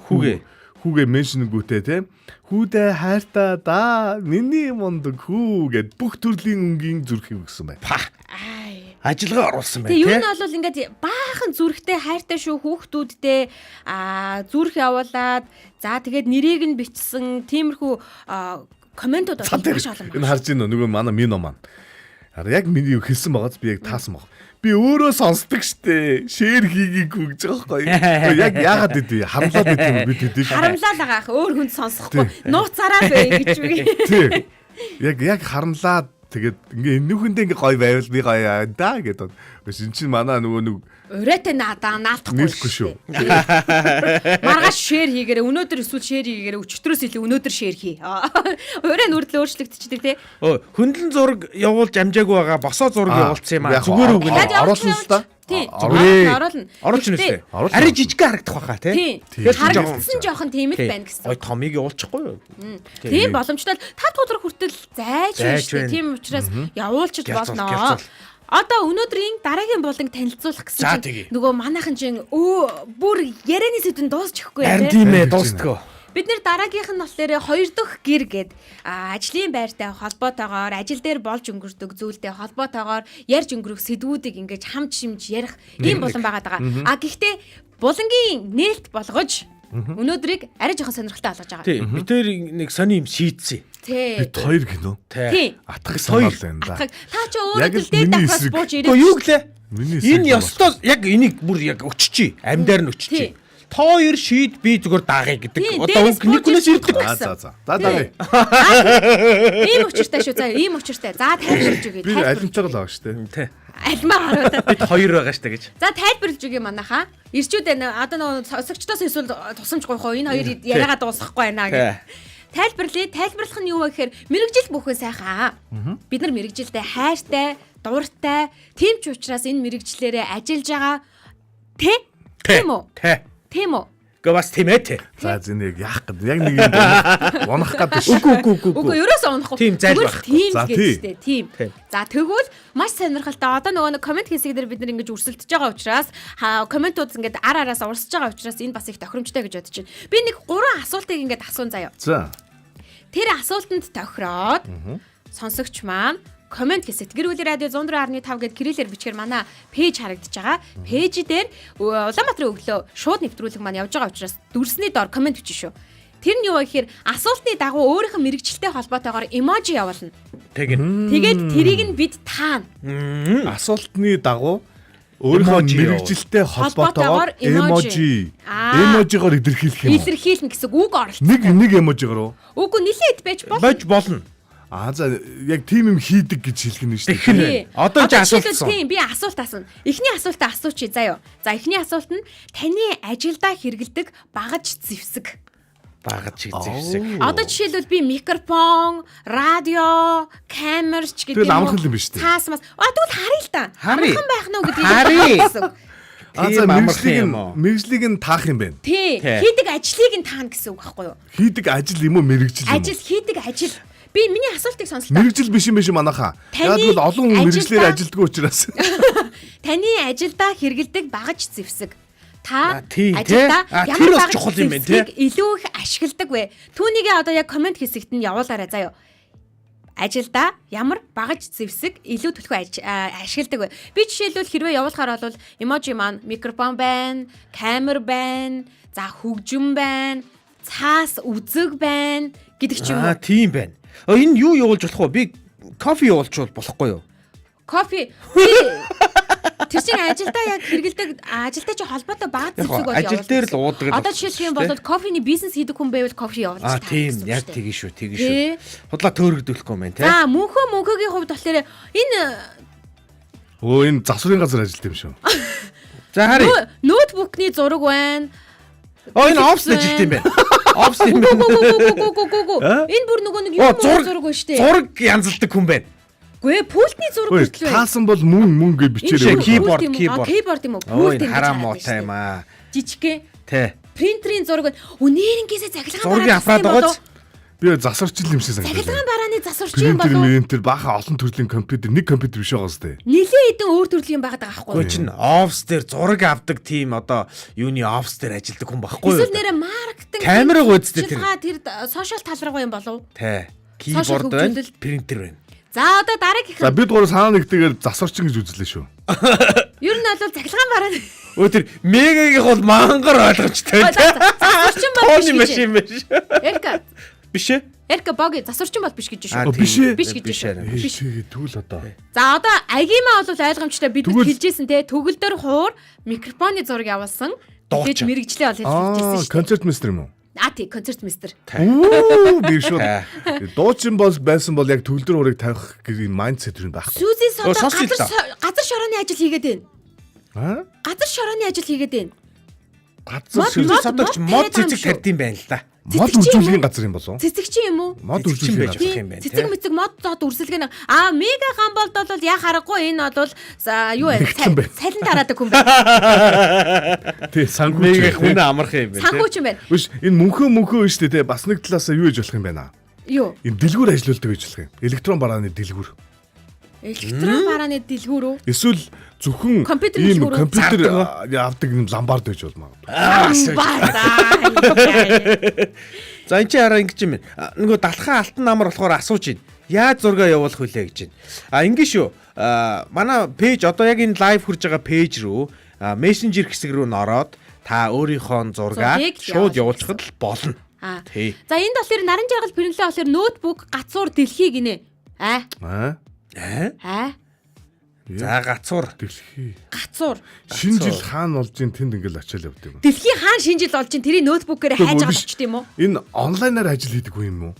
Speaker 2: хүүгээ меншнгүүтэй те. Хүүдээ хайртай да. Миний мундаг хүү гэд бүх төрлийн өнгийн зүрхийг өгсөн байна.
Speaker 3: Ажилгаа оруулсан байна
Speaker 4: те. Юу нь бол ингээд баахан зүрхтэй хайртай шүү хүүхдүүдтэй зүрх явуулаад за тэгээд нэрийг нь бичсэн тиймэрхүү комментууд маш олон байна.
Speaker 2: Энэ харж байна нөгөө манай мино маань. Яг миний хэлсэн байгааз би яг таасан баг. Би өөрөө сонсдог штэ. Шеэр хийгээгүй гэж байгаа байхгүй. Яг яагаад гэдэг харамлаад гэдэг юм бид хэдий.
Speaker 4: Харамлаад байгаа ах өөр хүнд сонсохгүй. Нууцараа бай гэж үгүй.
Speaker 2: Тий. Яг харамлаад тэгээд ингээ нөхөндөө ингээ гоё байвал би гоё да гэдэг. Биш эн чинь манай нөгөө нэг
Speaker 4: Өрөөтэй наалдахгүй
Speaker 2: нийлэхгүй шүү.
Speaker 4: Маргааш шеэр хийгээрээ өнөөдөр эсвэл шеэр хийгээрээ өчтөрөөс илүү өнөөдөр шеэр хий. Өрөө нүрдэл өөрчлөгдчихдэг тий.
Speaker 3: Хөндлөн зураг явуулж амжаагүй байгаа босоо зураг явуулсан юм аа. Зүгээр үг нэ.
Speaker 2: Оруулсан л да.
Speaker 4: Тий.
Speaker 3: Оруулна. Оруулж
Speaker 4: Гэхдээ
Speaker 3: нэстэй. Ари жижигхэн харагдах байхаа тий.
Speaker 4: Харагдсан жоохон тийм л байна гэсэн.
Speaker 3: Ой томыг явуулчихгүй юу?
Speaker 4: Тийм боломжтой л 5 дугаар хүртэл зайж байна шүү дээ. Тийм учраас явуулчих болно. Одоо өнөөдрийн дараагийн буланг танилцуулах гэсэн чинь нөгөө манайхан чинь бүр ярианы сэдвэн дуусчихгүй
Speaker 3: байна тийм ээ дуустгаа.
Speaker 4: Бид нэр дараагийнх нь болохоор 2 дахь гэр гээд ажлын байртай холбоотойгоор ажил дээр болж өнгөрдөг зүйлтэй холбоотойгоор ярьж өнгөрөх сэдвүүдийг ингэж хамж шимж ярих ийм булан байгаад байгаа. Гэхдээ булангийн нээлт болгож өнөөдрийг арай жоохон сонирхолтой болгож байгаа.
Speaker 3: Тийм. Бид тэр нэг сони юм шийдсэн.
Speaker 4: Бид
Speaker 2: хоёр гинөө.
Speaker 4: Тийм.
Speaker 2: Атгах санаал байна да.
Speaker 4: Та ч өөрөө дээр дахиад бууж ирээ.
Speaker 3: Гэхдээ юу гэлээ?
Speaker 2: Миний
Speaker 3: Энэ ёстой яг энийг бүр яг өччихье. Амьдаар нь өччихье. Та хоёр шийд би зүгээр даагъя гэдэг. Одоо нэг хүнээс ирдэг.
Speaker 2: За. Даагъя.
Speaker 4: Ийм учиртай шүү. За ийм учиртай. За тайлбарлаж өгье.
Speaker 2: Би алимтайгаа л байгаа шүү дээ.
Speaker 3: Тий.
Speaker 4: Альмаа хараад.
Speaker 3: Бид хоёр байгаа штэ гэж.
Speaker 4: За тайлбарлаж өгье манайхаа. Ирчүүд байна. Одоо нөгөө сосгочдоос эсвэл тусамж гойхоо энэ хоёр яриагаа дуусгахгүй байна гэх. Тайлбарлая. Тайлбарлах нь юу вэ гэхээр мэрэгжил бүхэн сайхан. Бид нар мэрэгжилтэй хайртай, дуртай, тийм ч учраас энэ мэрэгжлэрээ ажиллаж байгаа. Тийм үү? Тийм үү?
Speaker 3: Гэ бас тийм ээ тий.
Speaker 2: За зэнийг яах гэдэг. Яг нэг юм унах гэдэг шүү.
Speaker 4: Үгүй ерөөсөө унахгүй.
Speaker 3: Тийм зайл байх.
Speaker 4: Тийм гэдэгтэй. Тийм. За тэгвэл маш сонирхолтой. Одоо нөгөө комент хэсэг дээр бид нар ингэж өрсөлдөж байгаа учраас комментууд ингэж араас урсж байгаа учраас энэ бас их тохиромжтой гэж бодож байна. Би нэг 3 асуултыг ингэж асуун заяа.
Speaker 2: За.
Speaker 4: Тэр асуултанд тохироод сонсогч маань комент хэсэгт гэр бүлийн радио 104.5 гэд кириллээр бичгээр манай пэйж харагдаж байгаа. Пэйж дээр Улаанбаатарын өглөө шууд нэвтрүүлэг маань явж байгаа учраас дүрсний дор комент бичнэ шүү. Тэр нь юу вэ гэхээр асуултны дагуу өөрийнхөө мэрэгчлэлтэй холбоотойгоор эможи явуулна. Тэгээд тэрийг нь бид таана.
Speaker 2: Асуултны дагуу өөрийнхөө мэрэгжилтэй холбоотойгоор эможигоор илэрхийлэх юм.
Speaker 4: Илэрхийлнэ гэсэн үг оролцсон.
Speaker 2: Нэг эможигоор уу?
Speaker 4: Үгүй нилээд байж болно.
Speaker 3: Байж болно.
Speaker 2: За яг тийм юм хийдэг гэж хэлэх нь шүү
Speaker 3: дээ. Одоо ч асуултсан.
Speaker 4: Тийм би асуулт асууна. Эхний асуултаа асуучих заяа. За эхний асуулт нь таны ажилдаа хэрэглэдэг багаж зэвсэг.
Speaker 3: Багаж зэвсэг.
Speaker 4: Одоо жишээлбэл би микрофон, радио, камерч гэдэг
Speaker 2: юм. Тэгэл амархан юм биш үү?
Speaker 4: Цаас мас. Тэгвэл харъя л та. Амархан байх нь гэдэг
Speaker 3: юм.
Speaker 2: За мэрэгжлийг нь таах юм байна.
Speaker 4: Тий. Хийдэг ажлыг нь таана гэсэн үг байхгүй юу?
Speaker 2: Хийдэг ажил юм уу мэрэгжил юм уу?
Speaker 4: Ажил хийдэг ажил. Би миний асуултыг сонслоо.
Speaker 2: Мэргэжил биш юм биш манайхаа. Яг бол олон хүн мэргэжлэр ажилддаг учраас.
Speaker 4: Таны ажилдаа хэрэгэлдэг багаж зэвсэг. Та
Speaker 3: ажилдаа ямар багаж зэвсэг
Speaker 4: илүү их ашигладаг вэ? Түүнийгээ одоо яг комент хэсэгт нь явуулаарай заяа. Ажилдаа ямар багаж зэвсэг илүү төлхөө ашигладаг вэ? Би жишээлбэл хэрвээ явуулахаар бол эможи маань микрофон байна, камер байна, за хөгжим байна, цаас үзэг байна гэдэг ч юм уу.
Speaker 3: Тийм байна. Энэ юу явуулж болох вэ? Би кофе явуулж болохгүй юу?
Speaker 4: Кофе. Тэр чинь ажилдаа яг хэрэгэлдэг ажилдаа чи холбоотой багц зэвсэг бол
Speaker 3: ажил дээр л уудаг.
Speaker 4: Одоо жишээ нь бол кофений бизнес хийдэг хүн байвал кофе явуулж
Speaker 3: байгаа. Тийм яг тэгин шүү. Худлаа төөрөгдүүлэхгүй юм байна те.
Speaker 4: За мөнхөгийн хувьд болохоор энэ
Speaker 2: энэ засварын газар ажилт юм шүү.
Speaker 3: За харъя.
Speaker 4: Ноутбукны зураг байна.
Speaker 3: Энэ офс ажилт юм байна. Офс юм байна.
Speaker 4: Энэ бүр нөгөө нэг юм зураг байна шүү дээ.
Speaker 3: Зураг янзалдаг хүн байна.
Speaker 4: Гүй пультний зураг хүртэл байна.
Speaker 2: Таасан бол мөн гэж бичээрэй.
Speaker 4: Keyboard юм уу?
Speaker 3: Пульт юм хараа муутай юм аа.
Speaker 4: Жижигхэн.
Speaker 3: Тэ.
Speaker 4: Принтерийн зураг байна. Нээрнгээсээ захилгаан
Speaker 3: зургийг аппарат байгаа.
Speaker 2: Би засварчил юм шиг санагдав.
Speaker 4: Захилгаан барааны засварч юм болов.
Speaker 2: Принтер баха олон төрлийн компьютер, нэг компьютер биш байгаа сте.
Speaker 4: Нилээ хэдэн өөр төрлийн байгаад байгаа байхгүй юу?
Speaker 3: Чин офс дээр зураг авдаг тийм одоо юуны офс дээр ажилдаг хүн байхгүй юу?
Speaker 4: Эсвэл нэрэ маркетинг
Speaker 3: камераг үздэй тэр.
Speaker 4: Тэр сошиал тал руу юм болов?
Speaker 3: Тэ. Keyboard байна, принтер байна.
Speaker 4: За одоо дараагийн.
Speaker 2: За бид гурав санаа нэгтэйгээр засварчин гэж үзлээ шүү.
Speaker 4: Ер нь бол захилгаан барааны.
Speaker 3: Тэр мегагийн бол мангар ойлгомжтой.
Speaker 4: Засварчин бол
Speaker 3: биш.
Speaker 4: Эрка.
Speaker 3: Биш ээ?
Speaker 4: Эрка боги засварчин бол биш гэж шүү.
Speaker 2: Биш
Speaker 4: гэж шүү.
Speaker 2: Биш тэгвэл одоо.
Speaker 4: За одоо агимаа бол ойлгомжтой бид хэлжсэн те төгөл дээр хуур микрофоны зураг явуулсан. Тэгээд мэрэгжлээ бол хэлжсэн шүү.
Speaker 2: Концерт мистер юм уу?
Speaker 4: Тий, концерт мистер.
Speaker 2: Оо би шууд дуучин бол байсан бол яг төгөлдөр урыг тавих гэх юм майндсет юм байхгүй.
Speaker 4: Сүүзи содо
Speaker 3: сонсч л
Speaker 4: газар шорооны ажил хийгээд байна.
Speaker 2: Аа?
Speaker 4: Газар шорооны ажил хийгээд байна.
Speaker 2: Газар
Speaker 3: Сүүл содогч мод цэцэг тарьд юм байна л да.
Speaker 2: мод үржүүлгийн газар юм болов?
Speaker 4: Цэцэгч юм уу?
Speaker 2: Мод
Speaker 3: Цэцэгчин
Speaker 2: үржүүлгийн
Speaker 3: байж
Speaker 2: газар.
Speaker 3: болох юм байна.
Speaker 4: Цэцэг мэцэг мод зод үрсэлгэн мега гамболд бол яа харахгүй энэ бол юу вэ? Салин дараадаг хүн байна.
Speaker 2: Тий, санхүүч.
Speaker 3: Нэг хүн амарх юм байна.
Speaker 4: Санхүүч юм байна.
Speaker 2: Биш, энэ мөнхөө шүү дээ, бас нэг талаасаа юу гэж болох юм байна?
Speaker 4: Юу?
Speaker 2: Энэ дэлгүүр ажиллаулдаг гэж болох юм. Электрон барааны дэлгүүр.
Speaker 4: Электрон барааны дэлгүүр үү?
Speaker 2: Эсвэл зөвхөн
Speaker 4: Компьютер
Speaker 2: ийм
Speaker 4: дэлгүүр үү?
Speaker 2: компьютер авдаг юм ламбард гэж болмаа.
Speaker 3: За энэ чи хараа ингэж юм байна. Нөгөө далхан алтан намар болохоор асууж байна. Яаж зураг явуулах вүлээ гэж байна. Ингэ шүү. Манай пэйж одоо яг энэ лайв хурж байгаа пэйж рүү мессенжер хэсэг рүү нороод та өөрийнхөө зургаа
Speaker 4: Зургийг
Speaker 3: шууд
Speaker 4: явуулах
Speaker 3: явуулчихад л болно. Тий.
Speaker 4: За энд болохоор наран жаргал пэрнлээ болохоор ноутбук гацуур дэлхий гинэ.
Speaker 2: Аа?
Speaker 3: За гацуур
Speaker 2: Дэлхий.
Speaker 4: Гацуур.
Speaker 2: Шинэ жил хаана болж ин тэнд ингээл ачаал явдаг юм.
Speaker 4: Дэлхий хаан шинжил болж чинь тэрийн ноутбукээр хайж байгаа болчт юм уу?
Speaker 2: Энэ онлайнаар ажил хийдэг юм уу?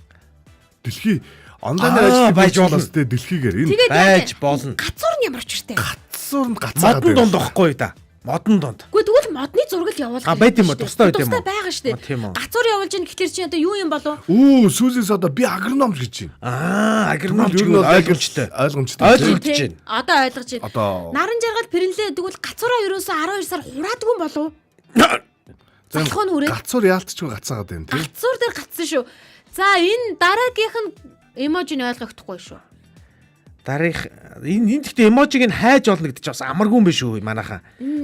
Speaker 2: Дэлхий онлайнаар ажил
Speaker 3: байж болно.
Speaker 2: болстой дэлхийгээр энэ
Speaker 4: Тэгээд
Speaker 3: байж болно.
Speaker 4: гацуур нь ямар очиртэй.
Speaker 2: гацуур нь гацаагаад
Speaker 3: Модон донд واخгүй да. Модон донд.
Speaker 4: Үгүй тэгвэл модны зураг л явуулах.
Speaker 3: Байт юм уу? Тустай байт юм уу?
Speaker 4: Тустай байгаа шүү дээ.
Speaker 3: Тийм үү?
Speaker 4: Гацуур явуулж ийн гэхлээр чи одоо юу юм болов?
Speaker 2: сүүзээс одоо би агроном гэж байна.
Speaker 3: Агроном ч
Speaker 2: Тэгвэл
Speaker 3: гэвэл ойлгомжтой.
Speaker 2: ойлгомжтой.
Speaker 3: Ойлгогдож байна.
Speaker 4: Одоо ойлгож байна.
Speaker 2: Одоо
Speaker 4: Наран жаргал пэрнлээ тэгвэл гацуураа ерөөсөө 12 сар хураадгүй юм болов? Залхуу нь үрээ.
Speaker 2: гацуур яалтчгүй гацаагаад байна тийм.
Speaker 4: Гацуур дээр гацсан шүү. За энэ дараагийнх нь эможины ойлгохдохгүй шүү.
Speaker 3: Дараах энэ гэхдээ эможиг нь хайж олно гэдэг чинь бас амаргүй юм биш үү манайхаа.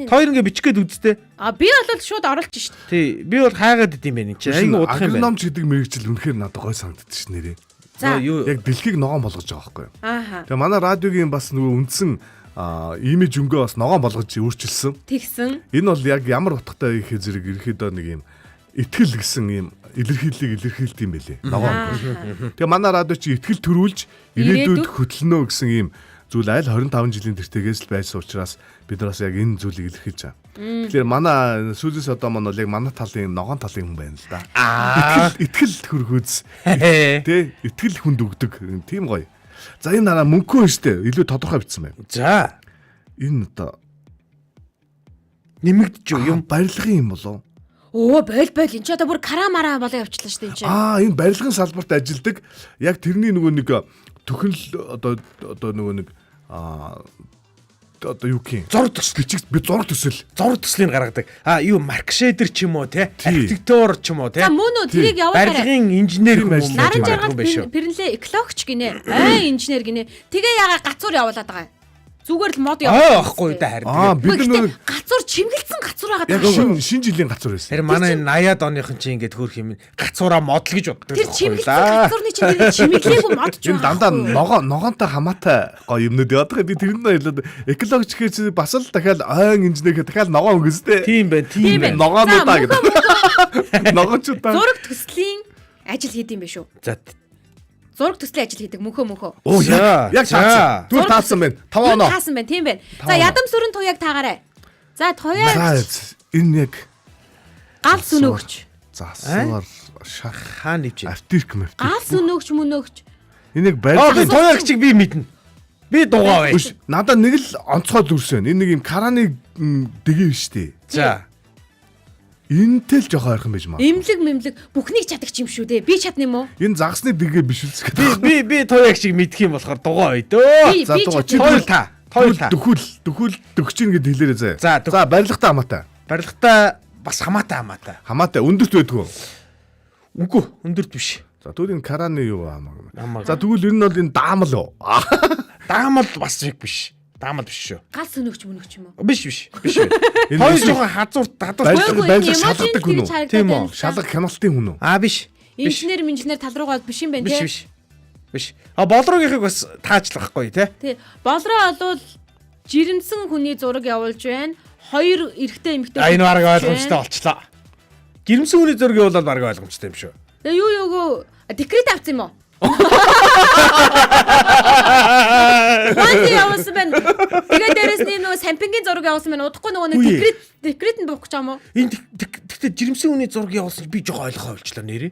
Speaker 3: Хоёр ингээ бичих гээд үзтээ.
Speaker 4: Би бол шууд оруулж шít.
Speaker 3: Тий, би бол хаагаад идэм байх энэ чинь. Айгу удах юм байна.
Speaker 2: Агроном гэдэг мэрэгжил үнэхээр надад гой санагддаг ш нэрээ.
Speaker 4: За.
Speaker 3: Юу
Speaker 2: Яг дэлхийг ногоон болгож байгаа байхгүй юу?
Speaker 4: Ааха.
Speaker 2: Тэгээ манай радиогийн бас нөгөө үндсэн имиж өнгөө бас ногоон болгож өөрчилсөн.
Speaker 4: Тэгсэн.
Speaker 2: Энэ бол яг ямар утгатай их зэрэг ерөөхдөө нэг юм итгэл гэсэн юм илэрхийллийг илэрхийлдэг юм байлээ. Ногоон. Тэгээ манай радио чи итгэл төрүүлж ирээдүйд хөтлөнө гэсэн юм зүйл аль 25 жилийн тэртегээс л байсан учраас бид нараас яг энэ зүйлийг илэрхийлж байгаа. Тэгэхээр манай сүүзэс одоо маань бол яг манай талын ногоон талын хүн байна л да. Итгэл хөрхөөс тий итгэл хүнд өгдөг тийм гоё. За энэ нараа мөнгөө штэ илүү тодорхой бичсэн байна.
Speaker 3: За,
Speaker 2: Энэ одоо
Speaker 3: нэмэгдэж юм.
Speaker 2: барилгын юм болов?
Speaker 4: Бойл энэ ч одоо бүр карамара болоо явчлаа шүү дээ энэ чинь.
Speaker 2: Энэ барилгын салбарт ажилладаг яг тэрний нөгөө нэг төхөл одоо нөгөө нэг одоо юу гэх юм
Speaker 3: Зураг төсөл.
Speaker 2: би зураг төсөл
Speaker 3: Зураг төслийг гаргадаг. Юу маркшейдер ч юм уу те? Архитектор ч юм уу те?
Speaker 4: За мөн үү тэрийг явуулаарай.
Speaker 3: Барилгын инженер юм уу?
Speaker 4: Наран жаргал пэрнлээ экологч гинэ. Инженер гинэ. Тэгээ ягаа гацуур явуулаад байгаа юм. Зүгээр л мод
Speaker 3: Байхгүй да харин.
Speaker 2: бид нар
Speaker 4: гацуур чимгэлсэн гацуур байгаа
Speaker 2: яг
Speaker 4: даа.
Speaker 2: шинэ жилийн гацуур байсан.
Speaker 3: Тэр манай 80-аад оныхон чи ингээд хөөх юм гацуураа модл гэж боддог.
Speaker 4: Тэр чимгэлсэн гацуурны чинь чимэглээгүй мод ч
Speaker 2: Энэ дандаа ногоонтой хамаатай гоё юмнууд яадаг. Би тэрнээ баярлаад экологч гэж бас л дахиад ойн инженер гэх дахиад ногоон өнгөстэй.
Speaker 3: Тийм байна, тийм байна.
Speaker 2: Ногоонуудаа гэдэг. Ногоочудаа.
Speaker 4: Зураг төслийн ажил хийд юм биш үү?
Speaker 3: За.
Speaker 4: Зураг төслийн ажил хийдэг мөнхөө.
Speaker 2: Оо яг таасан. Түр таасан байна. 5 оноо.
Speaker 4: Таасан байна, тийм байна. За ядам сүрэн туяаг таагаарай. За туяаг
Speaker 2: Энэ яг
Speaker 4: гал сүнөөгч.
Speaker 2: засвар шах
Speaker 3: Хаан нэвч.
Speaker 2: автирк мэвтирк.
Speaker 4: Гал сүнөөгч мөнөөгч.
Speaker 2: Энийг барилгын
Speaker 3: Туяагчиг би мэднэ. Би дугаа бай.
Speaker 2: Биш, надад нэг л онцгой дүрсэн. Энэ нэг юм караны дэгийн биш үү?
Speaker 3: За.
Speaker 2: Энэтэй л жоохон ойрхон байж маа.
Speaker 4: Имлэг бүхнийг чадах юм шүү дээ. Би чадна юм уу?
Speaker 2: Энэ загсны дэгээ биш үсэх.
Speaker 3: Би туяагчиг мэдх юм болохоор дугаа бай дөө.
Speaker 2: За дугаа чи
Speaker 3: Тойл та.
Speaker 2: дөхөл дөгч ин гэд хэлээрээ зэ.
Speaker 3: За,
Speaker 2: За барилгатай хамаатай.
Speaker 3: Барилгатай бас хамаатай.
Speaker 2: Хамаатай өндөрт байдгүй.
Speaker 3: Үгүй, өндөрт биш.
Speaker 2: За тэгвэл энэ караны юу хамаагүй.
Speaker 3: Хамаагүй.
Speaker 2: За тэгвэл ер нь бол энэ даамал уу?
Speaker 3: Даамал бас яг биш. Даамал биш шүү.
Speaker 4: Гал сүнөөгч мөнөөгч юм уу?
Speaker 3: Биш.
Speaker 2: Энэ
Speaker 3: Хоёр
Speaker 2: эсвэл
Speaker 3: жоохон хазуурт
Speaker 2: барилга шалгадаг хүн үү?
Speaker 3: Тийм үү?
Speaker 2: Шалга кинолтын хүн үү?
Speaker 3: Биш.
Speaker 4: Инженер тал руугаа биш юм байна тий.
Speaker 3: Биш. Болрогийнхыг бас таачлахгүй тий.
Speaker 4: Тий. Болроо болвол жирэмсэн хүний зураг явуулж байна. Хоёр эрэгтэй эмэгтэй.
Speaker 3: Энэ бараг ойлгомжтой болчлоо. Гэрмсэн хүний зургийг бол бараг ойлгомжтой юм шүү.
Speaker 4: Тэгээ юу декрет авсан юм уу? Ванти явуулсан байна. Тэгээ дээрэс нь нөгөө сампингийн зураг явуулсан байна. Удахгүй нөгөө нэг декрет нь буух гэж юм уу?
Speaker 3: Энэ Гэхдээ жирэмсэн хүний зураг явуулсан би жоо ойлгохоо болчлаа нэрээ.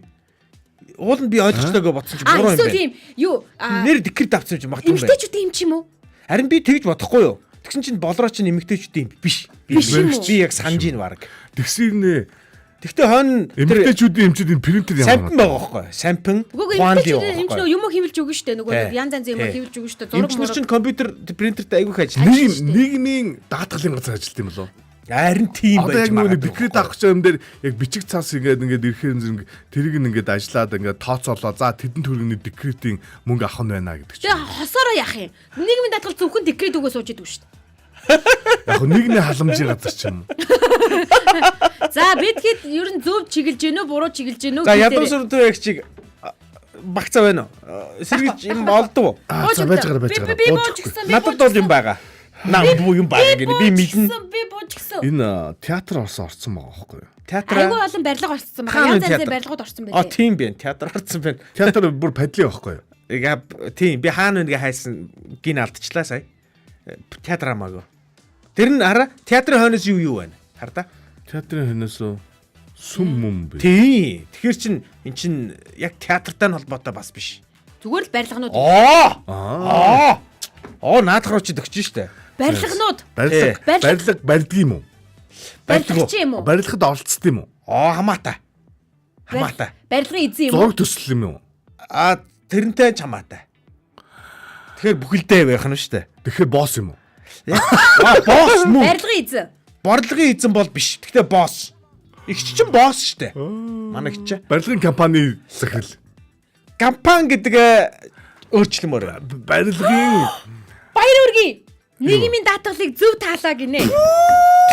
Speaker 3: Ууланд би ойлгочлаагаа бодсон чи буруу юм
Speaker 4: эсвэл
Speaker 3: байна.
Speaker 4: тийм юу
Speaker 3: Нэр декрет авсан юм магадгүй байна.
Speaker 4: эмэгтэйчүүд юм ч юм уу?
Speaker 3: Харин би тэгж бодохгүй юу? Тэгсэн чинь болроо чинь эмэгтэйчүүд юм биш.
Speaker 4: Биш юм уу?
Speaker 3: Би яг санаж ийн баг.
Speaker 2: Тэгсэрнэ
Speaker 3: Тэгтээ хойно
Speaker 2: эмэгтэйчүүдийн эмчүүдийн принтер
Speaker 3: сампин
Speaker 2: ямар
Speaker 3: байгаа байхгүй. Сампин
Speaker 4: Үгүй
Speaker 3: хуанли
Speaker 4: эмэгтэйчүүд юм ч
Speaker 3: байгаа.
Speaker 4: юм уу химэлж өгнө штэ нөгөө янз янз юм химэлж өгнө штэ зураг
Speaker 3: Эмчнэр
Speaker 4: мураг.
Speaker 3: чинь компьютер принтертэй айгүйх ажилладаг.
Speaker 2: нийгмийн даатгалын газар ажилт юм болов.
Speaker 3: Харин тийм
Speaker 2: Одоо
Speaker 3: байж
Speaker 2: яг нөгөө
Speaker 3: магадгүй.
Speaker 2: декрет авах гэж юм дээр яг бичиг цаас ингээд ирэхээр зэрэг тэрийг ингээд ажиллаад ингээд тооцоолоо. За тэдэн төгрөгийн декретийн мөнгө авах нь байна гэдэг чинь.
Speaker 4: Тэгээ хосоороо яах юм? Нийгмийн даатгал зөвхөн декрет өгөө сууж идэг штэ.
Speaker 2: Яг нийгмийн халамжийн газар ч юм.
Speaker 4: За бид хэд ер нь зөв чиглэж гэнэ үү буруу чиглэж гэнэ үү?
Speaker 3: За ядуусар төөгчийг багцаа байна уу? Сэргийч юм олдов.
Speaker 2: За байж байгаа.
Speaker 4: Би боожгсан.
Speaker 3: Надад бол юм байгаа. Наа буу юм байгаа гэнэ. Би мэднэ.
Speaker 4: Би боожгсан.
Speaker 2: Энэ театр орсон байгаа байхгүй юу?
Speaker 3: Театр.
Speaker 4: Айгүй олон барилга орцсон байгаа. Янз янзын барилгууд орсон
Speaker 3: А
Speaker 4: байлээ.
Speaker 3: тийм бэ. Театр орсон байна.
Speaker 2: Театр бүр падлын байхгүй юу?
Speaker 3: Тийм би хаана нэгэ хайсан гин алдчихлаа сая. Театр хамаагүй. Тэр нь хараа театрын хойноос юу байна? Хар та.
Speaker 2: Театрын хөнөөс сүм мөн бэ.
Speaker 3: Тийм. Тэгэхээр чин эн чин яг театртай нь холбоотой бас биш.
Speaker 4: Зүгээр л барилганууд.
Speaker 3: Наадах руу чи дөгч штэ.
Speaker 4: Барилганууд.
Speaker 2: Барилга барилдаг юм уу?
Speaker 4: Барилгач юм уу?
Speaker 2: Барилгад оролцсон юм уу?
Speaker 3: Хамаатай.
Speaker 4: Барилгын эзэн юм уу?
Speaker 2: Зураг төсөл юм уу?
Speaker 3: Тэрнтэй ч хамаатай. Тэгэхээр бүхэлдээ байх нь штэ.
Speaker 2: Тэгэхээр босс юм уу?
Speaker 3: Босс мөн.
Speaker 4: Барилгын эзэн.
Speaker 3: Борлогын эзэн бол биш. Гэхдээ босс. Игч чинь босс штэ. Манай игч.
Speaker 2: Барилгын компани захирал.
Speaker 3: Компани гэдэг өөрчлөмөр.
Speaker 2: Барилгын
Speaker 4: Баяр үргээ. Нийгмийн даатгалыг зөв таалаа гинэ.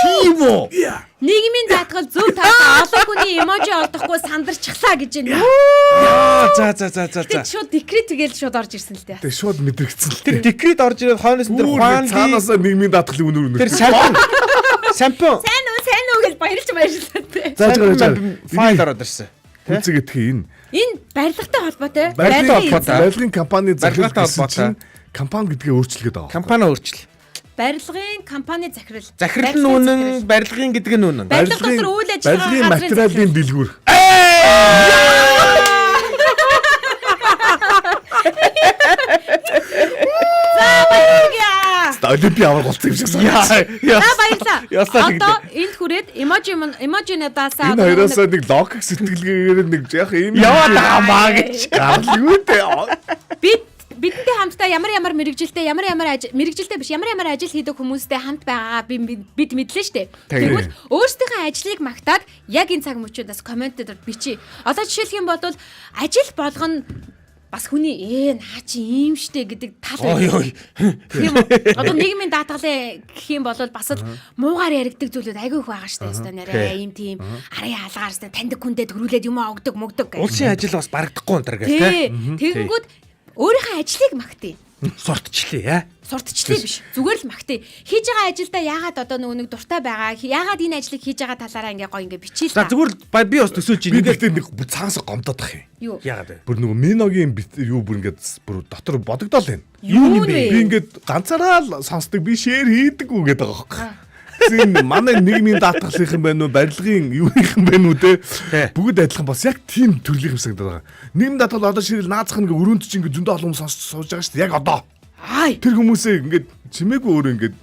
Speaker 3: Тийм үү?
Speaker 4: Нийгмийн даатгал зөв таалаа. Олон хүний эможи олдохгүй сандарчихлаа гэж байна.
Speaker 3: За.
Speaker 4: Тэг шууд декрет гээл шууд орж ирсэн л дээ.
Speaker 2: тэг шууд мэдрэгдсэн л
Speaker 3: Тэр декрет орж ирээд хойноос нь тэр хуанли
Speaker 2: цаанаасаа нийгмийн даатгалын үнээр
Speaker 3: тэр сампин
Speaker 4: Сайн уу гэж баярлж баярлалаа.
Speaker 2: зааж
Speaker 3: файл ороод ирсэн.
Speaker 2: Үнцэг итгэх энэ.
Speaker 4: Энэ барилгатай холбоотой.
Speaker 2: Барилгын компани захирал
Speaker 3: Барилгатай
Speaker 2: гэсэн чинь
Speaker 3: холбоотой.
Speaker 2: компани гэдгээ өөрчлөгээд байгаа.
Speaker 3: Компани өөрчил.
Speaker 4: Барилгын компани захирал.
Speaker 3: Захирал нь үнэн, барилгын гэдэг нь үнэн.
Speaker 4: Барилга дотор үйл ажиллагаа
Speaker 2: барилгын материалын дэлгүүр. Олимпи аваар голцсон юм шиг санагдсан.
Speaker 4: Баярлаа.
Speaker 3: Ясаа
Speaker 4: Одоо энд хүрээд эможинудаасаа
Speaker 2: Энэ хоёроосоо нэг логик сэтгэлгээгээр нэг яг юм
Speaker 3: Яваад байгаа гэж.
Speaker 2: Гарлгүй дээ.
Speaker 4: бидэнтэй хамтдаа ямар мэрэгжилтэй мэрэгжилтэй биш ямар ажил хийдэг хүмүүстэй хамт байгаагаа бид мэдлээ штэ. Тэгвэл өөрсдийнхөө ажлыг магтаад яг энэ цаг мөчөөдөөс комментээр бичиж. Одоо жишээлх юм бол ажил болгоно бас хүний наа чи ийм штэ гэдэг тал
Speaker 3: Ой.
Speaker 4: тийм одоо нийгмийн даатгалын гэх юм бол бас л муугаар яригдаг зүйлүүд айгүй их байгаа штэ өстой нэрээ ийм тийм арын хаалгаар штэ таньдаг хүндэд төрүүлээд юм өгдөг мөгдөг гэх.
Speaker 3: Улсын ажил бас барагдахгүй энэ төр гэх тээ.
Speaker 4: Тэгэнгүүт өөрийнхөө ажлыг магтъя.
Speaker 3: Суртчлээ
Speaker 4: Суртчлээ биш. Зүгээр л магтъя. Хийж байгаа ажилдаа яагаад одоо нэг дуртай байгаа. Яагаад энэ ажлыг хийж байгаа талаараа ингээ гоё ингээ бичээ л
Speaker 3: За зүгээр л би бас төсөөлж
Speaker 2: Би
Speaker 3: ингээд
Speaker 2: гэхдээ нэг цаанаас гомдоод ах юм.
Speaker 4: юу
Speaker 3: яагаад вэ?
Speaker 2: Бүр нөгөө Миногийн юу бүр ингээд бүр дотор бодогдоол байна.
Speaker 4: Юу нэ?
Speaker 2: Би ингээд ганцаараа л сонсдог би шеэр хийдэг үү гэдэг байгаа байхгүй. Зин манай нийгмийн даатгалынхан байна уу, барилгын юуийнхан байна уу те. Бүгд адилхан бас яг тийм төрлийн юм санагдаад байгаа. Нийгмийн даатгал одоо ширэл наацх нэг өрөөнд чинь ингээд зөндөө олон хүмүүс сонсож байгаа шүү дээ. Яг одоо.
Speaker 4: Ай.
Speaker 2: Тэр хүмүүсээ ингээд чимээгүй өөрөө ингээд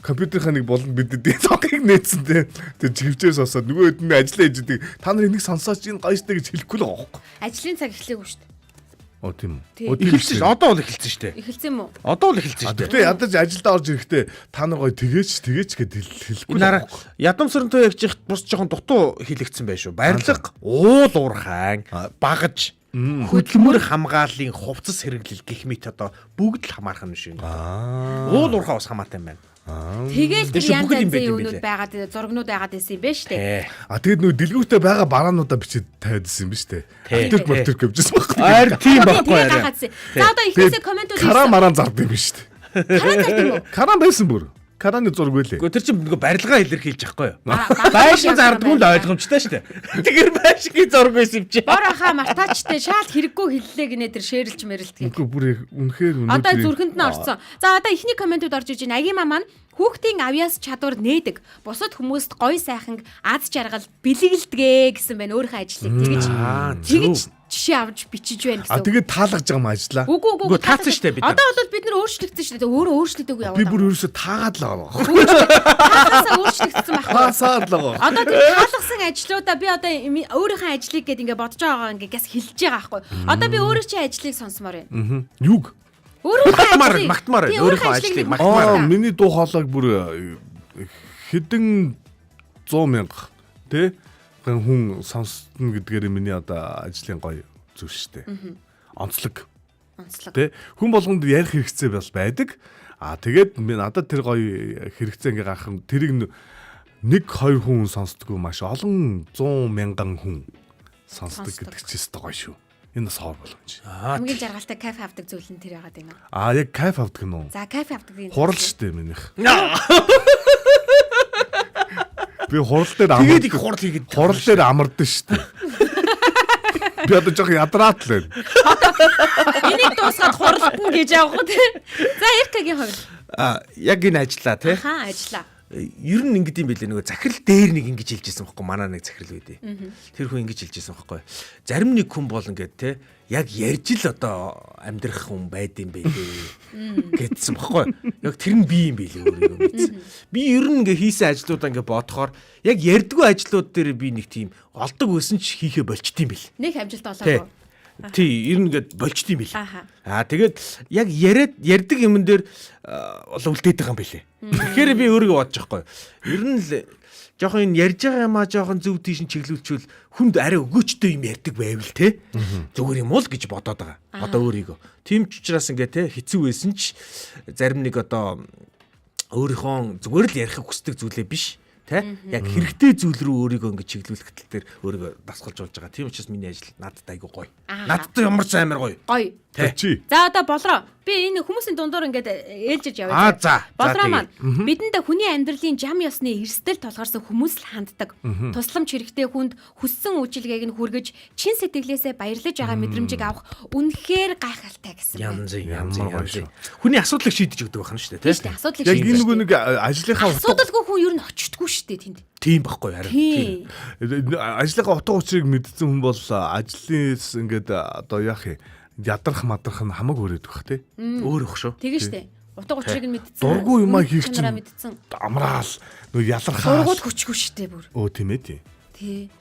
Speaker 2: компьютерын нэг болон бидний цогыг нээсэн те. Тэр живчээс сонсоод нөгөө хэд нь ажиллаа хийж идэг. Та нар энийг сонсооч энэ гоё штэ гэж хэлэхгүй л байгаа байхгүй.
Speaker 4: Ажлын цаг эхлэегүй шүү дээ.
Speaker 2: Оо тийм
Speaker 4: Тийм.
Speaker 2: үү.
Speaker 3: эхэлсэн шүү. Одоо бол эхэлсэн шүү дээ.
Speaker 4: Эхэлсэн юм уу?
Speaker 3: Одоо л эхэлсэн шүү дээ.
Speaker 2: Гэтэ ядаж ажилдаа орж ирэхдээ та нар гоё тэгээч гэд хэлэхгүй.
Speaker 3: Энэ хараа ядамсрынтой явж ихт бус жоохон дутуу хийлэгдсэн байх шүү. Барилга уул уурхайн багаж хөдөлмөр хамгааллын хувцас хэрэглэл гэх мэт одоо бүгд л хамаархан шүү. Уул уурхаа бас хамаатай юм байна.
Speaker 4: Тэгэл тэр
Speaker 3: Дэше
Speaker 4: янз
Speaker 3: бүгд юм
Speaker 4: янзын
Speaker 3: байт юм
Speaker 4: юмнууд
Speaker 3: билээ.
Speaker 4: байгаад зургнууд байгаад байсан юм байна шүү дээ.
Speaker 2: Тэгээд нөгөө дэлгүүртээ байгаа бараануудаа бичиж тавьдсан юм ба штэ. Альтерк мартер гэвжсэн байхгүй.
Speaker 3: Арь тийм байхгүй
Speaker 4: Тэгээ
Speaker 3: арай.
Speaker 4: гахацсан. За одоо ихнээсээ комментүүд
Speaker 2: Караа маран зард юм ба штэ.
Speaker 4: Караа зард юм уу?
Speaker 2: Караа байсан бүр. Караны зураг байлээ.
Speaker 3: Гэхдээ тэр чинь нөгөө барилгаа илэрхийлж байхгүй юу? Байшин зардгүй л ойлгомжтой шүү дээ. Тэгэхээр байшингийн зураг байсан юм чи.
Speaker 4: Борохоо мартаачтай шал хэрэггүй хэллээ гинэ тэр шэрлж мэрэлтгийг.
Speaker 2: Үгүй бүр үнэхээр
Speaker 4: Одоо зүрхэнд нь орсон. За одоо ихний комментүүд орж иж байна. Агима маань хүүхдийн авьяас чадвар нээдэг. Бусад хүмүүст гоё сайхан аз жаргал бэлгэлдэгэ гэсэн байна өөрийнхөө ажлыг. Тэгэж жишээ авч бичиж байна гэсэн.
Speaker 2: тэгээд таалгаж байгаа юм ажлаа.
Speaker 4: Үгүй
Speaker 3: таацсан шүү дээ бид.
Speaker 4: Одоо бол бид нар өөрчлөгдсөн шүү дээ. Өөрөө өөрчлөгдөөгүй яваа.
Speaker 2: Би бүр ерөөсө таагаад л байгаа.
Speaker 4: Таасаа өөрчлөгдсөн байхгүй.
Speaker 2: Таасаад л байгаа.
Speaker 4: Одоо тэр таалгасан ажлуудаа би одоо өөрийнхөө ажлыг гээд ингээ бодож байгаа ингэээс хэлж байгаа байхгүй. Одоо би өөрөө чи ажлыг сонсомоор байна.
Speaker 2: Юг?
Speaker 3: Магтмаар өөрийнхөө ажлыг магтмаар.
Speaker 2: Миний дуу хоолойг бүр хэдэн 100,000 тий хүн сонсно гэдгээр миний одоо ажлын гоё зүйл шүү дээ. Онцлог. Тий хүн болгонд ярих хэрэгцээ бас байдаг. Тэгээд надад тэр гоё хэрэгцээ ингээ гарах юм. Тэрийг 1-2 хүн сонсдоггүй маш олон 100,000 хүн сонсдог гэдэг чинь өстой гоё шүү. Энэ бас хоор боломж.
Speaker 4: Хамгийн жаргалтай кайф авдаг зүйл нь тэр яагаад юм.
Speaker 2: Яг кайф авдаг нь уу?
Speaker 4: За кайф авдаг юм.
Speaker 2: Хурал штэ минийх. Би хурал дээр
Speaker 3: тэгээд их хурал хийгээд
Speaker 2: хурал дээр амардаг штэ. Би одоо жоох ядраад л байна.
Speaker 4: Энийг дуусгаад хуралдана гэж явах тий. За Эркагийн хувьд.
Speaker 3: Яг энэ ажиллаа тий.
Speaker 4: Ажиллаа.
Speaker 3: Ер нь ингэдэм байлээ нөгөө захирал дээр нэг ингэж хэлжсэн байхгүй манай нэг захирал байдээ. Тэр хүн ингэж хэлжсэн байхгүй. Зарим нэг хүн бол ингээд те яг ярьж л одоо амьдрах хүн байдсан байлээ гэдсэн байхгүй. Яг тэр нь би юм байлээ өөрийгөө мэдсэн. Би ер нь ингээ хийсэн ажлуудаа ингээ бодохоор яг ярьдгүй ажлууд дээр би нэг тийм олдог байсан ч хийхэ болчтiin бил.
Speaker 4: Нэг амжилт олоогүй.
Speaker 3: Тий, ер нь ингээд болчтiin бил. Тэгээд яг ярьдаг юмн дээр үлдээд байгаа юм билээ. Тэгэхээр би өөрийгөө бодож байхгүй. Ер нь л жоохон энэ ярьж байгаа юмаа жоохон зөв тийш чиглүүлчихвэл хүнд арай өгөөчтэй юм ярьдаг байвал те. Зүгээр юм уу л гэж бодоод байгаа. Одоо өөрийгөө. Тийм ч учраас ингээд те хэцүү байсан ч зарим нэг одоо өөрийнхөө зүгээр л ярих хүсдэг зүйлээ биш. Яг хэрэгтэй зүйл рүү өөрийгөө ингэ чиглүүлэх тал дээр өөрийгөө дасгалж болж байгаа. Тийм учраас миний ажил надад айгүй гоё. Надад ямар ч амар гоё.
Speaker 4: Гоё.
Speaker 2: Чи.
Speaker 4: За одоо болроо. Би энэ хүмүүсийн дундуур ингээд ээлжиж явъя.
Speaker 3: За.
Speaker 4: Болроо маань бидэнд хүний амьдралын жам ёсны эрсдэл толгорсон хүмүүс л ханддаг. Тусламж хэрэгтэй хүнд хүссэн үйлчилгээг нь хүргэж чин сэтгэлээсээ баярлаж байгаа мэдрэмжийг авах үнэхээр гайхалтай гэсэн.
Speaker 3: Янз. Хүний асуудлыг шийдэж өгдөг байх нь шүү дээ,
Speaker 4: тийм. Асуудлыг
Speaker 2: яг энэ нөгөө нэг ажлынхаа
Speaker 4: асуудалгүй хүн ер нь очтдгүй шүү дээ тэнд.
Speaker 3: Тийм байхгүй харин.
Speaker 2: Ажлынхаа утга учирыг мэдсэн хүн бол ажлынс ингээд одоо яах юм ядрах мадрах нь хамаг өрөөд байх тий.
Speaker 3: Өөр их шүү.
Speaker 4: Тэгээ штэ. Утга учирыг нь мэдсэн.
Speaker 2: Дургүй юмаа хийх чинь
Speaker 4: мэдсэн.
Speaker 2: амраал нөө ялархаа.
Speaker 4: Дургууд хүчгүй штэ бүр.
Speaker 2: Тийм ээ тий.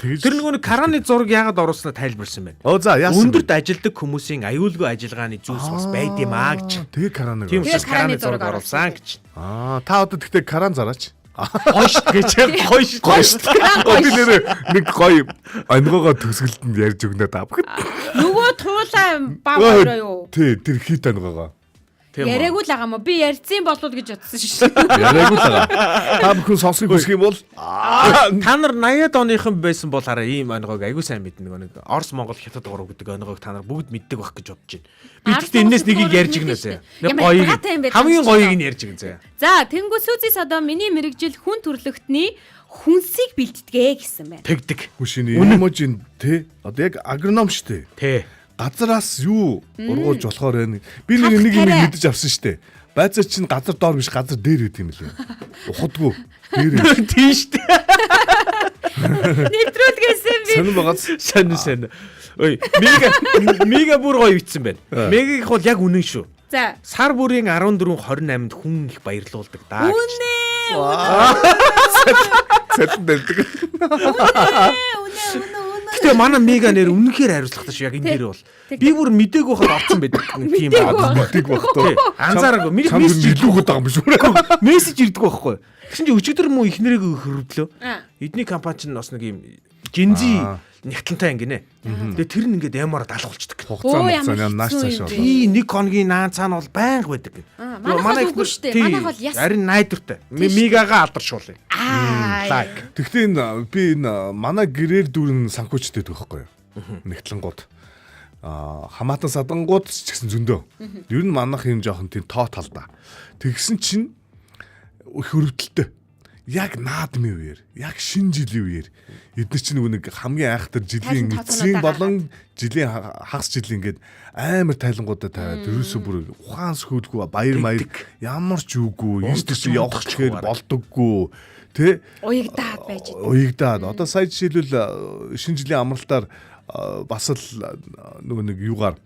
Speaker 3: Тэр нөгөө нэг караны зураг яагаад оруулснаа тайлбарсан байна.
Speaker 2: За яасан.
Speaker 3: Өндөрт ажилдаг хүмүүсийн аюулгүй ажиллагааны зүйлс бас байд юм гэж.
Speaker 2: Тэгээ караныг.
Speaker 3: Тийм учраас караны зураг оруулсан гэж.
Speaker 2: Та одоо тэгтээ каран зараач.
Speaker 3: Гойш гэж гойш.
Speaker 2: Би нэг гоё ангиогоо төсгөлд нь ярьж өгнө та бүхэд.
Speaker 4: Нөгөө туулаа баг өрөө юу?
Speaker 2: Тий, тэр хит ангиогоо.
Speaker 4: Яриаггүй л байгаа мó. Би ярьцсан болов гэж бодсон шүү.
Speaker 2: Яриаггүй л байгаа. Та бүхэн сонсохыг хүсэх юм бол
Speaker 3: та нар 80-аад оныхан байсан бол хараа ийм ангиог айгуу сайн мэднэ. Нэг Орос Монгол Хятад гурав гэдэг ангиог та нар бүгд мэддэг байх гэж бодож байна. Би гэхдээ энэс нэгийг ярьж игнэсэ. Нэг гоёг хамгийн гоёг нь ярьж игнэ.
Speaker 4: За, тэнгүү Сүзис одоо миний мэрэгжил хүн төрлөختний хүнсийг бэлддэгэ гэсэн байна.
Speaker 3: Тэгдэг.
Speaker 2: Хүшний эможин тий. Одоо яг агроном штэ.
Speaker 3: Тий.
Speaker 2: Газараас юу ургуулж болохоор байна. Би нэг юм мэдэж авсан штэ. Байцаа чинь газар доор биш газар дээр гэдэг юм лээ. Ухадгүй. Дээр.
Speaker 3: Тийм штэ.
Speaker 4: Нэвтрүүлгээсэн би.
Speaker 2: Сонир байгааз.
Speaker 3: Сонир. Ой, мега бүр гоё битсэн байна. Мегагийн бол яг үнэн шүү.
Speaker 4: За.
Speaker 3: Сар бүрийн 14-28-нд хүн их баярлуулдаг даа.
Speaker 4: Үнэ.
Speaker 2: Цэцэн дэлдэг.
Speaker 4: Үнэ.
Speaker 3: Гэтэ манай мега нэр үнэнхээр хариуцлагатай шүү яг энэ дээр бол. Би бүр мдээгүй хол орсон байдаг тийм байна.
Speaker 2: Мэддэг байх тоо.
Speaker 3: Анзаараагүй.
Speaker 2: Мессеж илүүгээд байгаа юм шүү.
Speaker 3: Мессеж ирдэг байхгүй. Тэгсэн чинь өчигдөр муу ихнэрийг хөрвдлөө. Эдний компани чинь бас нэг юм жинзи нягтлантай ингэнэ. Тэгээ тэр нь ингээд ямар далгуулцдаг.
Speaker 2: Хугацаа нааш цааш.
Speaker 3: Нэг хоногийн наан цаана бол байнга байдаг.
Speaker 4: Манай их шүү дээ. Манай бол яс.
Speaker 3: Харин найдвартай. Мегагаа алдаршуулъя.
Speaker 2: Тэгтээ би энэ манай гэрээр дүүрэн санхүүчтэй байхгүй юу? Нэгтлэнгууд. Хамаатан садангууд ч гэсэн зөндөө. Ер нь манайх юм жоохон тийм тоо талдаа. Тэгсэн чинь их өрөвдөлтөй. Яг наадмын үеэр, яг шинэ жилийн үеэр эдгээр чинь нэг хамгийн айхтар жилийн эцсийн болон жилийн хагас жилийн ингээд амар тайлангуудаа тавиад ерөөсөө бүр ухаан сөхөлгүй баяр маяг ямар ч үгүй институт явах гэхээр болдоггүй тэ
Speaker 4: Уягдаад байж байгаа.
Speaker 2: уягдаад одоо сая жишээлбэл шинэ жилийн амралтаар бас л нөгөө нэг юугаар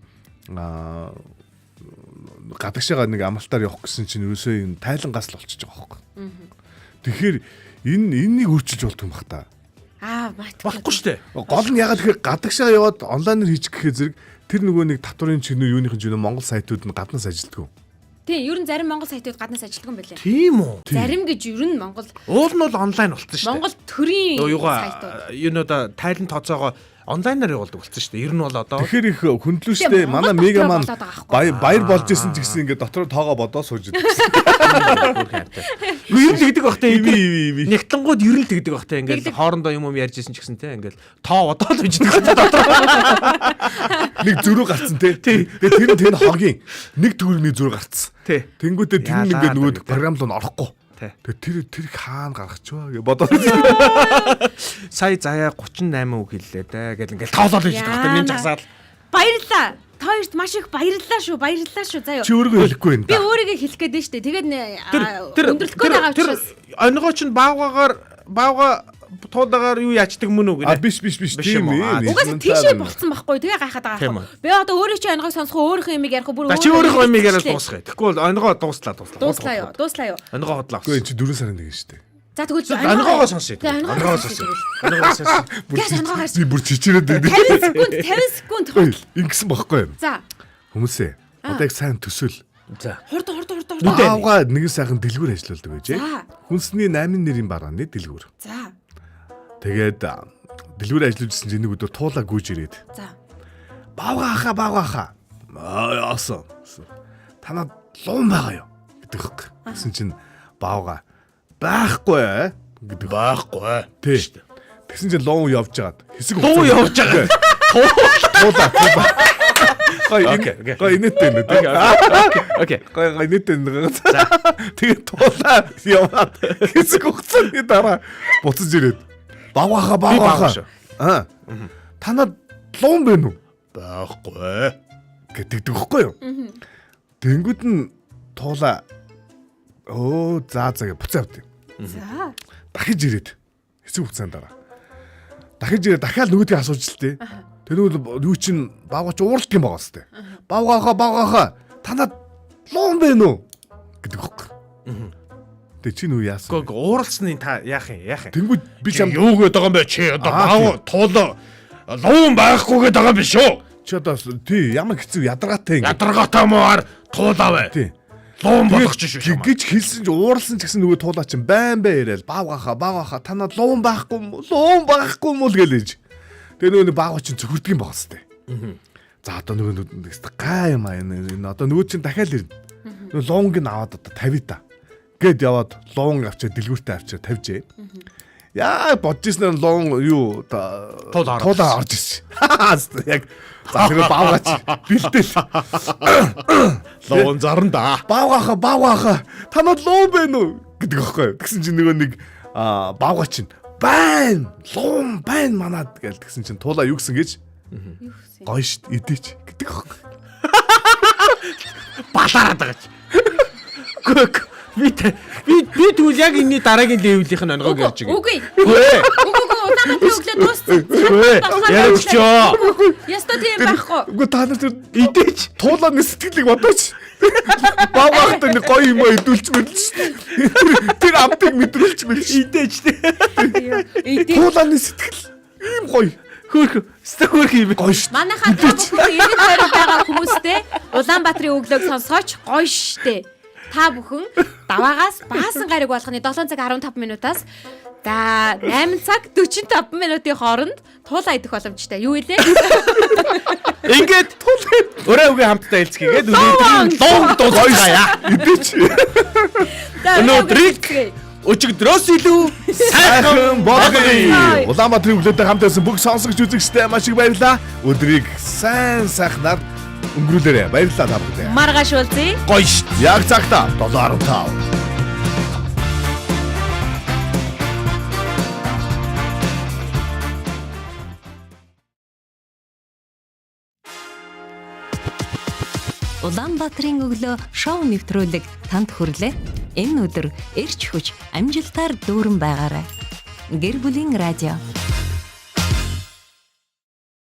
Speaker 2: гадагшаага нэг амралтаар явах гэсэн чинь ерөөсөө энэ тайлангаас л болчихж байгаа байхгүй. Тэгэхээр энэнийг өөрчилж болдго юм бах та.
Speaker 3: Болохгүй шүү дээ.
Speaker 2: Гол нь ягаад тэгэхээр гадагшаа яваад онлайнаар хийчих гэхээр зэрэг тэр нөгөө нэг татварын чигнүү юуныхын ч Монгол сайтууд нь гаднаас ажилтдаг.
Speaker 4: Тийм, ер нь зарим Монгол сайтууд гаднаас ажилтдаг юм байлээ.
Speaker 3: Тийм үү?
Speaker 4: Зарим гэж ер нь Монгол
Speaker 3: Уул нь бол онлайн болсон шүү дээ.
Speaker 4: Монгол төрийн
Speaker 3: юугаа юунуудаа тайлан тооцоогоо онлайнаар явуулдаг болсон шүү дээ. Ер нь бол одоо
Speaker 2: Тэгэхээр их хөндлөштэй манай мегаман баяр болж исэн ч гэсэн ингээд дотор тоогоо бодоо сууж идэг.
Speaker 3: ер нь тэгдэг бахтай нэгтлангууд ер нь тэгдэг бахтай ингээд хоорондоо юм ярьж исэн ч гэсэн те ингээд тоо одоо л үждэг дотор.
Speaker 2: Нэг зөрүү гарцсан те. Тэгээ тэр хогийн нэг төгрөгийн зөрүү гарцсан. Тэнгүүтээ тэр нь ингээд нөгөө програм руу орохгүй. Тэгээ тэр хаана гаргачихваа гэж бодоод
Speaker 3: сая заяа 38 үг хэллээ дээ гэл ингээл тоолол хийж байгаа юм жагсаал.
Speaker 4: Баярлалаа. Тойрт маш их баярлалаа шүү. Заяа.
Speaker 2: чи өөрийгөө хэлэхгүй байна.
Speaker 4: Би өөрийгөө хэлэх гээд нь шүү дээ. Тэгээд өндөрлөх гээд байгаа учраас
Speaker 3: онгоо чинь баавга туудагаар юу яачдаг мөн үү гэнэ.
Speaker 2: Биш тийм ээ.
Speaker 4: угаасаа тийшээ болцсон байхгүй. Тэгээ гайхаад байгаа байхгүй. Би одоо өөрөө чи онгойг сонсох өөрийнхөө юмыг ярих бүр
Speaker 3: чи өөрийнхөө юмыг яриад дуусгая. Тэгэхгүй бол онгоо дуслаа.
Speaker 4: Дуслаа юу.
Speaker 3: Онгоо хотлаа.
Speaker 2: Гэхдээ чи 4 сарын нэг шүү дээ.
Speaker 4: За тэгвэл
Speaker 3: онгоогоо сонсъё.
Speaker 4: Онгоогоо сонсъё.
Speaker 2: Би бүр чичирээд байна.
Speaker 4: 50 секунд хотл.
Speaker 2: Ингэсэн бохгүй юу?
Speaker 4: За.
Speaker 2: Хүмүүсээ одоо их сайн төсөөл.
Speaker 3: За.
Speaker 4: Хурд.
Speaker 2: Баавга нэгэн сайхан дэлгүүр ажиллаулдаг байж. Хүнсний 8 нэрийн барааны дэлгүүр.
Speaker 4: За.
Speaker 2: Тэгээд дэлгүүр ажиллажсэн чинь нэг өдөр туулаа гүйж ирээд.
Speaker 4: За.
Speaker 2: Баавга хаа. Яасан. Танад луун байгаа юу гэдэг хөөх. Гэсэн чинь баавга байхгүй гэдэг.
Speaker 3: Байхгүй.
Speaker 2: Тий. Тэгсэн чинь луун явж байгаад хэсэг
Speaker 3: луун явж байгаа.
Speaker 2: Туулаа. Гой инээтэй нэ.
Speaker 3: Окей.
Speaker 2: Гой инээтэй нэ. Тэгээд туулаа яваад хэсэг хугацааны дараа буцаж ирээд баавга. Танад луун байна уу?
Speaker 3: Байхгүй
Speaker 2: гэдэг дэгхгүй юу? Тэнгүүд нь туулаа за буцаа авд юм.
Speaker 4: За.
Speaker 2: Дахиж ирээд хэсэг хугацаанд дараа. Дахиж ирээд дахиад нөгөөдгийг асууж л тээ. Тэр юу чин баавгач ууралт юм байгаа сте. Баавгаахаа танад луун байна уу гэдэг хөөх. Тэг чи нү яасан?
Speaker 3: Гог ууралсны та яах юм?
Speaker 2: Тэнгүүд би чам
Speaker 3: юу гээд байгаа юм бэ чи одоо баав туулаа луун байхгүй гээд байгаа юм биш үү?
Speaker 2: Чи одоо тий ямар хэцүү ядаргаатай ингэ.
Speaker 3: Ядаргаатай муугаар туулаа бай.
Speaker 2: Тий.
Speaker 3: Луун болгоч шүү.
Speaker 2: Гэж хэлсэн чи ууралсан ч гэсэн нөгөө туулаа чин байн яриад баавгаахаа танад луун байхгүй юм уу л гэлээж. Тэгээ нөгөө баавга чин зөвхөрдөг юм байгаа сте. За одоо нөгөө гай юм аа энэ одоо нөгөө чин дахиад ирнэ. Нөгөө луунг нь аваад одоо 50 та. Гэт яваад луун авчаа дэлгүүртээ авчаа тавьжээ. Яа бодчихснээр луун юу туулаа орж ирсэн. Яг за тэр баавгач бэлдээл.
Speaker 3: Луун зарна да.
Speaker 2: Баавгаахаа танад луун байна уу гэдэг аахгүй. Тэгсэн чинь нөгөө нэг баавгач нь байна. Луун байна манад гээл тэгсэн чинь туулаа юу гисэн гэж. Гоё шít идээч гэдэг аахгүй.
Speaker 3: Балаараад байгаа ч. Би тэгвэл яг энэ дараагийн левелийнх нь онгойг ярьж байгаа.
Speaker 4: Үгүй. Удаанаа өглөө дууссан.
Speaker 3: Ярьчихё.
Speaker 4: Яста тийм байхгүй.
Speaker 2: Үгүй та нар тэр идээч туулааны сэтгэлийг бодооч. Баавгаахтай нэг гоё юм идүүлж мэлж. Тэр амтыг мэдрүүлж мэлж.
Speaker 3: Идээч тий.
Speaker 2: Туулааны сэтгэл ийм гоё.
Speaker 3: Хөөх юм
Speaker 2: Гоё шүү.
Speaker 4: Манайхаа та бүхэн ирэх байранд байгаа хүмүүстэй Улаанбаатарын өглөөг сонсгооч гоё штэ. Та бүхэн даваагаас баасан гариг болгоны 7 цаг 15 минутаас за 8 цаг 45 минутын хооронд туулаа идэх боломжтой. Юу илээ?
Speaker 3: Ингээд өрөө үгээ хамтдаа хэлцгээгээд өнөөдрийн лонг дуусгая.
Speaker 2: Идээч.
Speaker 3: Өнөөдрийг өчигдрөөс илүү сайхан болгоё.
Speaker 2: Улаанбаатарын өглөөтэй хамт байсан бүх сонсогч үзэгчдээ маш их баярлалаа. Өдрийг сайн сайхнаар өнгөрүүлээрэй. Баярлалаа та бүхэнд.
Speaker 4: Маргааш уулзъя.
Speaker 3: Гоё шүү.
Speaker 2: Яг цагта 7:15.
Speaker 5: Улаанбаатарын өглөө шоу нэвтрүүлэг танд хүрлээ. Энэ өдөр эрч хүч амжилтаар дүүрэн байгаарай. Гэр бүлийн радио